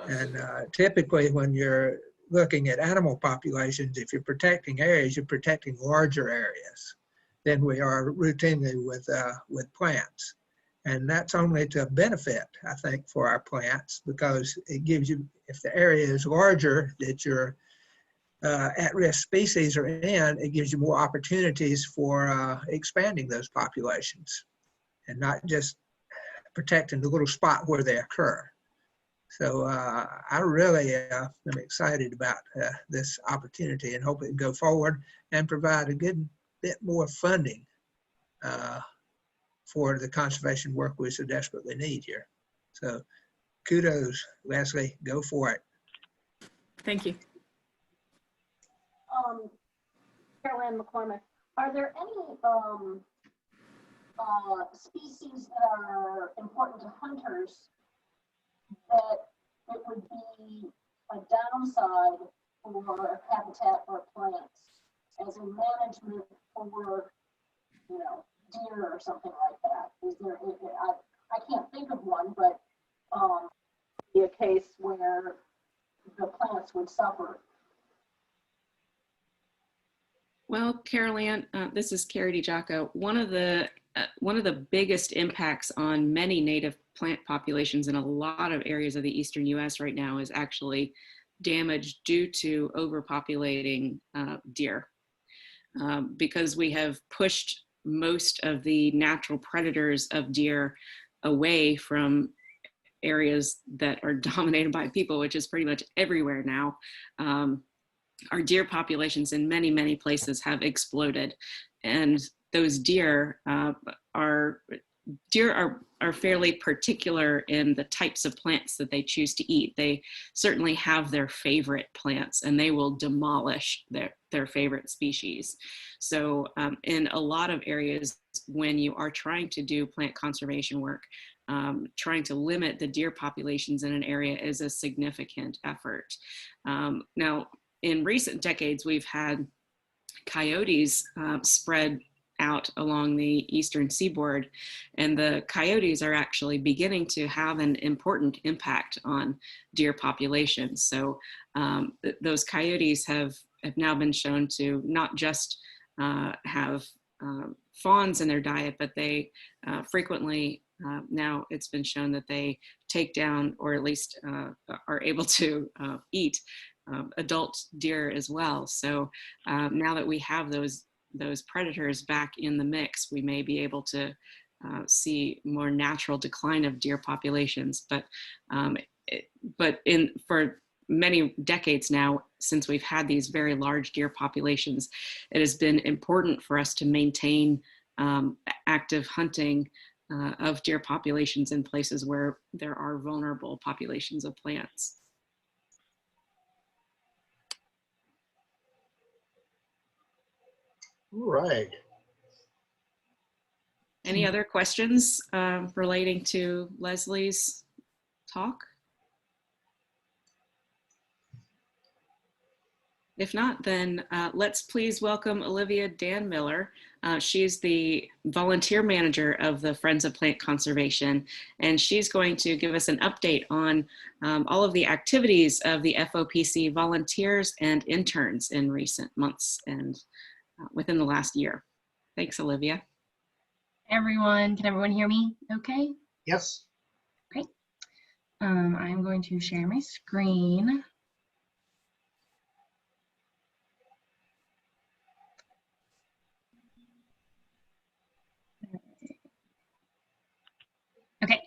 And typically when you're looking at animal populations, if you're protecting areas, you're protecting larger areas than we are routinely with plants. And that's only to benefit, I think, for our plants, because it gives you, if the area is larger that your at-risk species are in, it gives you more opportunities for expanding those populations and not just protecting the little spot where they occur. So I really am excited about this opportunity and hope it can go forward and provide a good bit more funding for the conservation work we so desperately need here. So kudos, Lesley, go for it. Thank you. Caroline McCormick, are there any species that are important to hunters that it would be a downside for habitat or plants as a management for, deer or something like that? Is there, I can't think of one, but be a case where the plants would suffer. Well, Carol Ann, this is Carrie DiGiaco. One of the biggest impacts on many native plant populations in a lot of areas of the eastern U.S. right now is actually damage due to overpopulating deer, because we have pushed most of the natural predators of deer away from areas that are dominated by people, which is pretty much everywhere now. Our deer populations in many, many places have exploded. And those deer are fairly particular in the types of plants that they choose to eat. They certainly have their favorite plants, and they will demolish their favorite species. So in a lot of areas, when you are trying to do plant conservation work, trying to limit the deer populations in an area is a significant effort. Now, in recent decades, we've had coyotes spread out along the eastern seaboard, and the coyotes are actually beginning to have an important impact on deer populations. So those coyotes have now been shown to not just have fawns in their diet, but they frequently, now it's been shown that they take down, or at least are able to eat adult deer as well. So now that we have those predators back in the mix, we may be able to see more natural decline of deer populations. But for many decades now, since we've had these very large deer populations, it has been important for us to maintain active hunting of deer populations in places where there are vulnerable populations of plants. All right. Any other questions relating to Leslie's talk? If not, then let's please welcome Olivia Dannemiller. She's the volunteer manager of the Friends of Plant Conservation, and she's going to give us an update on all of the activities of the FoPC volunteers and interns in recent months and within the last year. Thanks, Olivia. Everyone, can everyone hear me okay? Yes. Great. I'm going to share my screen. Okay,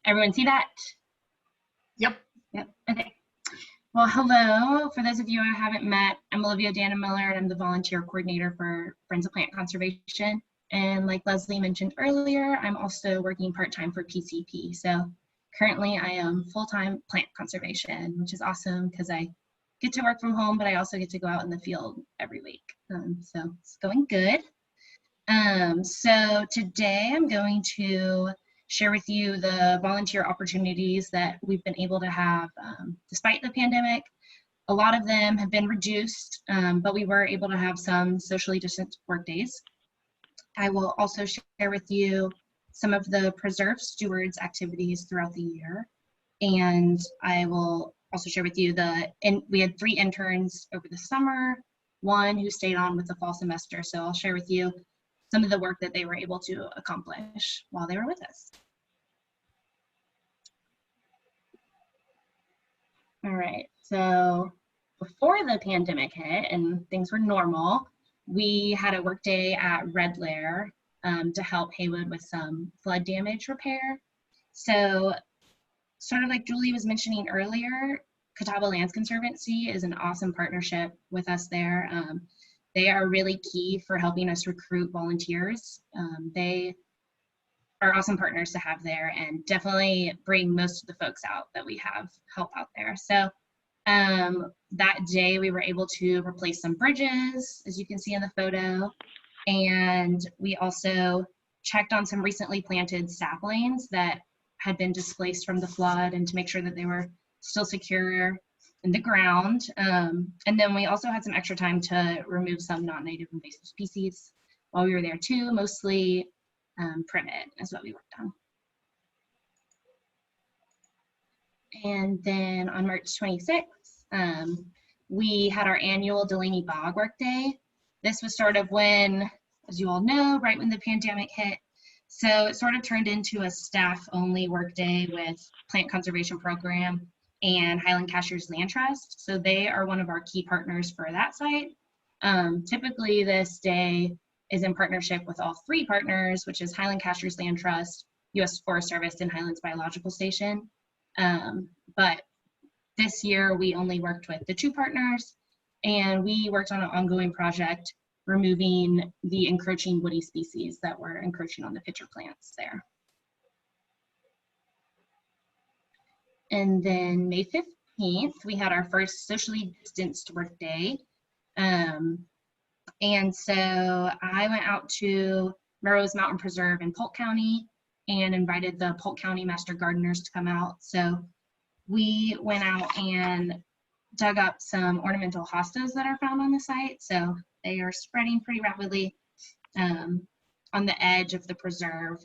everyone see that? Yep. Yep, okay. Well, hello. For those of you I haven't met, I'm Olivia Dannemiller, and I'm the volunteer coordinator for Friends of Plant Conservation. And like Lesley mentioned earlier, I'm also working part-time for PCP. So currently I am full-time plant conservation, which is awesome because I get to work from home, but I also get to go out in the field every week. So it's going good. So today I'm going to share with you the volunteer opportunities that we've been able to have despite the pandemic. A lot of them have been reduced, but we were able to have some socially distanced work days. I will also share with you some of the Preserve Stewards activities throughout the year. And I will also share with you we had 3 interns over the summer, 1 who stayed on with the fall semester. So I'll share with you some of the work that they were able to accomplish while they were with us. All right, so before the pandemic hit and things were normal, we had a work day at Red Lair to help Haywood with some flood damage repair. So sort of like Julie was mentioning earlier, Catawba Lands Conservancy is an awesome partnership with us there. They are really key for helping us recruit volunteers. They are awesome partners to have there and definitely bring most of the folks out that we have help out there. So that day we were able to replace some bridges, as you can see in the photo. And we also checked on some recently planted saplings that had been displaced from the flood and to make sure that they were still secure in the ground. And then we also had some extra time to remove some non-native invasive species while we were there too, mostly privet is what we worked on. And then on March 26th, we had our annual Delaney Bog Work Day. This was sort of when, as you all know, right when the pandemic hit. So it sort of turned into a staff-only work day with Plant Conservation Program and Highland Cashers Land Trust. So they are one of our key partners for that site. Typically this day is in partnership with all 3 partners, which is Highland Cashers Land Trust, U.S. Forest Service and Highlands Biological Station. But this year we only worked with the 2 partners, and we worked on an ongoing project removing the encroaching woody species that were encroaching on the pitcher plants there. And then May 15th, we had our first socially distanced work day. And so I went out to Melrose Mountain Preserve in Polk County and invited the Polk County Master Gardeners to come out. So we went out and dug up some ornamental hostas that are found on the site. So they are spreading pretty rapidly on the edge of the preserve.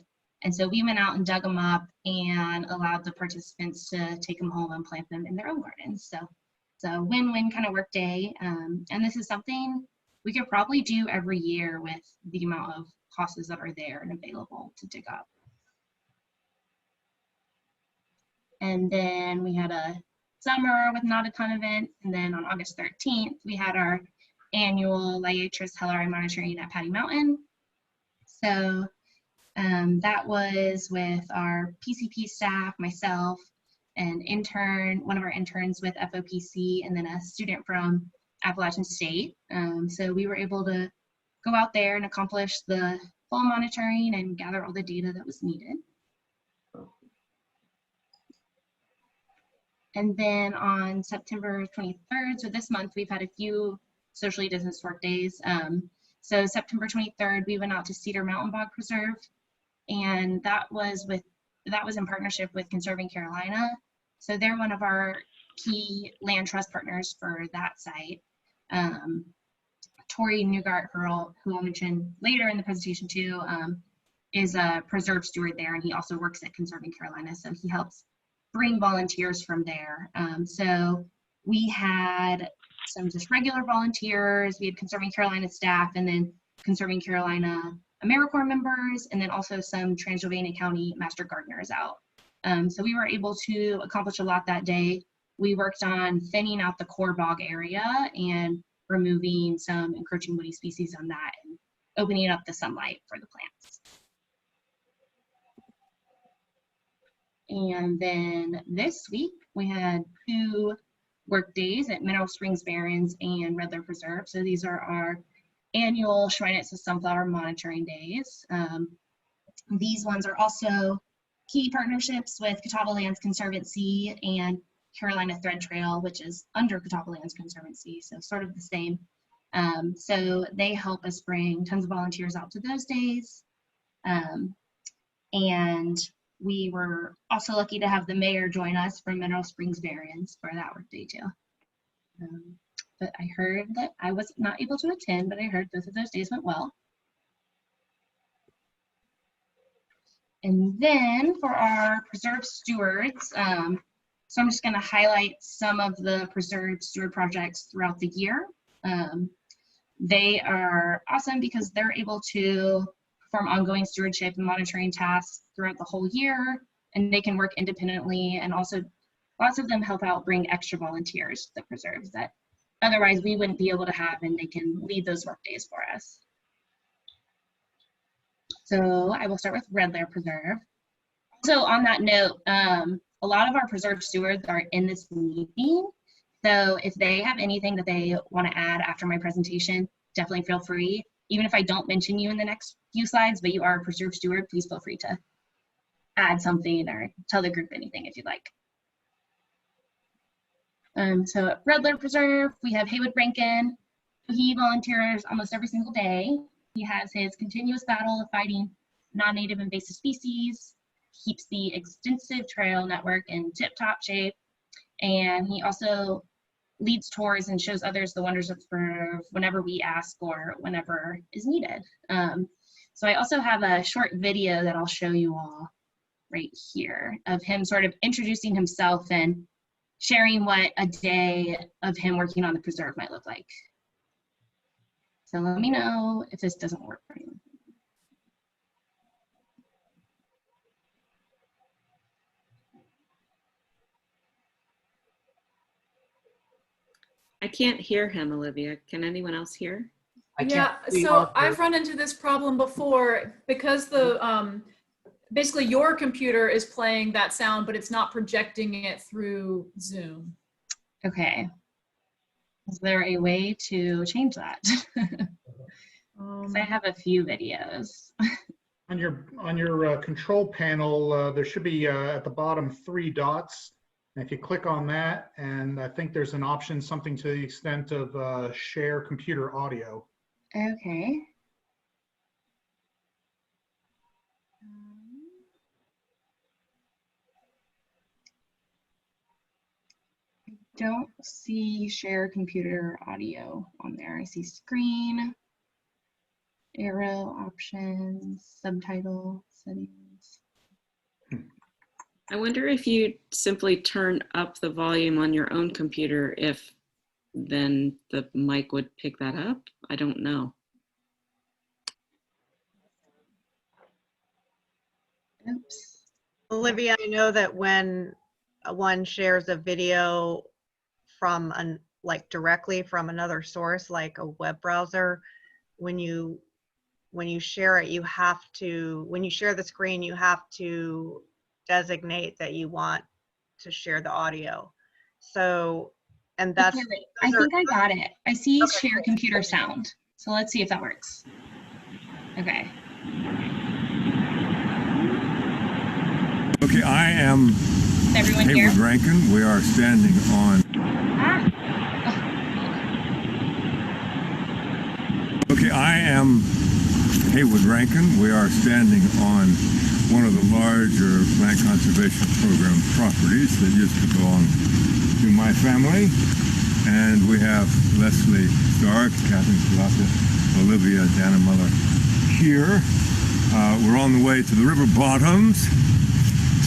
And so we went out and dug them up and allowed the participants to take them home and plant them in their own gardens. So win-win kind of work day. And this is something we could probably do every year with the amount of hostas that are there and available to dig up. And then we had a summer with not a ton of events. And then on August 13th, we had our annual Liatris helleri monitoring at Patty Mountain. So that was with our PCP staff, myself, an intern, one of our interns with FoPC, and then a student from Appalachian State. So we were able to go out there and accomplish the full monitoring and gather all the data that was needed. And then on September 23rd, so this month, we've had a few socially distanced work days. So September 23rd, we went out to Cedar Mountain Bog Preserve, and that was in partnership with Conserving Carolina. So they're one of our key land trust partners for that site. Tori Newgart, who I'll mention later in the presentation too, is a preserve steward there, and he also works at Conserving Carolina, so he helps bring volunteers from there. So we had some just regular volunteers, we had Conserving Carolina staff, and then Conserving Carolina AmeriCorps members, and then also some Transylvania County Master Gardeners out. So we were able to accomplish a lot that day. We worked on thinning out the core bog area and removing some encroaching woody species on that and opening up the sunlight for the plants. And then this week we had 2 work days at Mineral Springs Barrens and Red Lair Preserve. So these are our annual Schweinitz sunflower monitoring days. These ones are also key partnerships with Catawba Lands Conservancy and Carolina Thread Trail, which is under Catawba Lands Conservancy, so sort of the same. So they help us bring tons of volunteers out to those days. And we were also lucky to have the mayor join us from Mineral Springs Barrens for that work day too. But I heard that I was not able to attend, but I heard both of those days went well. And then for our preserve stewards, so I'm just going to highlight some of the preserve steward projects throughout the year. They are awesome because they're able to perform ongoing stewardship and monitoring tasks throughout the whole year, and they can work independently, and also lots of them help out bring extra volunteers to the preserves that otherwise we wouldn't be able to have, and they can lead those work days for us. So I will start with Red Lair Preserve. So on that note, a lot of our preserve stewards are in this meeting. So if they have anything that they want to add after my presentation, definitely feel free. Even if I don't mention you in the next few slides, but you are a preserve steward, please feel free to add something or tell the group anything if you'd like. So at Red Lair Preserve, we have Haywood Rankin. He volunteers almost every single day. He has his continuous battle of fighting non-native invasive species, keeps the extensive trail network in tip-top shape, and he also leads tours and shows others the wonders of the preserve whenever we ask or whenever is needed. So I also have a short video that I'll show you all right here of him sort of introducing himself and sharing what a day of him working on the preserve might look like. So let me know if this doesn't work for you. I can't hear him, Olivia. Can anyone else hear? Yeah, so I've run into this problem before because the basically your computer is playing that sound, but it's not projecting it through Zoom. Okay. Is there a way to change that? 'Cause I have a few videos. On your control panel, there should be at the bottom 3 dots. And if you click on that, and I think there's an option, something to the extent of share computer audio. Okay. I don't see share computer audio on there. I see screen, arrow options, subtitle settings. I wonder if you simply turn up the volume on your own computer, if then the mic would pick that up. I don't know. Oops. Olivia, I know that when one shares a video from like directly from another source, like a web browser, when you share it, you have to, when you share the screen, you have to designate that you want to share the audio. So, and that's, Okay, wait. I think I got it. I see share computer sound. So let's see if that works. Okay. Okay, I am Everyone Haywood here? Rankin. We are standing on. Okay, I am Haywood Rankin. We are standing on one of the larger plant conservation program properties that used to belong to my family. And we have Lesley Starke, Catherine Salata, Olivia Dannemiller here. We're on the way to the river bottoms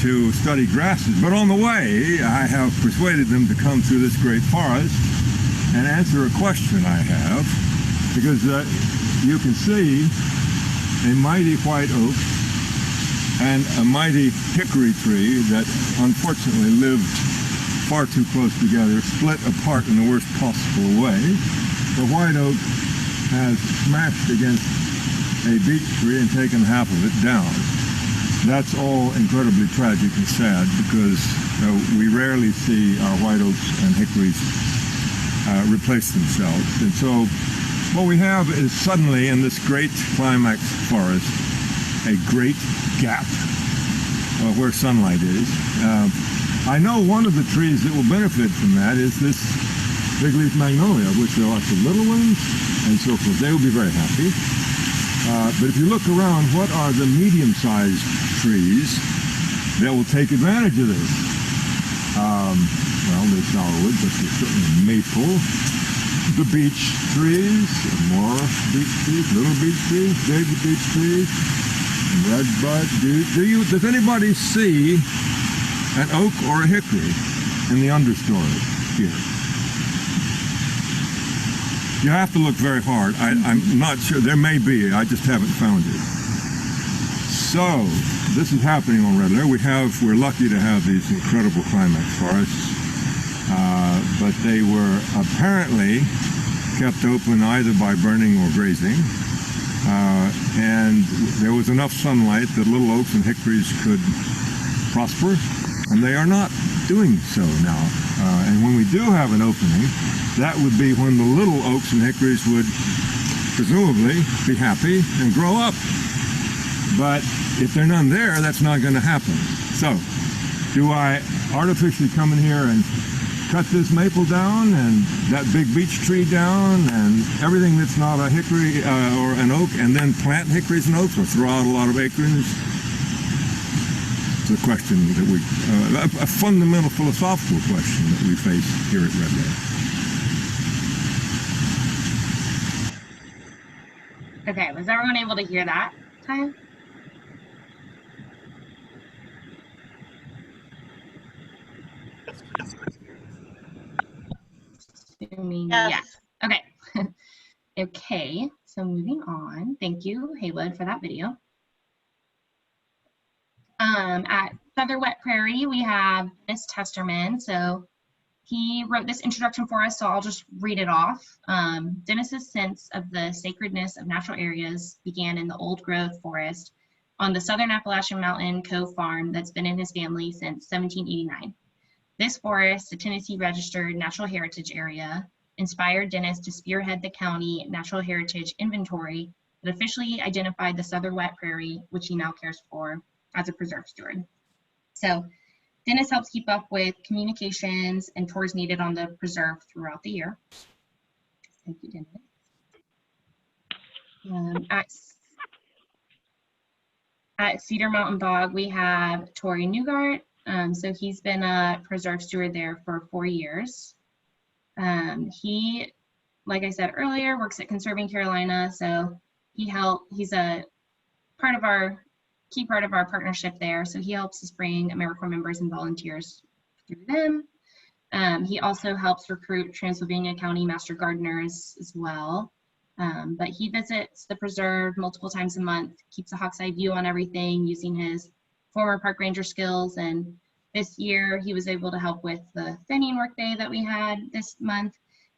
to study grasses. But on the way, I have persuaded them to come through this great forest and answer a question I have, because you can see a mighty white oak and a mighty hickory tree that unfortunately lived far too close together, split apart in the worst possible way. The white oak has smashed against a beech tree and taken half of it down. That's all incredibly tragic and sad, because we rarely see our white oaks and hickories replace themselves. And so what we have is suddenly in this great climax forest a great gap where sunlight is. I know one of the trees that will benefit from that is this big leaf magnolia, which there are lots of little ones and so forth. They will be very happy. But if you look around, what are the medium-sized trees that will take advantage of this? Well, there's sourwood, but there's certainly maple. The beech trees, more beech trees, little beech trees, big beech trees, redbud. Does anybody see an oak or a hickory in the understory here? You have to look very hard. I'm not sure. There may be. I just haven't found it. So this is happening on Red Lair. We're lucky to have these incredible climax forests, but they were apparently kept open either by burning or grazing, and there was enough sunlight that little oaks and hickories could prosper, and they are not doing so now. And when we do have an opening, that would be when the little oaks and hickories would presumably be happy and grow up. But if there are none there, that's not going to happen. So, do I artificially come in here and cut this maple down and that big beech tree down and everything that's not a hickory or an oak, and then plant hickories and oaks, or throw out a lot of acorns? It's a question that a fundamental philosophical question that we face here at Red Lair. Okay, was everyone able to hear that time? Assuming yes. Okay. Okay, so moving on. Thank you, Haywood, for that video. At Feather Wet Prairie, we have Miss Testerman. So he wrote this introduction for us, so I'll just read it off. Dennis's sense of the sacredness of natural areas began in the old growth forest on the Southern Appalachian Mountain Cove Farm that's been in his family since 1789. This forest, a Tennessee registered natural heritage area, inspired Dennis to spearhead the county natural heritage inventory that officially identified the Southern Wet Prairie, which he now cares for, as a preserve steward. So Dennis helps keep up with communications and tours needed on the preserve throughout the year. Thank you, Dennis. At Cedar Mountain Bog, we have Tori Newgart. So he's been a preserve steward there for 4 years. He, like I said earlier, works at Conserving Carolina. So he's a key part of our partnership there. So he helps us bring AmeriCorps members and volunteers through them. He also helps recruit Transylvania County Master Gardeners as well. But he visits the preserve multiple times a month, keeps a hawk's eye view on everything using his former park ranger skills. And this year he was able to help with the thinning workday that we had this month.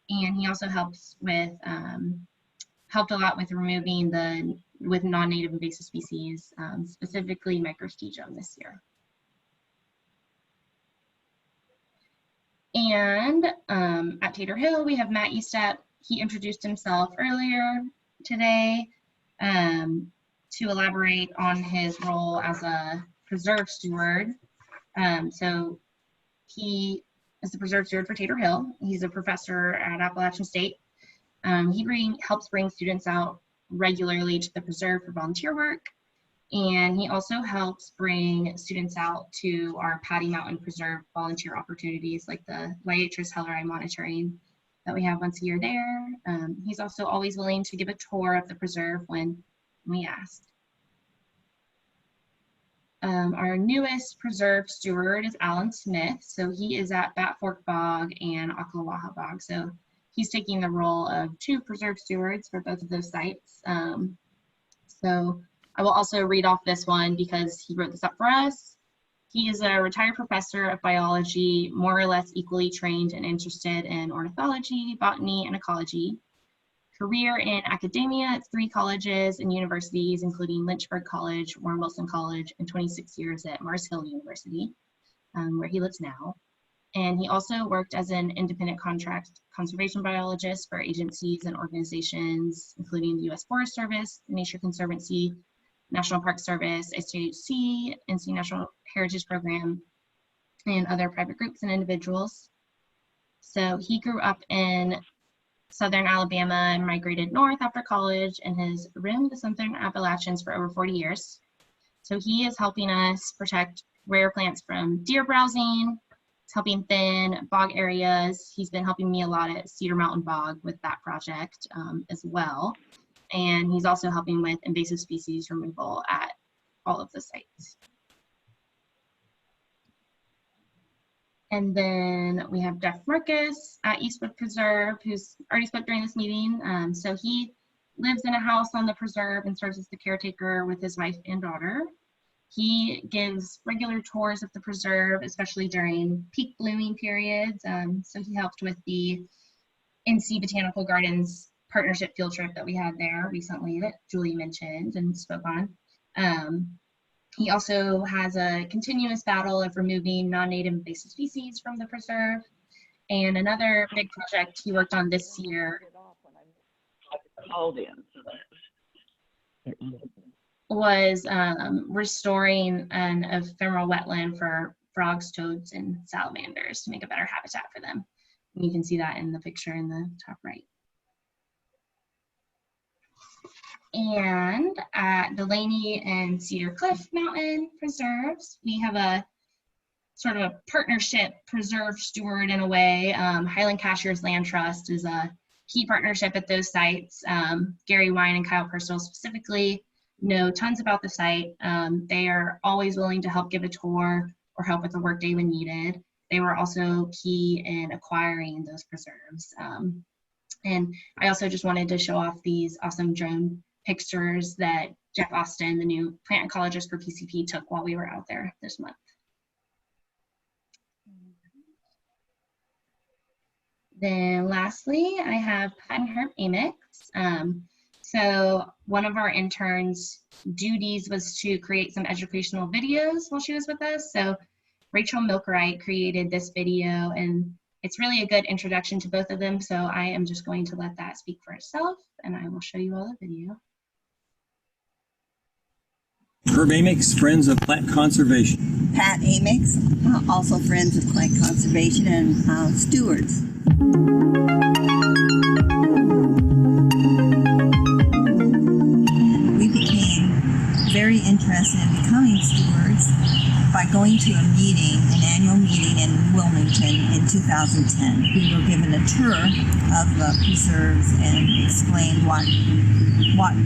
And he also helped a lot with removing with non-native invasive species, specifically Microstegium this year. And at Tater Hill, we have Matt Estep. He introduced himself earlier today to elaborate on his role as a preserve steward. So he is the preserve steward for Tater Hill. He's a professor at Appalachian State. He helps bring students out regularly to the preserve for volunteer work. And he also helps bring students out to our Patty Mountain Preserve volunteer opportunities like the Liatris helleri monitoring that we have once a year there. He's also always willing to give a tour of the preserve when we ask. Our newest preserve steward is Alan Smith. So he is at Bat Fork Bog and Ocklawaha Bog. So he's taking the role of 2 preserve stewards for both of those sites. So I will also read off this one because he wrote this up for us. He is a retired professor of biology, more or less equally trained and interested in ornithology, botany, and ecology. Career in academia at 3 colleges and universities, including Lynchburg College, Warren Wilson College, and 26 years at Mars Hill University, where he lives now. And he also worked as an independent contract conservation biologist for agencies and organizations, including the U.S. Forest Service, Nature Conservancy, National Park Service, SJHC, NC National Heritage Program, and other private groups and individuals. So he grew up in Southern Alabama and migrated north after college and has roamed the Southern Appalachians for over 40 years. So he is helping us protect rare plants from deer browsing. He's helping thin bog areas. He's been helping me a lot at Cedar Mountain Bog with that project as well. And he's also helping with invasive species removal at all of the sites. And then we have Jeff Marcus at Eastwood Preserve, who's already spoke during this meeting. So he lives in a house on the preserve and serves as the caretaker with his wife and daughter. He gives regular tours of the preserve, especially during peak blooming periods. So he helped with the NC Botanical Gardens partnership field trip that we had there recently that Julie mentioned and spoke on. He also has a continuous battle of removing non-native invasive species from the preserve. And another big project he worked on this year was restoring an ephemeral wetland for frogs, toads, and salamanders to make a better habitat for them. And you can see that in the picture in the top right. And at Delaney and Cedar Cliff Mountain Preserves, we have a sort of a partnership preserve steward in a way. Highland Cashiers Land Trust is a key partnership at those sites. Gary Wine and Kyle Purcell specifically know tons about the site. They are always willing to help give a tour or help with the workday when needed. They were also key in acquiring those preserves. And I also just wanted to show off these awesome drone pictures that Jeff Austin, the new plant ecologist for PCP, took while we were out there this month. Then lastly, I have Pat and Herb Amix. So one of our interns' duties was to create some educational videos while she was with us. So Rachel Milkerite created this video, and it's really a good introduction to both of them. So I am just going to let that speak for itself, and I will show you all the video. Herb Amix, Friends of Plant Conservation. Pat Amix, also Friends of Plant Conservation and stewards. We became very interested in becoming stewards by going to a meeting, an annual meeting in Wilmington in 2010. We were given a tour of the preserves and explained what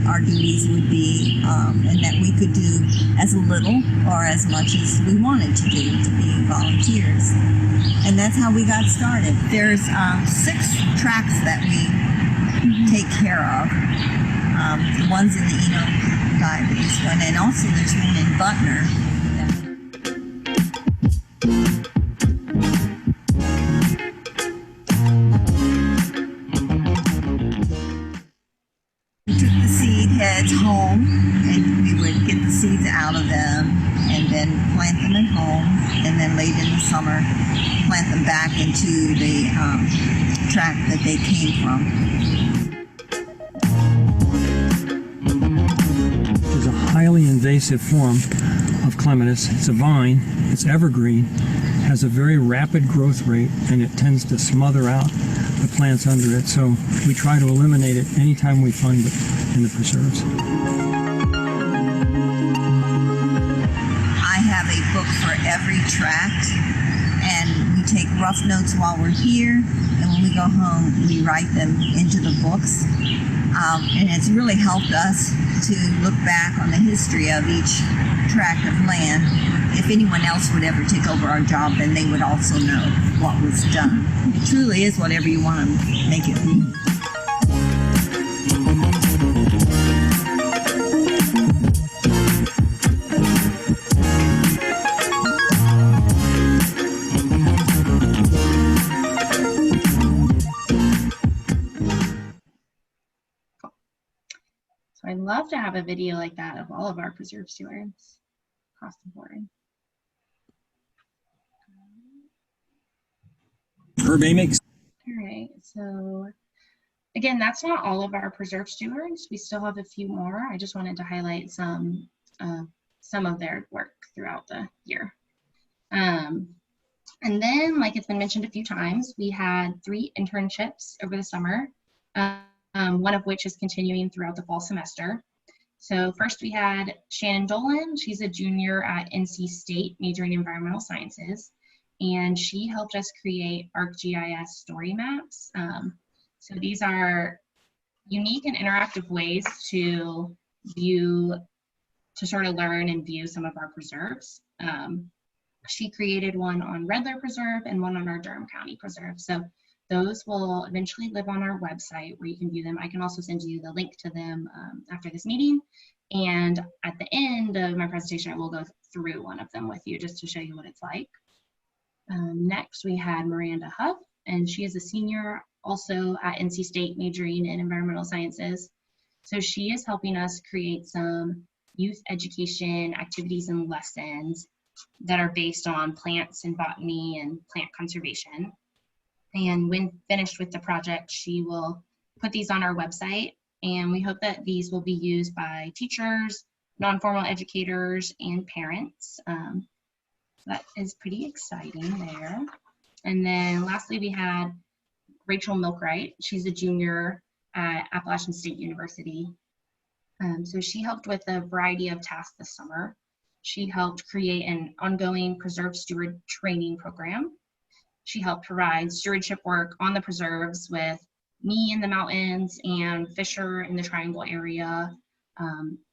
our duties would be, and that we could do as little or as much as we wanted to do to be volunteers. And that's how we got started. There's 6 tracts that we take care of. The ones in the Eno Diaries, and also there's one in Butner. Heads home, and we would get the seeds out of them and then plant them at home, and then late in the summer plant them back into the tract that they came from. It's a highly invasive form of clematis. It's a vine, it's evergreen, has a very rapid growth rate, and it tends to smother out the plants under it. So we try to eliminate it anytime we find it in the preserves. I have a book for every tract, and we take rough notes while we're here, and when we go home we write them into the books, and it's really helped us to look back on the history of each tract of land. If anyone else would ever take over our job, then they would also know what was done. It truly is whatever you want to make it be. So I'd love to have a video like that of all of our preserve stewards across the board. Herb Amix. All right, so again, that's not all of our preserve stewards. We still have a few more. I just wanted to highlight some of their work throughout the year. And then, like it's been mentioned a few times, we had 3 internships over the summer, one of which is continuing throughout the fall semester. So first we had Shannon Dolan. She's a junior at NC State, majoring in environmental sciences, and she helped us create ArcGIS story maps. So these are unique and interactive ways to sort of learn and view some of our preserves. She created one on Red Lair Preserve and one on our Durham County Preserve. So those will eventually live on our website where you can view them. I can also send you the link to them after this meeting. And at the end of my presentation, I will go through one of them with you just to show you what it's like. Next, we had Miranda Huff, and she is a senior also at NC State, majoring in environmental sciences. So she is helping us create some youth education activities and lessons that are based on plants and botany and plant conservation. And when finished with the project, she will put these on our website, and we hope that these will be used by teachers, non-formal educators, and parents. So that is pretty exciting there. And then lastly, we had Rachel Milkerite. She's a junior at Appalachian State University. So she helped with a variety of tasks this summer. She helped create an ongoing preserve steward training program. She helped provide stewardship work on the preserves with me in the mountains and Fisher in the Triangle area,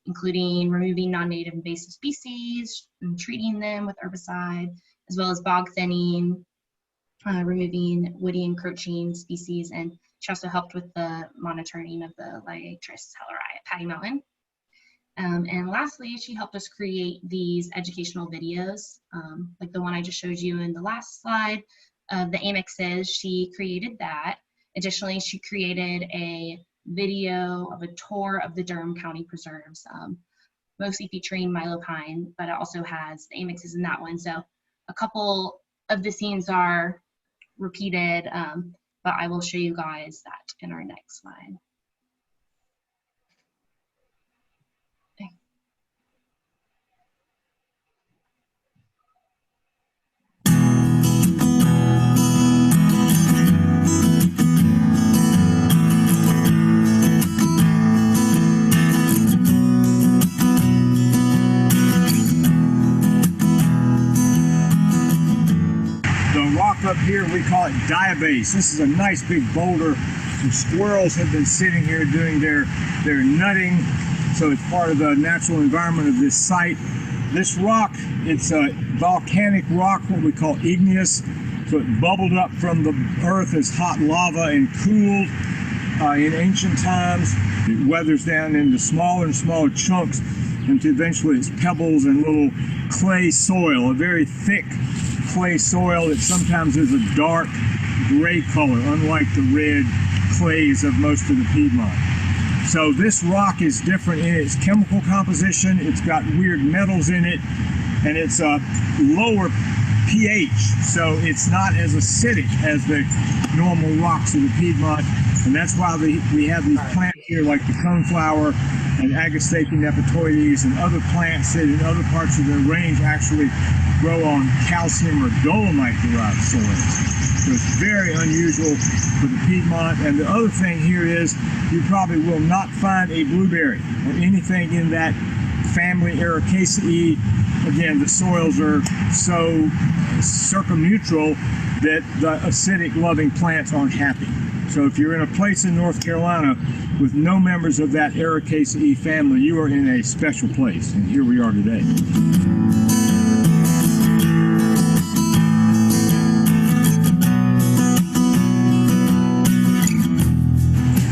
including removing non-native invasive species and treating them with herbicide, as well as bog thinning, removing woody encroaching species, and she also helped with the monitoring of the Liatris hellerii at Patty Mountain. And lastly, she helped us create these educational videos, like the one I just showed you in the last slide. The Amixes, she created that. Additionally, she created a video of a tour of the Durham County Preserves, mostly featuring Milo Pine, but it also has the annexes in that one. So a couple of the scenes are repeated, but I will show you guys that in our next slide. The rock up here, we call it diabase. This is a nice big boulder. Some squirrels have been sitting here doing their nutting, so it's part of the natural environment of this site. This rock, it's a volcanic rock, what we call igneous. So it bubbled up from the earth as hot lava and cooled in ancient times. It weathers down into smaller and smaller chunks until eventually it's pebbles and little clay soil, a very thick clay soil that sometimes is a dark gray color, unlike the red clays of most of the Piedmont. So this rock is different in its chemical composition. It's got weird metals in it, and it's a lower pH, so it's not as acidic as the normal rocks of the Piedmont, and that's why we have these plants here like the coneflower and Agastache nepetoides and other plants that in other parts of the range actually grow on calcium or dolomite-derived soils. So it's very unusual for the Piedmont. And the other thing here is you probably will not find a blueberry or anything in that family Ericaceae. Again, the soils are so circumneutral that the acidic-loving plants aren't happy. So if you're in a place in North Carolina with no members of that Ericaceae family, you are in a special place. And here we are today.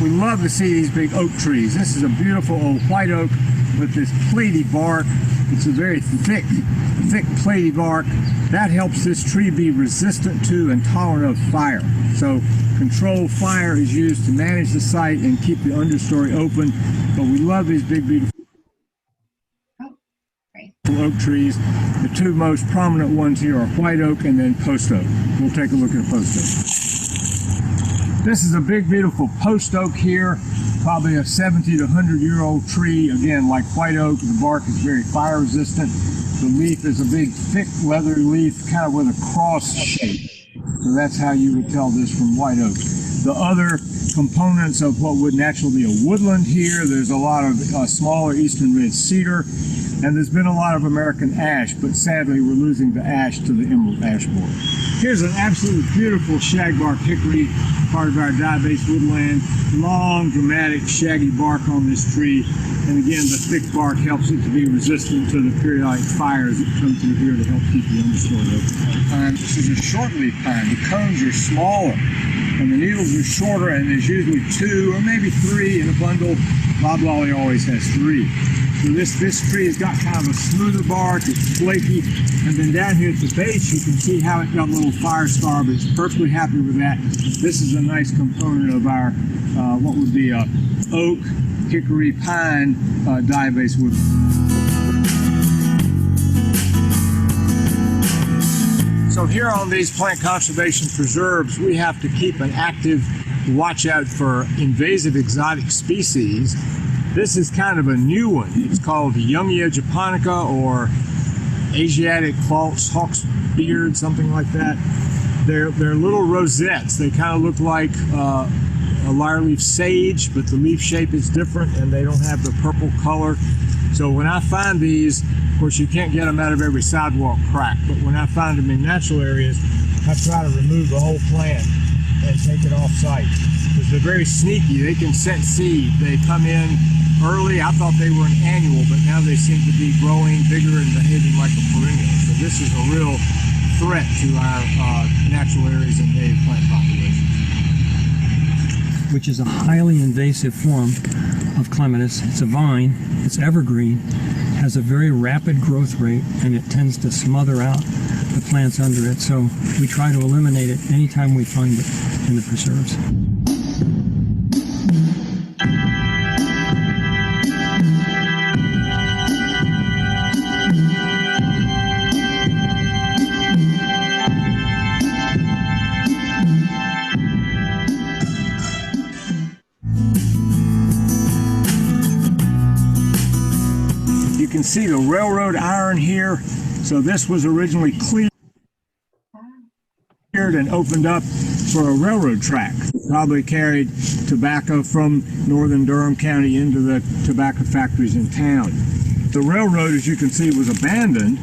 We love to see these big oak trees. This is a beautiful old white oak with this platy bark. It's a very thick platy bark. That helps this tree be resistant to and tolerant of fire. So controlled fire is used to manage the site and keep the understory open. But we love these big, beautiful oak trees. The two most prominent ones here are white oak and then post oak. We'll take a look at post oak. This is a big, beautiful post oak here, probably a 70 to 100-year-old tree. Again, like white oak, the bark is very fire resistant. The leaf is a big, thick, leathery leaf, kind of with a cross shape. So that's how you would tell this from white oak. The other components of what would naturally be a woodland here, there's a lot of smaller eastern red cedar, and there's been a lot of American ash, but sadly we're losing the ash to the emerald ash borer. Here's an absolutely beautiful shagbark hickory, part of our diabase woodland. Long, dramatic, shaggy bark on this tree, and again, the thick bark helps it to be resistant to the periodic fires that come through here to help keep the understory open. This is a shortleaf pine. The cones are smaller, and the needles are shorter, and there's usually 2 or maybe 3 in a bundle. Loblolly always has 3. So this tree has got kind of a smoother bark, it's flaky, and then down here at the base you can see how it got a little fire scar, but it's perfectly happy with that. This is a nice component of our, what would be a oak, hickory, pine diabase wood. So here on these plant conservation preserves, we have to keep an active watch out for invasive exotic species. This is kind of a new one. It's called Youngia japonica or Asiatic false hawk's beard, something like that. They're little rosettes. They kind of look like a lyre-leaf sage, but the leaf shape is different and they don't have the purple color. So when I find these, of course you can't get them out of every sidewalk crack, but when I find them in natural areas, I try to remove the whole plant and take it off site. Because they're very sneaky. They can set seed. They come in early. I thought they were an annual, but now they seem to be growing bigger and behaving like a perennial. So this is a real threat to our natural areas and native plant populations. Which is a highly invasive form of clematis. It's a vine, it's evergreen, has a very rapid growth rate, and it tends to smother out the plants under it. So we try to eliminate it anytime we find it in the preserves. can see the railroad iron here. So this was originally cleared and opened up for a railroad track. Probably carried tobacco from northern Durham County into the tobacco factories in town. The railroad, as you can see, was abandoned.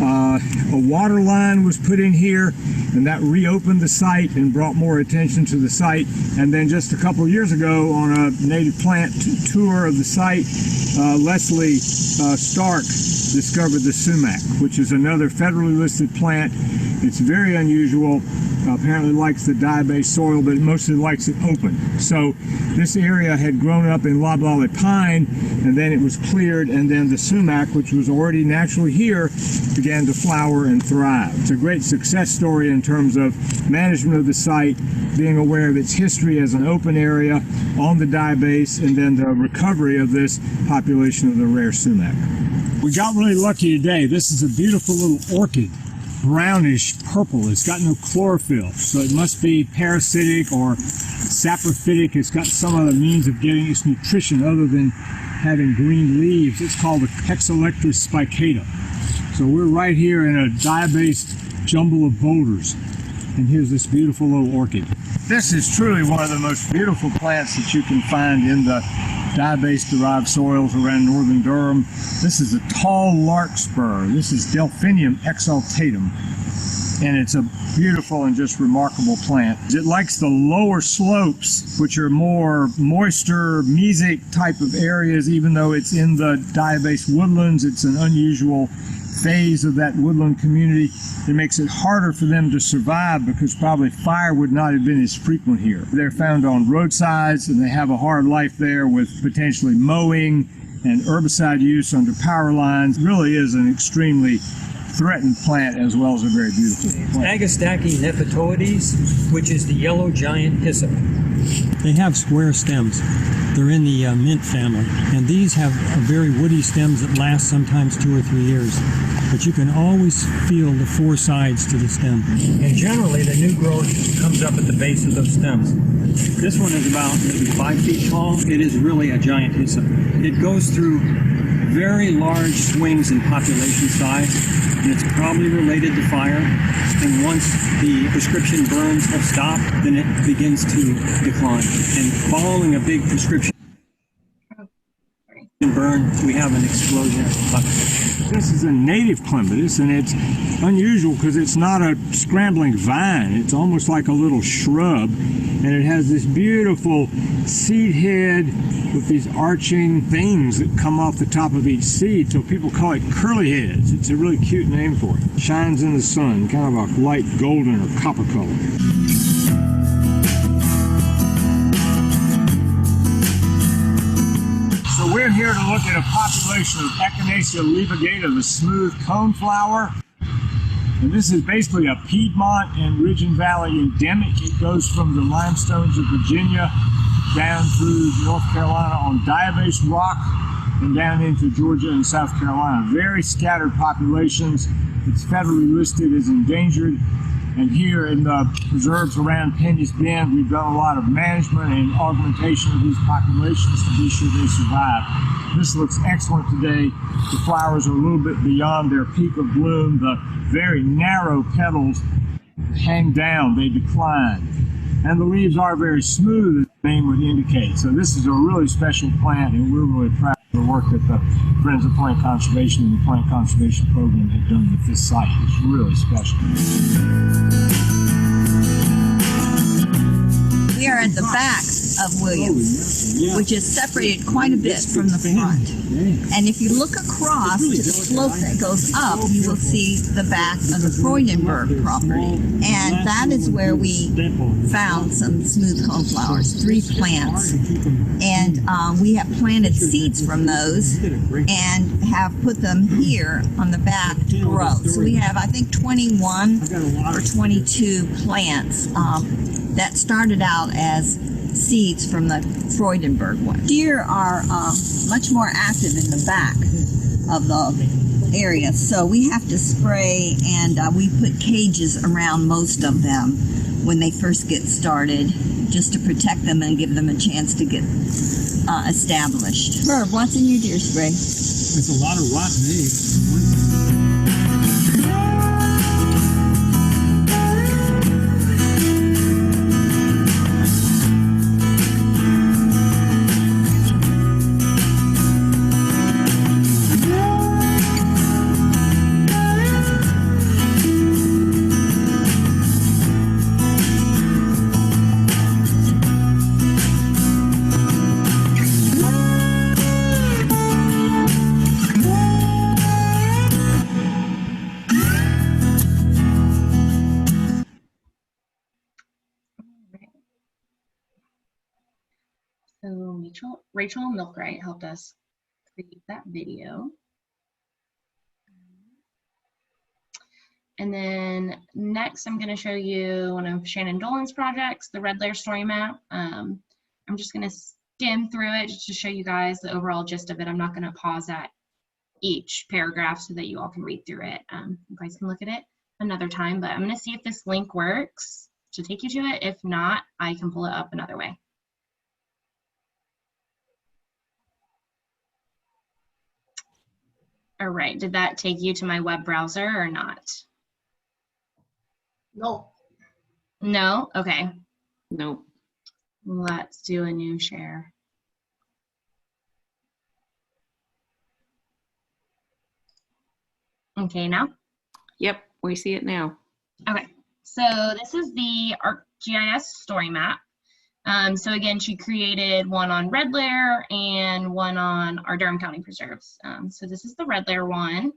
A water line was put in here, and that reopened the site and brought more attention to the site. And then just a couple of years ago, on a native plant tour of the site, Lesley Starke discovered the sumac, which is another federally listed plant. It's very unusual. Apparently likes the dye-based soil, but it mostly likes it open. So this area had grown up in loblolly pine, and then it was cleared, and then the sumac, which was already naturally here, began to flower and thrive. It's a great success story in terms of management of the site, being aware of its history as an open area on the dye base, and then the recovery of this population of the rare sumac. We got really lucky today. This is a beautiful little orchid. Brownish purple. It's got no chlorophyll, so it must be parasitic or saprophytic. It's got some other means of getting its nutrition other than having green leaves. It's called a Hexalectris spicata. So we're right here in a dye-based jumble of boulders, and here's this beautiful little orchid. This is truly one of the most beautiful plants that you can find in the dye-based derived soils around northern Durham. This is a tall larkspur. This is Delphinium exaltatum, and it's a beautiful and just remarkable plant. It likes the lower slopes, which are more moisture, mesic type of areas. Even though it's in the dye-based woodlands, it's an unusual phase of that woodland community. It makes it harder for them to survive because probably fire would not have been as frequent here. They're found on roadsides, and they have a hard life there with potentially mowing and herbicide use under power lines. It really is an extremely threatened plant as well as a very beautiful plant. Agastache nephitoides, which is the yellow giant hyssop. They have square stems. They're in the mint family, and these have very woody stems that last sometimes 2 or 3 years. But you can always feel the 4 sides to the stem. And generally, the new growth comes up at the base of those stems. This one is about maybe 5 feet tall. It is really a giant hyssop. It goes through very large swings in population size, and it's probably related to fire. And once the prescription burns have stopped, then it begins to decline. And following a big prescription burn, we have an explosion of population. This is a native clematis, and it's unusual because it's not a scrambling vine. It's almost like a little shrub, and it has this beautiful seed head with these arching things that come off the top of each seed, so people call it curly heads. It's a really cute name for it. Shines in the sun, kind of a light golden or copper color. So we're here to look at a population of Echinacea levigata, the smooth coneflower. And this is basically a Piedmont and Ridge and Valley endemic. It goes from the limestones of Virginia down through North Carolina on diabase rock and down into Georgia and South Carolina. Very scattered populations. It's federally listed as endangered. And here in the preserves around Peñas Bend, we've done a lot of management and augmentation of these populations to be sure they survive. This looks excellent today. The flowers are a little bit beyond their peak of bloom. The very narrow petals hang down, they decline. And the leaves are very smooth, as the name would indicate. So this is a really special plant, and we're really proud of the work that the Friends of Plant Conservation and the Plant Conservation Program have done with this site. It's really special. We are at the back of Williams, which is separated quite a bit from the front. And if you look across to the slope that goes up, you will see the back of the Freudenberg property. And that is where we found some smooth coneflowers, 3 plants. And we have planted seeds from those and have put them here on the back to grow. So we have, I think, 21 or 22 plants that started out as seeds from the Freudenberg one. Deer are much more active in the back of the area, so we have to spray, and we put cages around most of them when they first get started, just to protect them and give them a chance to get established. Herb, what's in your deer spray? It's a lot of rotten eggs. So Rachel Milkwright helped us create that video. And then next, I'm going to show you one of Shannon Dolan's projects, the Red Layer Story Map. I'm just going to skim through it just to show you guys the overall gist of it. I'm not going to pause at each paragraph so that you all can read through it. You guys can look at it another time, but I'm going to see if this link works to take you to it. If not, I can pull it up another way. All right, did that take you to my web browser or not? No. No? Okay. Nope. Let's do a new share. Okay, now? Yep, we see it now. Okay, so this is the ArcGIS story map. So again, she created one on Red Layer and one on our Durham County Preserves. So this is the Red Layer one.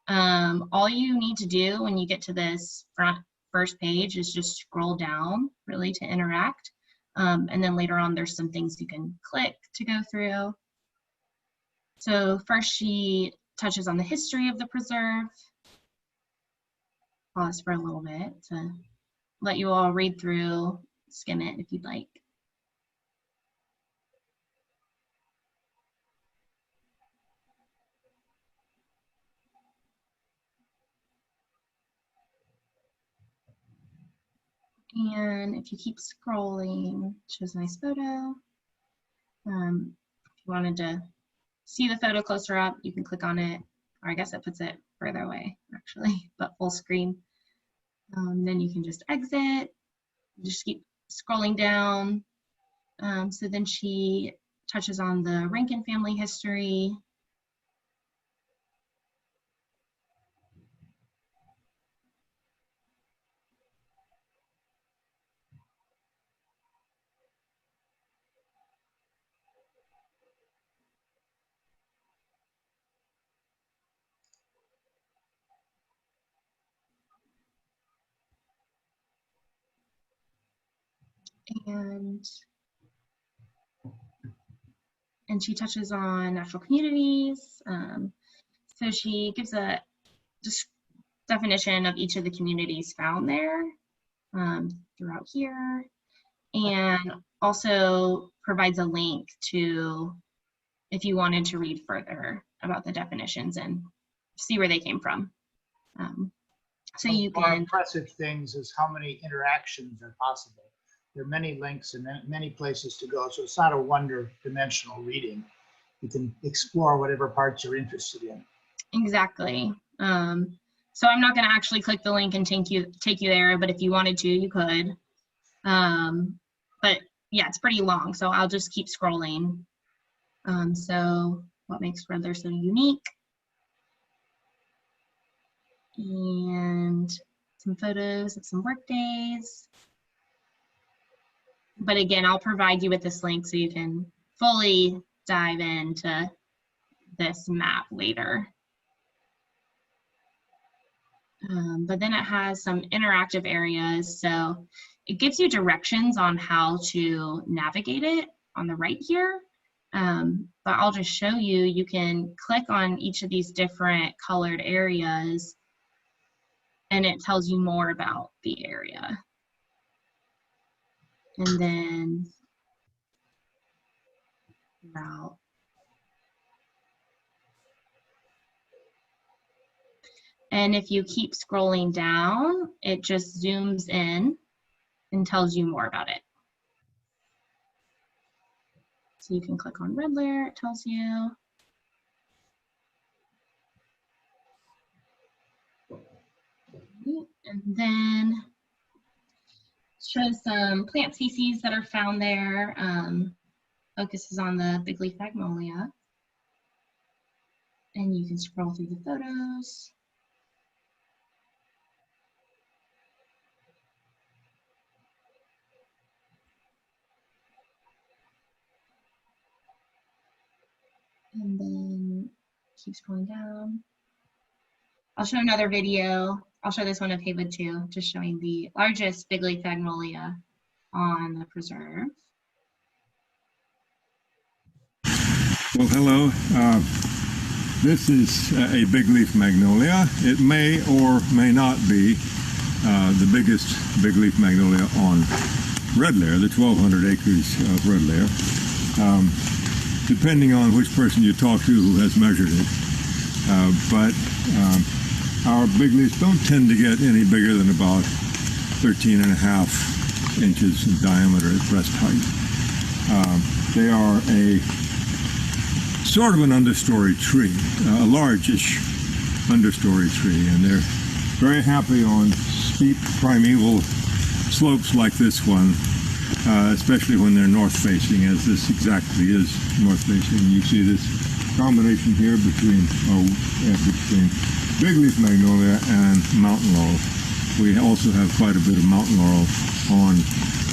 All you need to do when you get to this first page is just scroll down really to interact. And then later on, there's some things you can click to go through. So first she touches on the history of the preserve. Pause for a little bit to let you all read through, skim it if you'd like. And if you keep scrolling, it shows a nice photo. If you wanted to see the photo closer up, you can click on it, or I guess it puts it further away actually, but full screen. Then you can just exit, just keep scrolling down. So then she touches on the Rankin family history. And she touches on natural communities. So she gives a definition of each of the communities found there throughout here, and also provides a link to if you wanted to read further about the definitions and see where they came from. So you One of the can. impressive things is how many interactions are possible. There are many links and many places to go, so it's not a one-dimensional reading. You can explore whatever parts you're interested in. Exactly. So I'm not going to actually click the link and take you there, but if you wanted to, you could. But yeah, it's pretty long, so I'll just keep scrolling. So what makes Red Layer so unique? And some photos of some work days. But again, I'll provide you with this link so you can fully dive into this map later. But then it has some interactive areas. So it gives you directions on how to navigate it on the right here. But I'll just show you, you can click on each of these different colored areas and it tells you more about the area. And then route. And if you keep scrolling down, it just zooms in and tells you more about it. So you can click on Red Layer, it tells you. And then shows some plant species that are found there. Focuses on the big leaf magnolia. And you can scroll through the photos. And then keep scrolling down. I'll show another video. I'll show this one of Haywood too, just showing the largest big leaf magnolia on the preserve. Well, hello. This is a big leaf magnolia. It may or may not be the biggest big leaf magnolia on Red Lair, the 1,200 acres of Red Lair, depending on which person you talk to who has measured it. But our big leaves don't tend to get any bigger than about 13.5 inches in diameter at breast height. They are a sort of an understory tree, a largish understory tree, and they're very happy on steep primeval slopes like this one, especially when they're north-facing, as this exactly is north-facing. You see this combination here between big leaf magnolia and mountain laurel. We also have quite a bit of mountain laurel on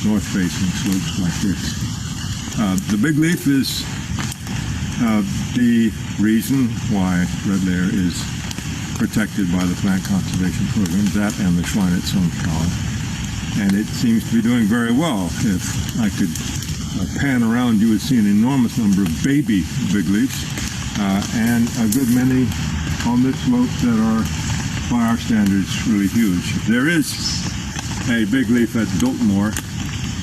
north-facing slopes like this. The big leaf is the reason why Red Lair is protected by the Plant Conservation Program, that and the Schweinert sunflower. And it seems to be doing very well. If I could pan around, you would see an enormous number of baby big leaves and a good many on this slope that are, by our standards, really huge. There is a big leaf at Biltmore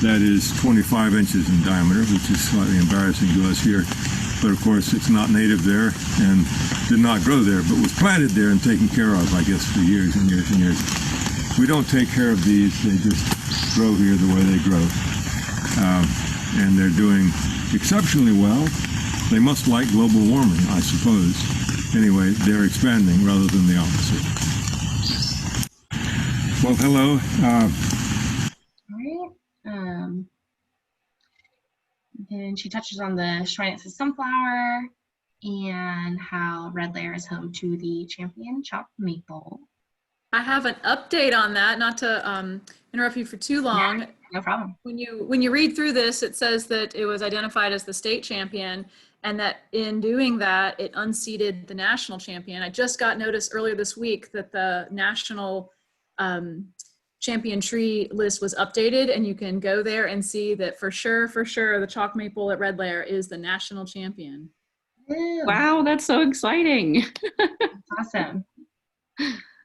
that is 25 inches in diameter, which is slightly embarrassing to us here. But of course, it's not native there and did not grow there, but was planted there and taken care of, I guess, for years and years and years. We don't take care of these, they just grow here the way they grow. And they're doing exceptionally well. They must like global warming, I suppose. Anyway, they're expanding rather than the opposite. Well, hello. All right. Then she touches on the Schweinert sunflower and how Red Lair is home to the champion chopped maple. I have an update on that, not to interrupt you for too long. Yeah, no problem. When you read through this, it says that it was identified as the state champion, and that in doing that, it unseated the national champion. I just got notice earlier this week that the national champion tree list was updated, and you can go there and see that for sure, the chalk maple at Red Lair is the national champion. Wow, that's so exciting. That's awesome.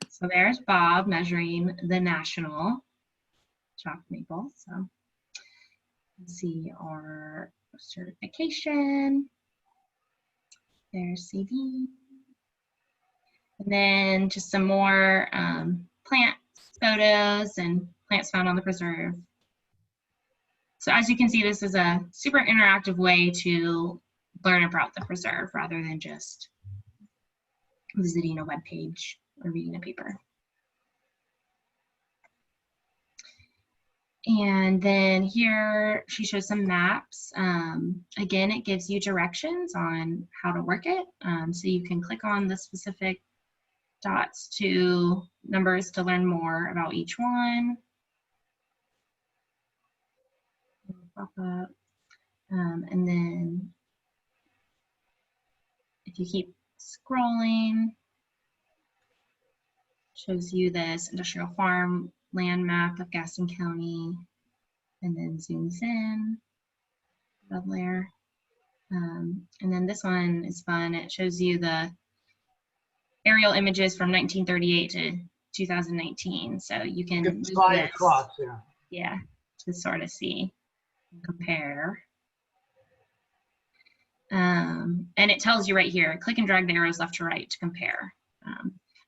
So there's Bob measuring the national chalk maple. So let's see our certification. There's CV. And then just some more plant photos and plants found on the preserve. So as you can see, this is a super interactive way to learn about the preserve rather than just visiting a web page or reading a paper. And then here she shows some maps. Again, it gives you directions on how to work it. So you can click on the specific dots to numbers to learn more about each one. Pop up. And then if you keep scrolling, shows you this industrial farm land map of Gaston County, and then zooms in, Red Lair. And then this one is fun. It shows you the aerial images from 1938 to 2019. So you can slide across, yeah. Yeah, to sort of see, compare. And it tells you right here, click and drag the arrows left to right to compare.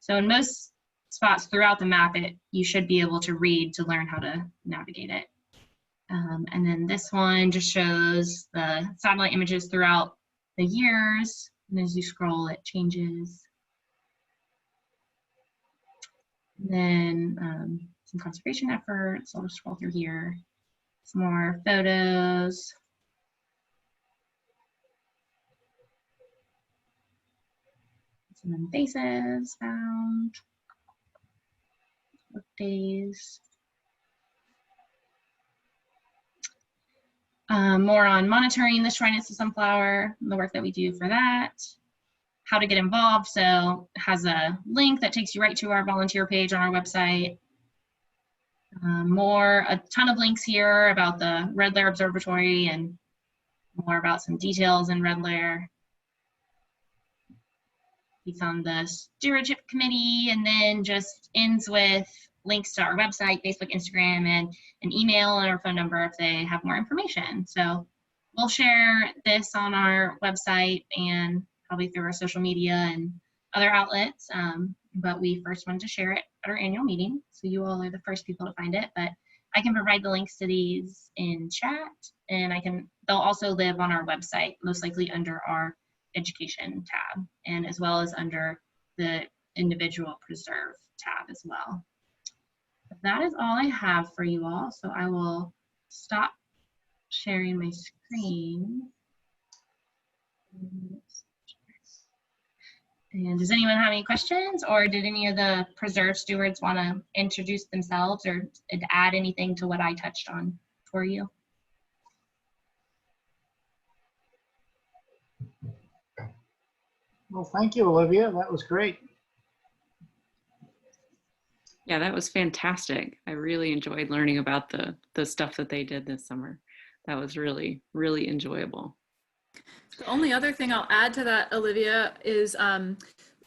So in most spots throughout the map, you should be able to read to learn how to navigate it. And then this one just shows the satellite images throughout the years. And as you scroll, it changes. And then some conservation efforts. I'll just scroll through here. Some more photos. Some invasives found. Work days. More on monitoring the shriness of sunflower, the work that we do for that. How to get involved. So it has a link that takes you right to our volunteer page on our website. A ton of links here about the Red Lair Observatory and more about some details in Red Lair. He's on the stewardship committee, and then just ends with links to our website, Facebook, Instagram, and an email and our phone number if they have more information. So we'll share this on our website and probably through our social media and other outlets. But we first wanted to share it at our annual meeting. So you all are the first people to find it, but I can provide the links to these in chat, and they'll also live on our website, most likely under our education tab, and as well as under the individual preserve tab as well. But that is all I have for you all. So I will stop sharing my screen. And does anyone have any questions, or did any of the preserve stewards want to introduce themselves or add anything to what I touched on for you? Well, thank you, Olivia. That was great. Yeah, that was fantastic. I really enjoyed learning about the stuff that they did this summer. That was really, really enjoyable. The only other thing I'll add to that, Olivia, is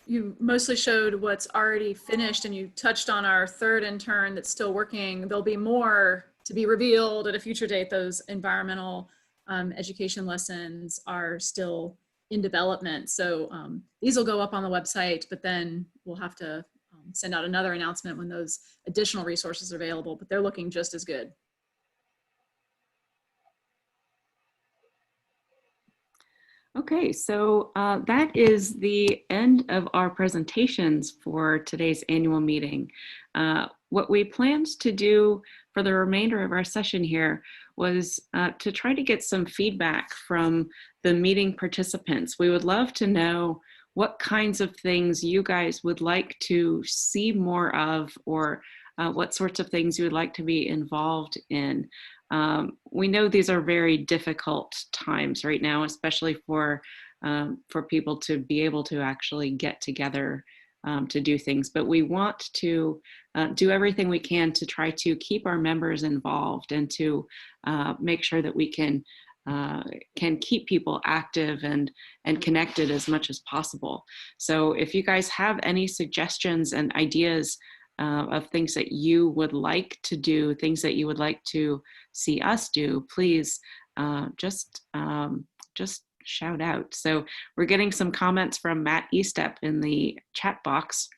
you mostly showed what's already finished, and you touched on our third intern that's still working. There'll be more to be revealed at a future date. Those environmental education lessons are still in development. So these will go up on the website, but then we'll have to send out another announcement when those additional resources are available, but they're looking just as good. Okay, so that is the end of our presentations for today's annual meeting. What we planned to do for the remainder of our session here was to try to get some feedback from the meeting participants. We would love to know what kinds of things you guys would like to see more of, or what sorts of things you would like to be involved in. We know these are very difficult times right now, especially for people to be able to actually get together to do things. But we want to do everything we can to try to keep our members involved and to make sure that we can keep people active and connected as much as possible. So if you guys have any suggestions and ideas of things that you would like to do, things that you would like to see us do, please just shout out. So we're getting some comments from Matt Estep in the chat box.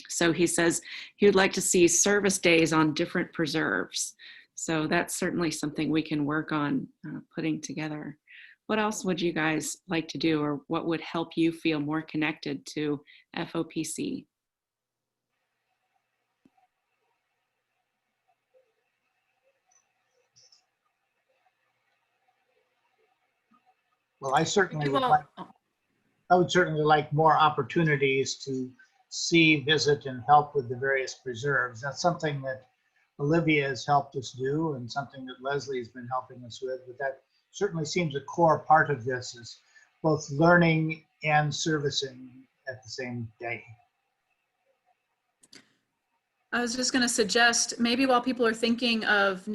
So he says he would like to see service days on different preserves. So that's certainly something we can work on putting together. What else would you guys like to do, or what would help you feel more connected to FoPC? Well, I would certainly like more opportunities to see, visit, and help with the various preserves. That's something that Olivia has helped us do, and something that Lesley has been helping us with, but that certainly seems a core part of this, is both learning and servicing at the same day. I was just going to suggest, maybe while people are thinking of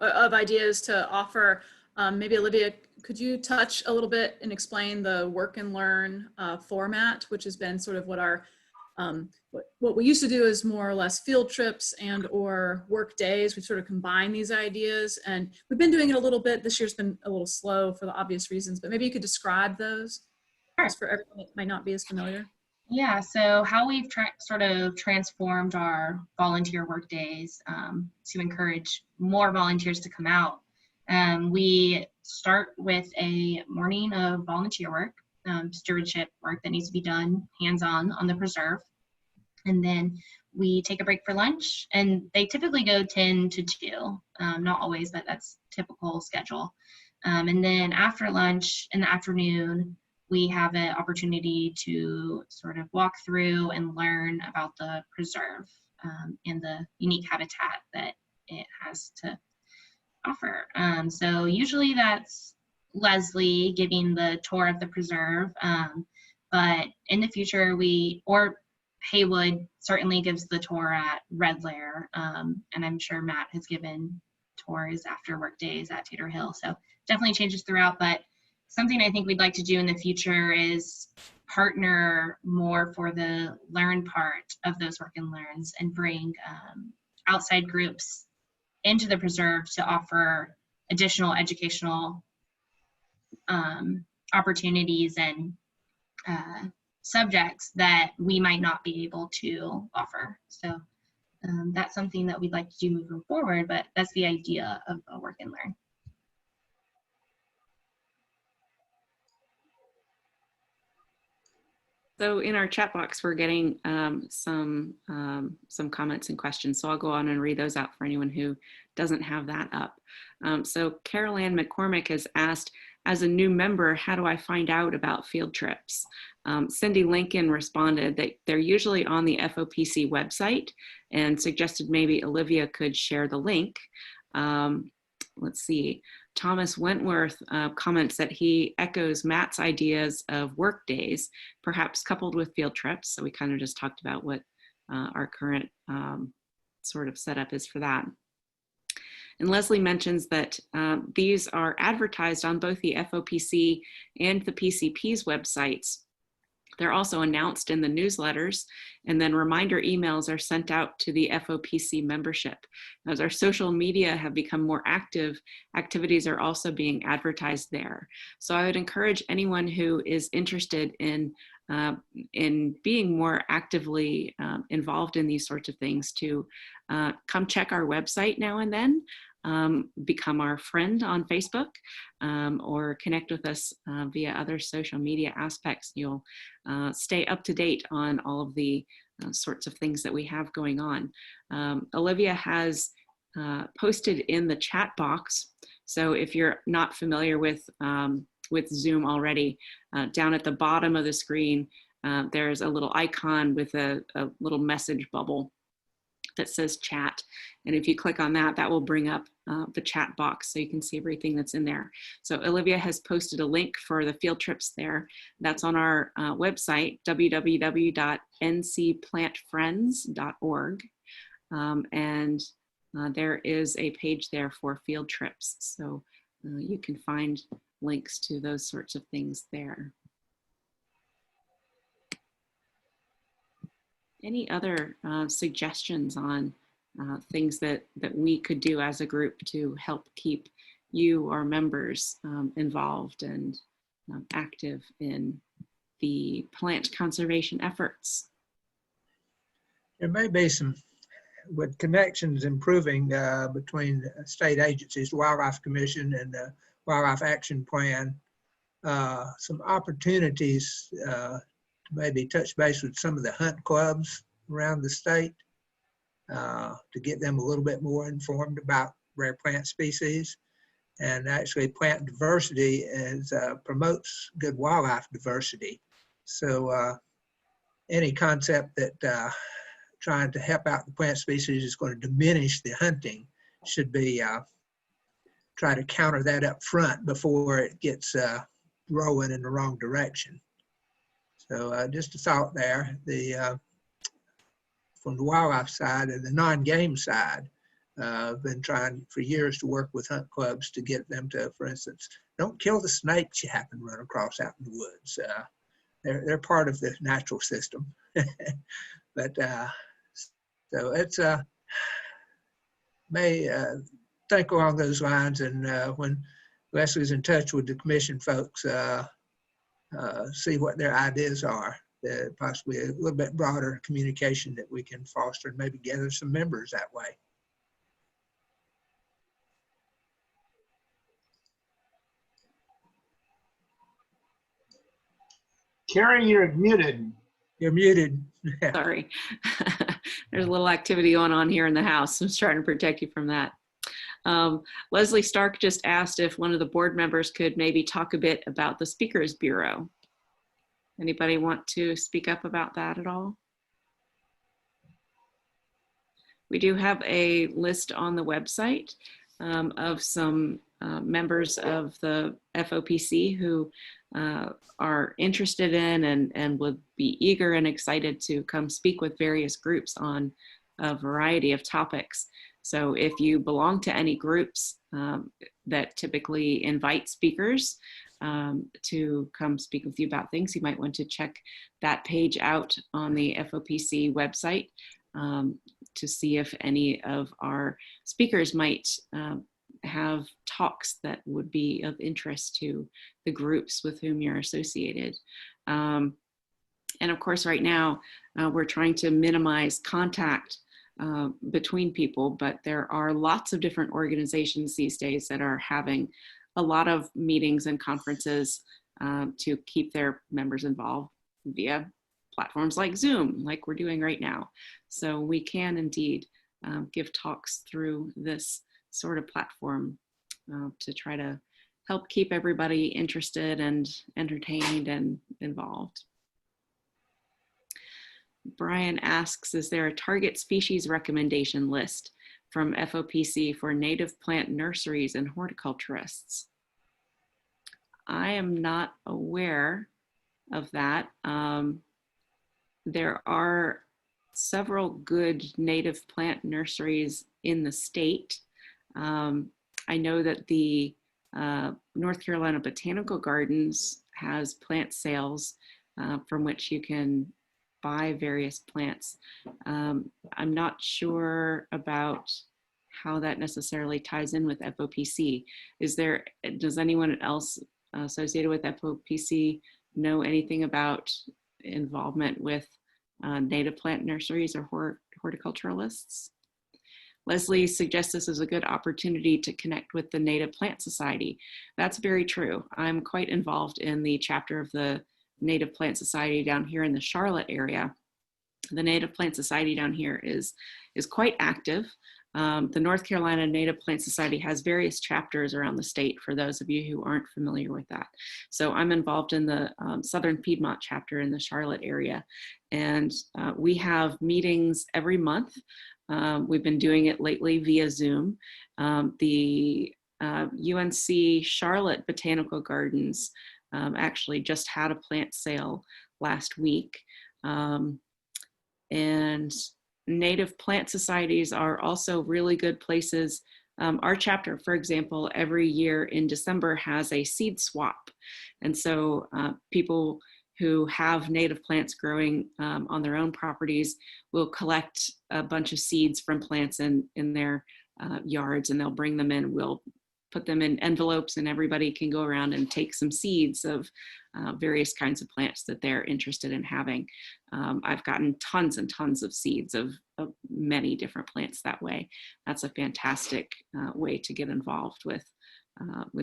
ideas to offer, maybe Olivia, could you touch a little bit and explain the work and learn format, which has been sort of what our what we used to do is more or less field trips and or work days. We've sort of combined these ideas, and we've been doing it a little bit. This year's been a little slow for the obvious reasons, but maybe you could describe those just for everyone that might not be as familiar. Yeah, so how we've sort of transformed our volunteer work days to encourage more volunteers to come out. We start with a morning of volunteer work, stewardship work that needs to be done hands-on on the preserve. And then we take a break for lunch, and they typically go 10 to 2. Not always, but that's typical schedule. And then after lunch in the afternoon, we have an opportunity to sort of walk through and learn about the preserve and the unique habitat that it has to offer. So usually that's Lesley giving the tour of the preserve, but in the future or Haywood certainly gives the tour at Red Lair, and I'm sure Matt has given tours after work days at Tater Hill. So definitely changes throughout, but something I think we'd like to do in the future is partner more for the learn part of those work and learns and bring outside groups into the preserve to offer additional educational opportunities and subjects that we might not be able to offer. So that's something that we'd like to do moving forward, but that's the idea of a work and learn. So in our chat box, we're getting some comments and questions. So I'll go on and read those out for anyone who doesn't have that up. So Carol Ann McCormick has asked, as a new member, how do I find out about field trips? Cindy Lincoln responded that they're usually on the FoPC website and suggested maybe Olivia could share the link. Let's see. Thomas Wentworth comments that he echoes Matt's ideas of work days, perhaps coupled with field trips. So we kind of just talked about what our current sort of setup is for that. And Lesley mentions that these are advertised on both the FoPC and the PCP's websites. They're also announced in the newsletters, and then reminder emails are sent out to the FoPC membership. As our social media have become more active, activities are also being advertised there. So I would encourage anyone who is interested in being more actively involved in these sorts of things to come check our website now and then. Become our friend on Facebook, or connect with us via other social media aspects. You'll stay up to date on all of the sorts of things that we have going on. Olivia has posted in the chat box. So if you're not familiar with Zoom already, down at the bottom of the screen, there's a little icon with a little message bubble that says chat. And if you click on that, that will bring up the chat box so you can see everything that's in there. So Olivia has posted a link for the field trips there. That's on our website, www.ncplantfriends.org. And there is a page there for field trips. So you can find links to those sorts of things there. Any other suggestions on things that we could do as a group to help keep you, our members, involved and active in the plant conservation efforts? There may be some, with connections improving between state agencies, the Wildlife Commission and the Wildlife Action Plan, some opportunities to maybe touch base with some of the hunt clubs around the state to get them a little bit more informed about rare plant species. And actually plant diversity promotes good wildlife diversity. So any concept that trying to help out the plant species is going to diminish the hunting should be try to counter that up front before it gets rolling in the wrong direction. So just a thought there. From the wildlife side and the non-game side, I've been trying for years to work with hunt clubs to get them to, for instance, don't kill the snakes you happen to run across out in the woods. They're part of the natural system. But so it's may think along those lines, and when Lesley's in touch with the commission folks, see what their ideas are. Possibly a little bit broader communication that we can foster and maybe gather some members that way. Carrie, you're muted. You're muted. Sorry. There's a little activity going on here in the house. I'm trying to protect you from that. Lesley Starke just asked if one of the board members could maybe talk a bit about the Speakers Bureau. Anybody want to speak up about that at all? We do have a list on the website of some members of the FoPC who are interested in and would be eager and excited to come speak with various groups on a variety of topics. So if you belong to any groups that typically invite speakers to come speak with you about things, you might want to check that page out on the FoPC website to see if any of our speakers might have talks that would be of interest to the groups with whom you're associated. And of course, right now, we're trying to minimize contact between people, but there are lots of different organizations these days that are having a lot of meetings and conferences to keep their members involved via platforms like Zoom, like we're doing right now. So we can indeed give talks through this sort of platform to try to help keep everybody interested and entertained and involved. Brian asks, is there a target species recommendation list from FoPC for native plant nurseries and horticulturists? I am not aware of that. There are several good native plant nurseries in the state. I know that the North Carolina Botanical Gardens has plant sales from which you can buy various plants. I'm not sure about how that necessarily ties in with FoPC. Does anyone else associated with FoPC know anything about involvement with native plant nurseries or horticulturalists? Lesley suggests this is a good opportunity to connect with the Native Plant Society. That's very true. I'm quite involved in the chapter of the Native Plant Society down here in the Charlotte area. The Native Plant Society down here is quite active. The North Carolina Native Plant Society has various chapters around the state for those of you who aren't familiar with that. So I'm involved in the Southern Piedmont chapter in the Charlotte area. And we have meetings every month. We've been doing it lately via Zoom. The UNC Charlotte Botanical Gardens actually just had a plant sale last week. And native plant societies are also really good places. Our chapter, for example, every year in December has a seed swap. And so people who have native plants growing on their own properties will collect a bunch of seeds from plants in their yards, and they'll bring them in. We'll put them in envelopes, and everybody can go around and take some seeds of various kinds of plants that they're interested in having. I've gotten tons and tons of seeds of many different plants that way. That's a fantastic way to get involved with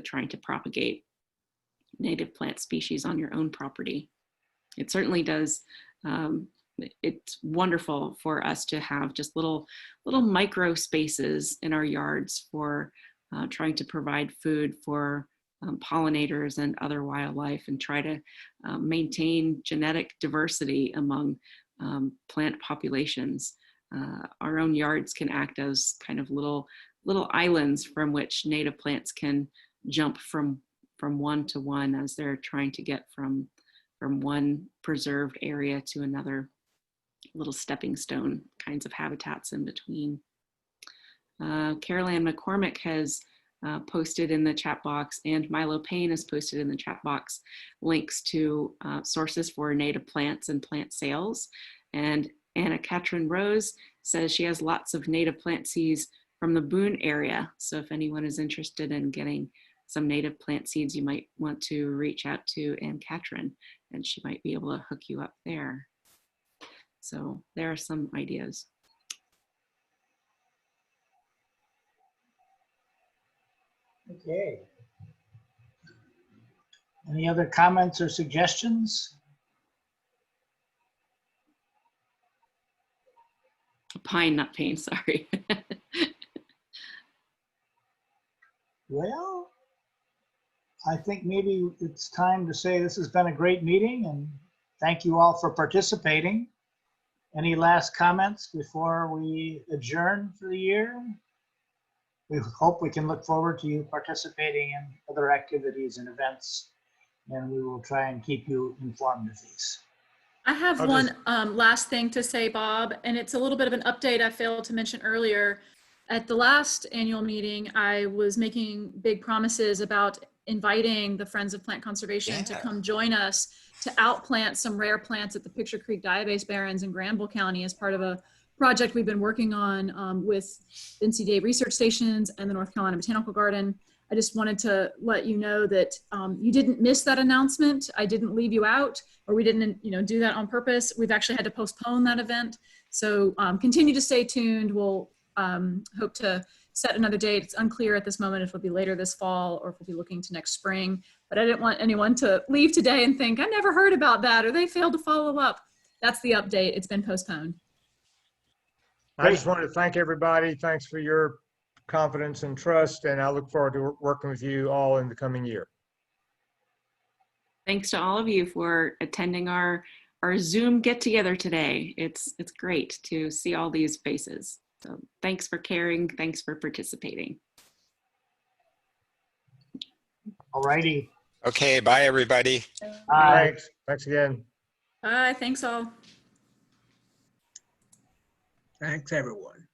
trying to propagate native plant species on your own property. It certainly does. It's wonderful for us to have just little micro spaces in our yards for trying to provide food for pollinators and other wildlife, and try to maintain genetic diversity among plant populations. Our own yards can act as kind of little islands from which native plants can jump from one to one as they're trying to get from one preserved area to another, little stepping stone kinds of habitats in between. Carol Ann McCormick has posted in the chat box, and Milo Payne has posted in the chat box links to sources for native plants and plant sales. And Anna Katrin Rose says she has lots of native plant seeds from the Boone area. So if anyone is interested in getting some native plant seeds, you might want to reach out to Ann Katrin, and she might be able to hook you up there. So there are some ideas. Okay. Any other comments or suggestions? Pine, not pain, sorry. Well, I think maybe it's time to say this has been a great meeting and thank you all for participating. Any last comments before we adjourn for the year? We hope we can look forward to you participating in other activities and events, and we will try and keep you informed of these. I have one last thing to say, Bob, and it's a little bit of an update I failed to mention earlier. At the last annual meeting, I was making big promises about inviting the Friends of Plant Conservation to come join us to outplant some rare plants at the Picture Creek Diabase Barrens in Granville County as part of a project we've been working on with NCDA research stations and the North Carolina Botanical Garden. I just wanted to let you know that you didn't miss that announcement. I didn't leave you out, or we didn't, do that on purpose. We've actually had to postpone that event. So continue to stay tuned. We'll hope to set another date. It's unclear at this moment if it'll be later this fall or if we'll be looking to next spring. But I didn't want anyone to leave today and think, I never heard about that, or they failed to follow up. That's the update. It's been postponed. I just wanted to thank everybody. Thanks for your confidence and trust, and I look forward to working with you all in the coming year. Thanks to all of you for attending our Zoom get together today. It's great to see all these faces. So thanks for caring. Thanks for participating. All righty. Okay, bye everybody. Bye. Thanks again. Bye, thanks all. Thanks, everyone.